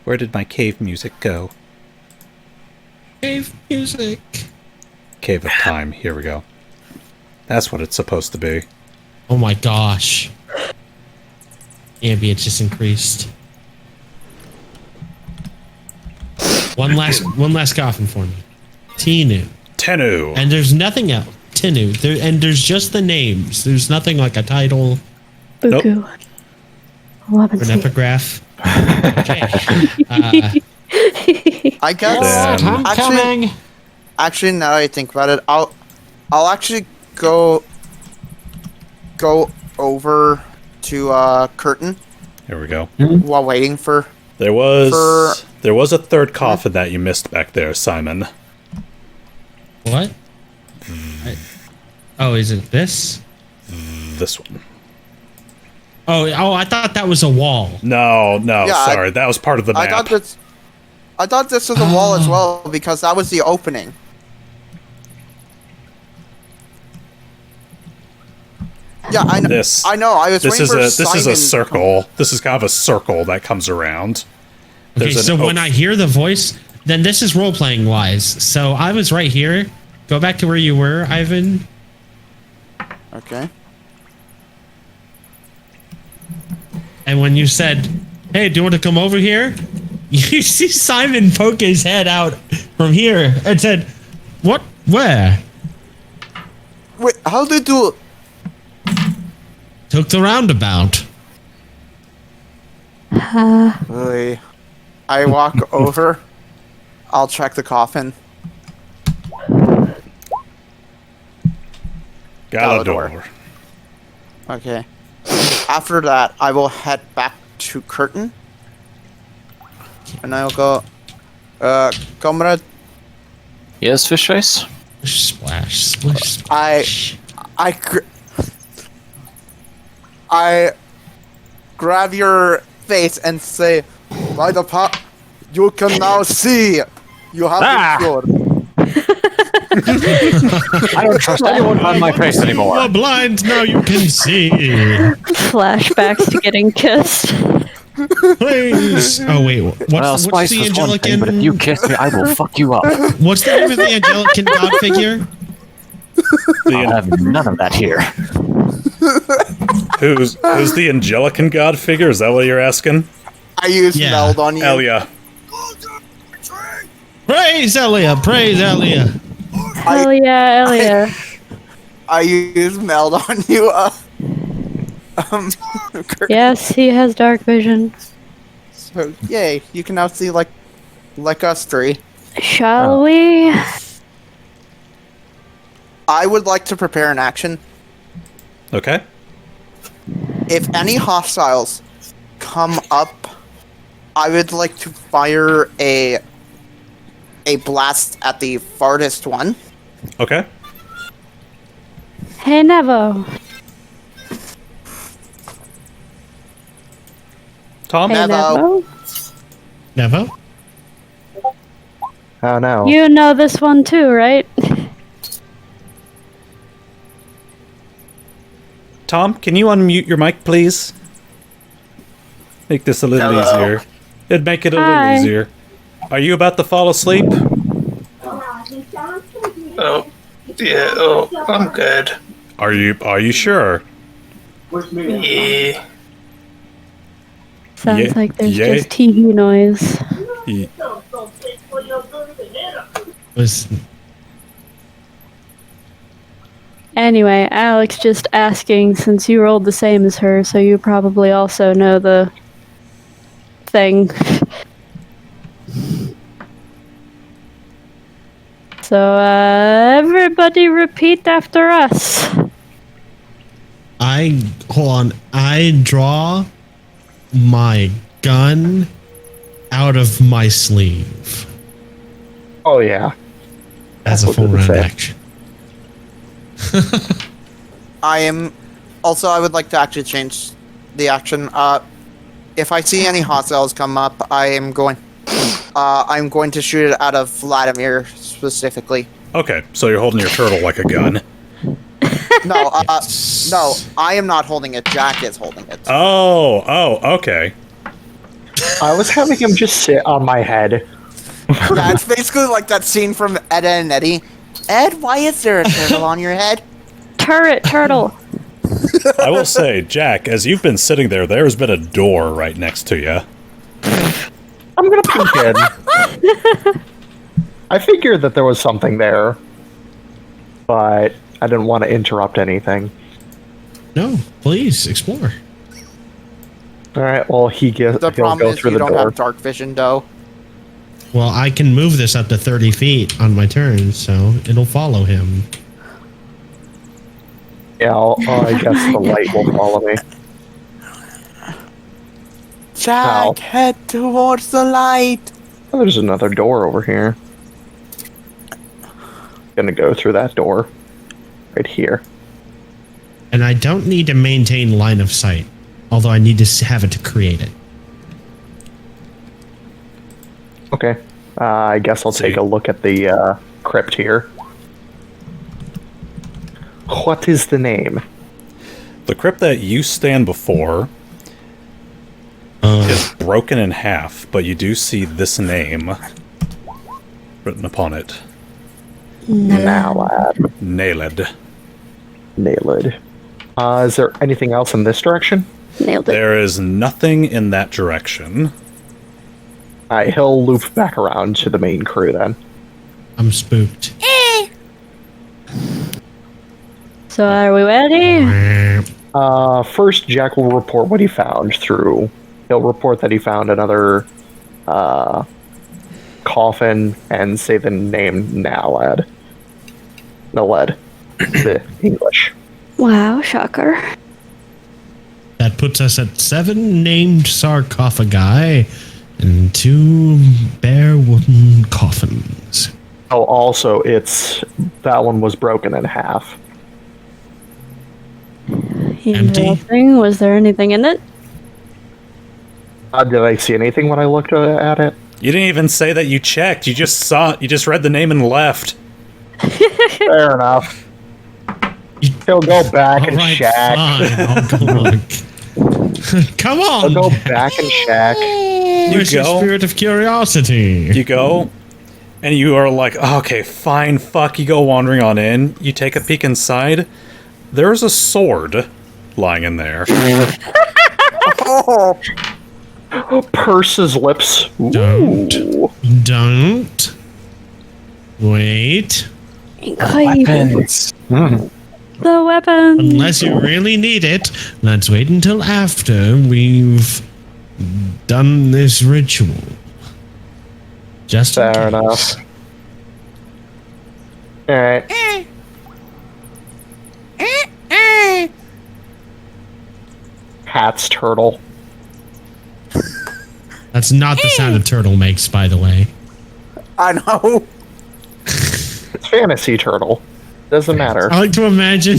Where did my cave music go? Cave music. Cave of Time. Here we go. That's what it's supposed to be. Oh my gosh. Ambient just increased. One last coffin for me. Tinu. Tenu. And there's nothing else. Tinu. And there's just the names. There's nothing like a title Buku. or an epigraph. Okay. I guess. Then- Actually, now that I think about it, I'll actually go over to Khurtin Here we go. while waiting for. There was a third coffin that you missed back there, Simon. What? Oh, is it this? This one. Oh, I thought that was a wall. No, Yeah, sorry. That was part of the map. I thought this was a wall as well because that was the opening. Yeah, I know. I know. I was This waiting is for a this is a Simon- circle. This is kind of a circle that comes around. Okay, There's so an when I hear the voice, then this is role playing wise. So I was right here. Go back to where you were, Ivan. Okay. And when you said, "Hey, do you want to come over here?" You see Simon poke his head out from here and said, "What? Where?" Wait, how did you... Took the roundabout. Really? I walk over. I'll check the coffin. Galador. Okay. After that, I will head back to Khurtin. And I'll go... comrade, Yes, fish face? Splash, splish, splash. I grab your face and say, by the pop, you can now see. You have been cured. I don't trust anyone on my face You anymore. are blind, now you can see. Flashbacks to getting kissed. Please. Oh, wait. Well, What's spice the is one thing, Angelican... but if you kiss me, I will fuck you up. What's the name of the Angelican god figure? I'll have none of that here. Who's the Angelican god figure? Is that what you're asking? I use Yeah. meld on you. Elia. Praise Elia, praise Elia. Hell yeah, Elia. I use meld on you. Yes, he has dark vision. So, yay, you can now see like us three. Shall we? I would like to prepare an action. Okay. If any hostiles come up, I would like to fire a blast at the farthest one. Okay. Hey, Nevo. Tom? Hey, Nevo. Nevo. Nevo? Oh no. You know this one too, right? Tom, can you unmute your mic, please? Make this a little Hello. easier. It'd make it a little Hi. easier. Are you about to fall asleep? Oh, yeah. Oh, I'm good. Are you sure? Yeah. Sounds Yeah, like there's yay. just TV noise. Ye- Was Anyway, Alex just asking since you rolled the same as her, so you probably also know the thing. So, everybody repeat after us. hold on. I draw my gun out of my sleeve Oh yeah. as a What full does it round say? action. I would like to actually change the action. If I see any hostiles come up, I'm going to shoot it out of Vladimir specifically. Okay, so you're holding your turtle like a gun. No, Yes. no, I am not holding it. Jack is holding it. Oh, okay. I was having him just sit on my head. Yeah, it's basically like that scene from Edda and Eddie. Ed, why is there a turtle on your head? Turtle. I will say, Jack, as you've been sitting there, there's been a door right next to you. I'm gonna peek in. I figured that there was something there, but I didn't want to interrupt anything. No, please explore. All right. Well, he'll The problem go is through you the don't door. have dark vision, though. Well, I can move this up to 30 feet on my turn, so it'll follow him. Yeah, I guess the light will follow me. Jack, Ow. head towards the light. Oh, there's another door over here. Gonna go through that door. Right here. And I don't need to maintain line of sight, although I need to have it to create it. Okay. I guess I'll take See. a look at the crypt here. What is the name? The crypt that you stand before is broken in half, but you do see this name written upon it. Nalad. Naled. Nailed. Is there anything else in this direction? Nailed it. There is nothing in that direction. Alright, he'll loop back around to the main crew then. I'm spooked. So are we ready? First, Jack will report what he found through. He'll report that he found another coffin and say the name Naled. Naled. The English. Wow, shocker. That puts us at 7 named sarcophagi and 2 bare wooden coffins. Oh, also, that one was broken in half. Interesting. Was there anything in it? Did I see anything when I looked at it? You didn't even say that you checked. You just saw it. You just read the name and left. Fair enough. He'll go back and Alright, check. fine. I'll go look. Come on! He'll go back and check. Where's your go. spirit of curiosity? You go, and you are like, oh, okay, fine, fuck. You go wandering on in. You take a peek inside. There's a sword lying in there. Oh, Purse's lips. Don't. Ooh. Don't. Wait. Weapons. The weapon. Unless you really need it, let's wait until after we've done this ritual. Just in Fair case. enough. Alright. Hat's turtle. That's not the sound a turtle makes, by the way. I know. It's fantasy turtle. Doesn't matter. I like to imagine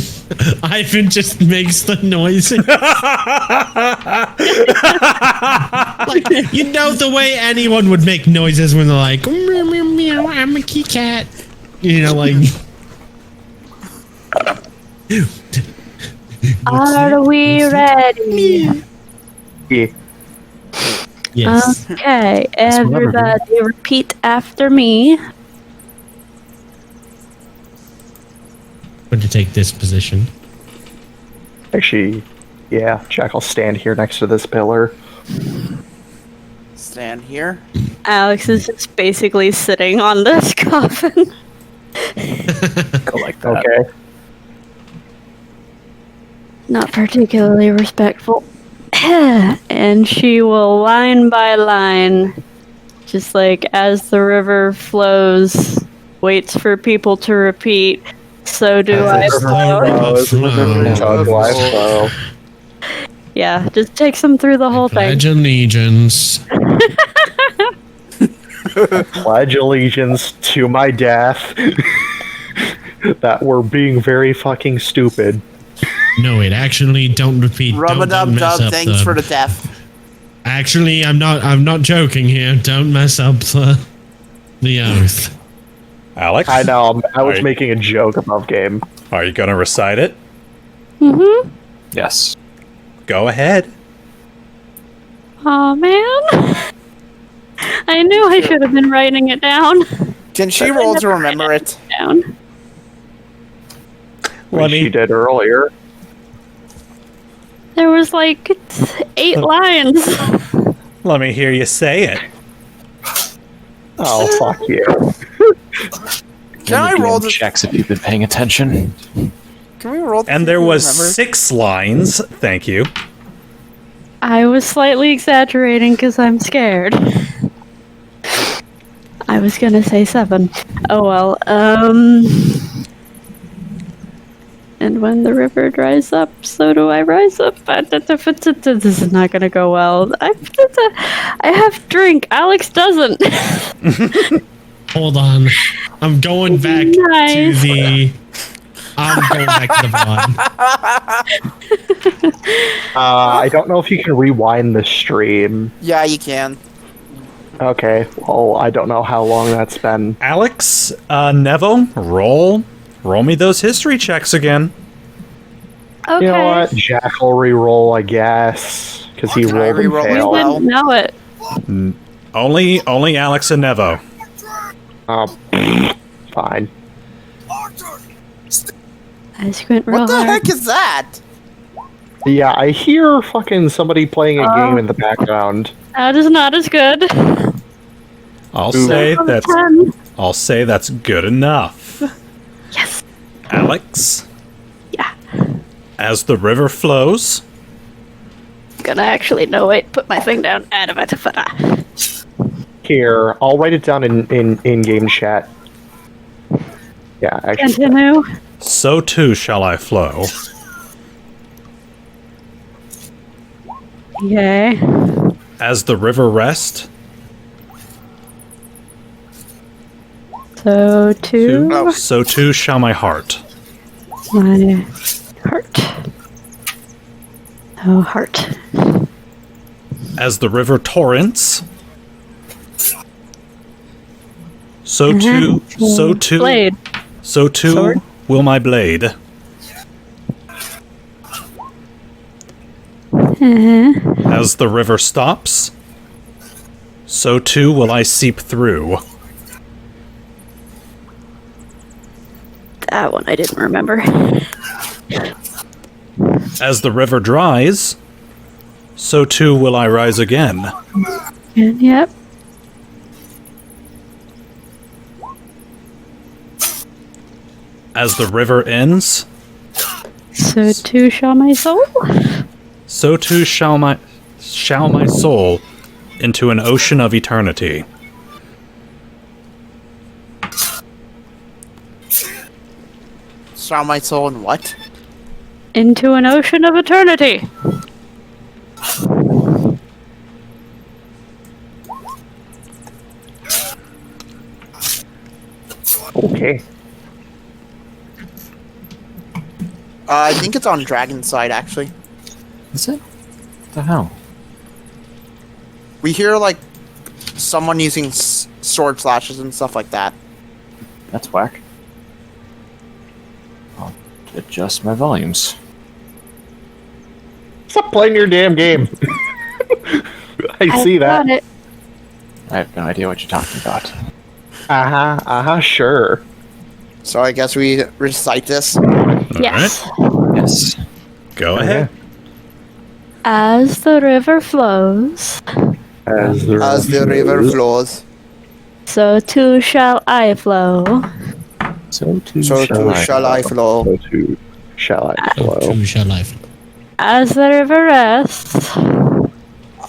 Ivan just makes the noises. Like, you know the way anyone would make noises when they're like, meow, meow, meow, I'm a kitty cat. You know, like. Are we ready? Yeah. Yes. Okay, we'll never be. everybody repeat after me. Going to take this position. Actually, yeah, Jack will stand here next to this pillar. Stand here. Alex is just basically sitting on this coffin. Go like that. Okay. Not particularly respectful. And she will line by line, just like as the river flows, waits for people to repeat. So do I. Flow. Yeah, just takes them through the whole thing. Pledge allegiance. Pledge allegiance to my death. That we're being very fucking stupid. No, wait. Actually, don't repeat. Don't Rub-a-dub-dub, mess up thanks for the death. Actually, I'm not joking here. Don't mess up the oath. Alex? I know, I was Right. making a joke above game. Are you going to recite it? Mm-hmm. Yes. Go ahead. Oh man. I knew I should have been writing it down. Can she roll to remember it? Down. Let She me, did earlier. There was like 8 lines. let me hear you say it. Oh, fuck you. Can I roll to checks if you've been paying attention? Can we roll? And there was remember? 6 lines. Thank you. I was slightly exaggerating because I'm scared. I was gonna say 7. Oh well. And when the river dries up, so do I rise up. This is not gonna go well. I have drink. Alex doesn't. Hold on. I'm going back to Nice. the. I'm going back to the VOD. I don't know if you can rewind the stream. Yeah, you can. Okay, well, I don't know how long that's been. Alex, Nevo, roll me those history checks again. Okay. You know what? Jack will re-roll, I guess, because he Can I rolled and re-roll as We failed. well? didn't know it. Only Alex and Nevo. Fine. I squint real What the hard. heck is that? Yeah, I hear fucking somebody playing a game in the background. That is not as good. I'll Ooh. say Out of that's 10. I'll say that's good enough. Yes. Alex, Yeah. as the river flows, Gonna actually, no, wait, put my thing down. Out of it. Here, I'll write it down in game chat. Yeah, actually. Continue. so too shall I flow. Yay. As the river rest, So two. so too shall my heart. My heart. Oh, heart. As the river torrents, so too, Blade. so too Sword. will my blade. As the river stops, so too will I seep through. That one I didn't remember. As the river dries, so too will I rise again. Yep. As the river ends, So too shall my soul. so too shall my soul into an ocean of eternity. Shall my soul in what? Into an ocean of eternity. Okay. I think it's on Dragon's side, actually. Is it? What the hell? We hear, like, someone using sword slashes and stuff like that. That's whack. I'll adjust my volumes. Stop playing your damn game. I see that. Got it. I have no idea what you're talking about. Sure. So I guess we recite this. Yes. Yes. Go ahead. As the river flows, As As the river flows, so too shall I flow. So too so too shall I flow. So too shall I flow. Too shall I flow. As the river rests,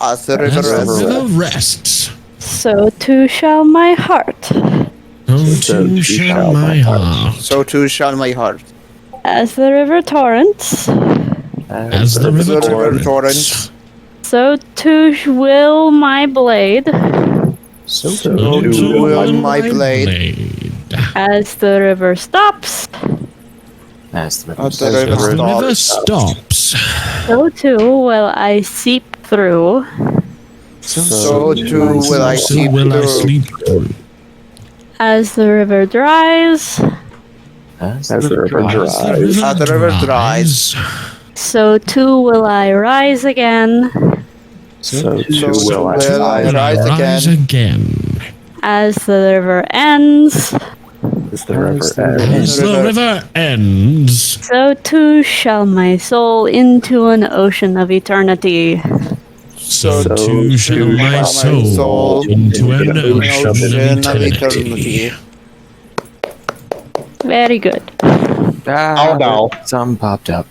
As the river As rests, the river rests, so too shall my heart. so too shall my heart. so too shall my heart. As the river torrents, As the As river the river torrents, torrents, so too will my blade. So so too too will my blade. As the river stops, As the As the river river the river stops, stops. so too will I seep through. so too will I So seep will I through. sleep through. As the river dries, As As the river As dries. As the river dries, so too will I rise again. So too so will I will I rise. rise again. As the river ends, As the river As the ends. As the river ends, so too shall my soul into an ocean of eternity. so So too shall too my shall my soul soul into an into ocean of eternity. Very good. Oh no. Some popped up.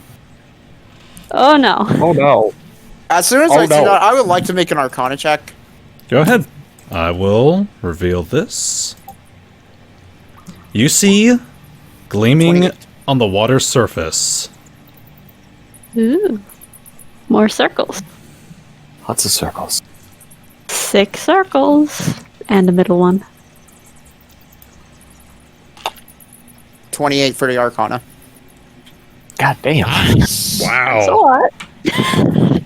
Oh no. Oh no. As soon as Oh, I see no. that, I would like to make an Arcana check. Go ahead. I will reveal this. You see, gleaming 28. on the water's surface, Ooh. More circles. Lots of circles. 6 circles. And a middle one. 28 for the Arcana. God damn. Nice. wow. So what?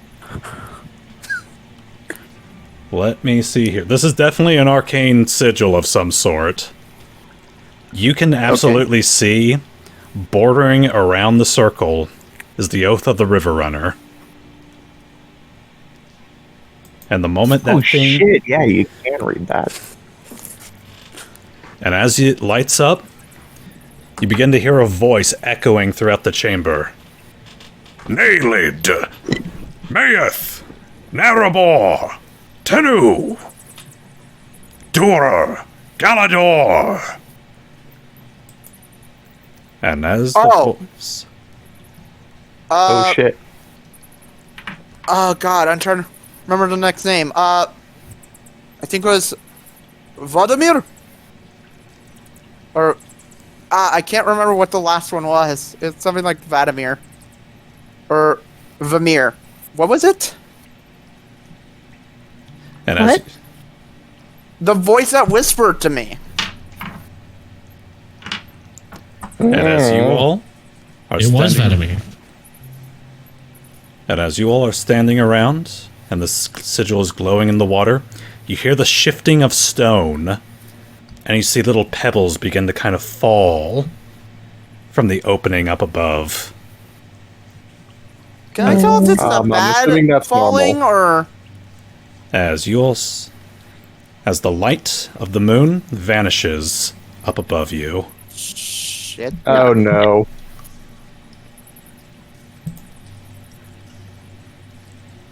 Let me see here. This is definitely an arcane sigil of some sort. You can absolutely see, bordering around the circle, is the oath of the River Runner. And the moment that Oh thing, shit, yeah, you can read that. and as it lights up, You begin to hear a voice echoing throughout the chamber. Nailid, Mayeth, Narabor, Tenu, Durer, Galador. And as the voice... Oh shit. Oh god, I'm trying to remember the next name. I think it was Vladimir? Or I can't remember what the last one was. It's something like Vladimir. Or Vamir. What was it? And What? The voice that whispered to me. as you all are It was standing, Venom. and as you all are standing around, and the sigil is glowing in the water, you hear the shifting of stone, and you see little pebbles begin to kind of fall from the opening up above. Can I tell if it's I'm bad assuming that's falling normal. or As you all, as the light of the moon vanishes up above you, shit? Oh no.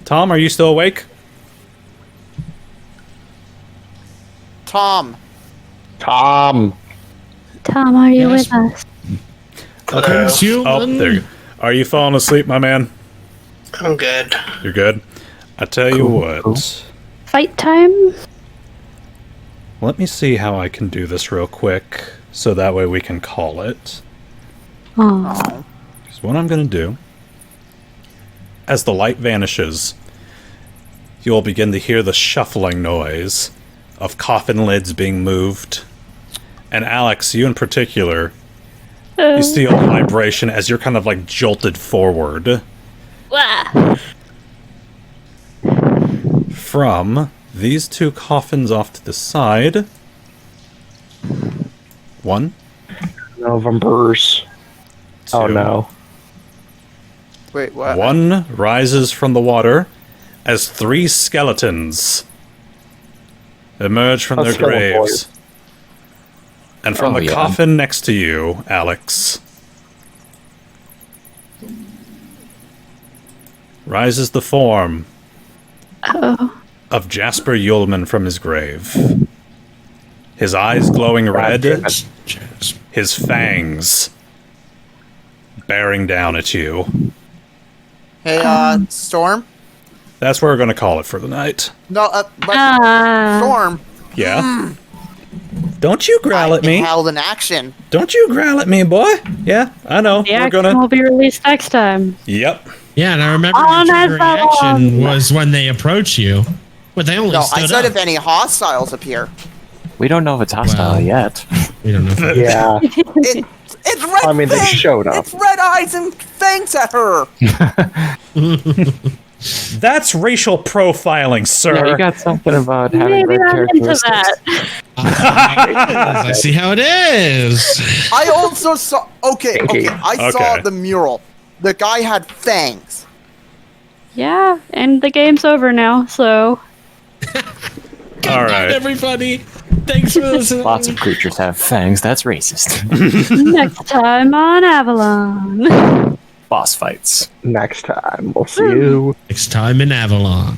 Tom, are you still awake? Tom. Tom, are you Yes. with us? Oh, there you go. Are you falling asleep, my man? I'm good. You're good? I tell you what. cool. Fight time? Let me see how I can do this real quick, so that way we can call it. Oh, Oh. Because what I'm going to do, as the light vanishes, you'll begin to hear the shuffling noise of coffin lids being moved. And Alex, you in particular, you see a vibration as you're kind of like jolted forward from these two coffins off to the side. One, November's. two. Oh no. Wait, what? One rises from the water as three skeletons emerge from A their skeleton graves. And from Oh, the yeah. coffin next to you, Alex, rises the form of Jasper Yulman from his grave. His eyes glowing red, his fangs bearing down at you. Hey, Storm? That's where we're going to call it for the night. No, but Ah. Storm. Yeah? Don't you growl at me. Held in action. Don't you growl at me, boy. Yeah, I know. The We're action gonna... will be released next time. Yep. Yeah, and I remember Oh, your that's reaction Avalon. was when they approach you. But they only No, stood I said up. if any hostiles appear. We don't know if it's hostile Well. yet. We don't know. Yeah. It's red I mean, they fangs! showed up. It's red eyes and fangs at her! That's racial profiling, sir. Yeah, you got something about having Maybe red I'm into characteristics. that. I see how it is. I also saw... Okay, Thank you. I saw Okay. the mural. The guy had fangs. Yeah, and the game's over now, so All right. Everybody, thanks for listening. Lots of creatures have fangs. That's racist. next time on Avalon. Boss fights. Next time, we'll see you. Next time in Avalon.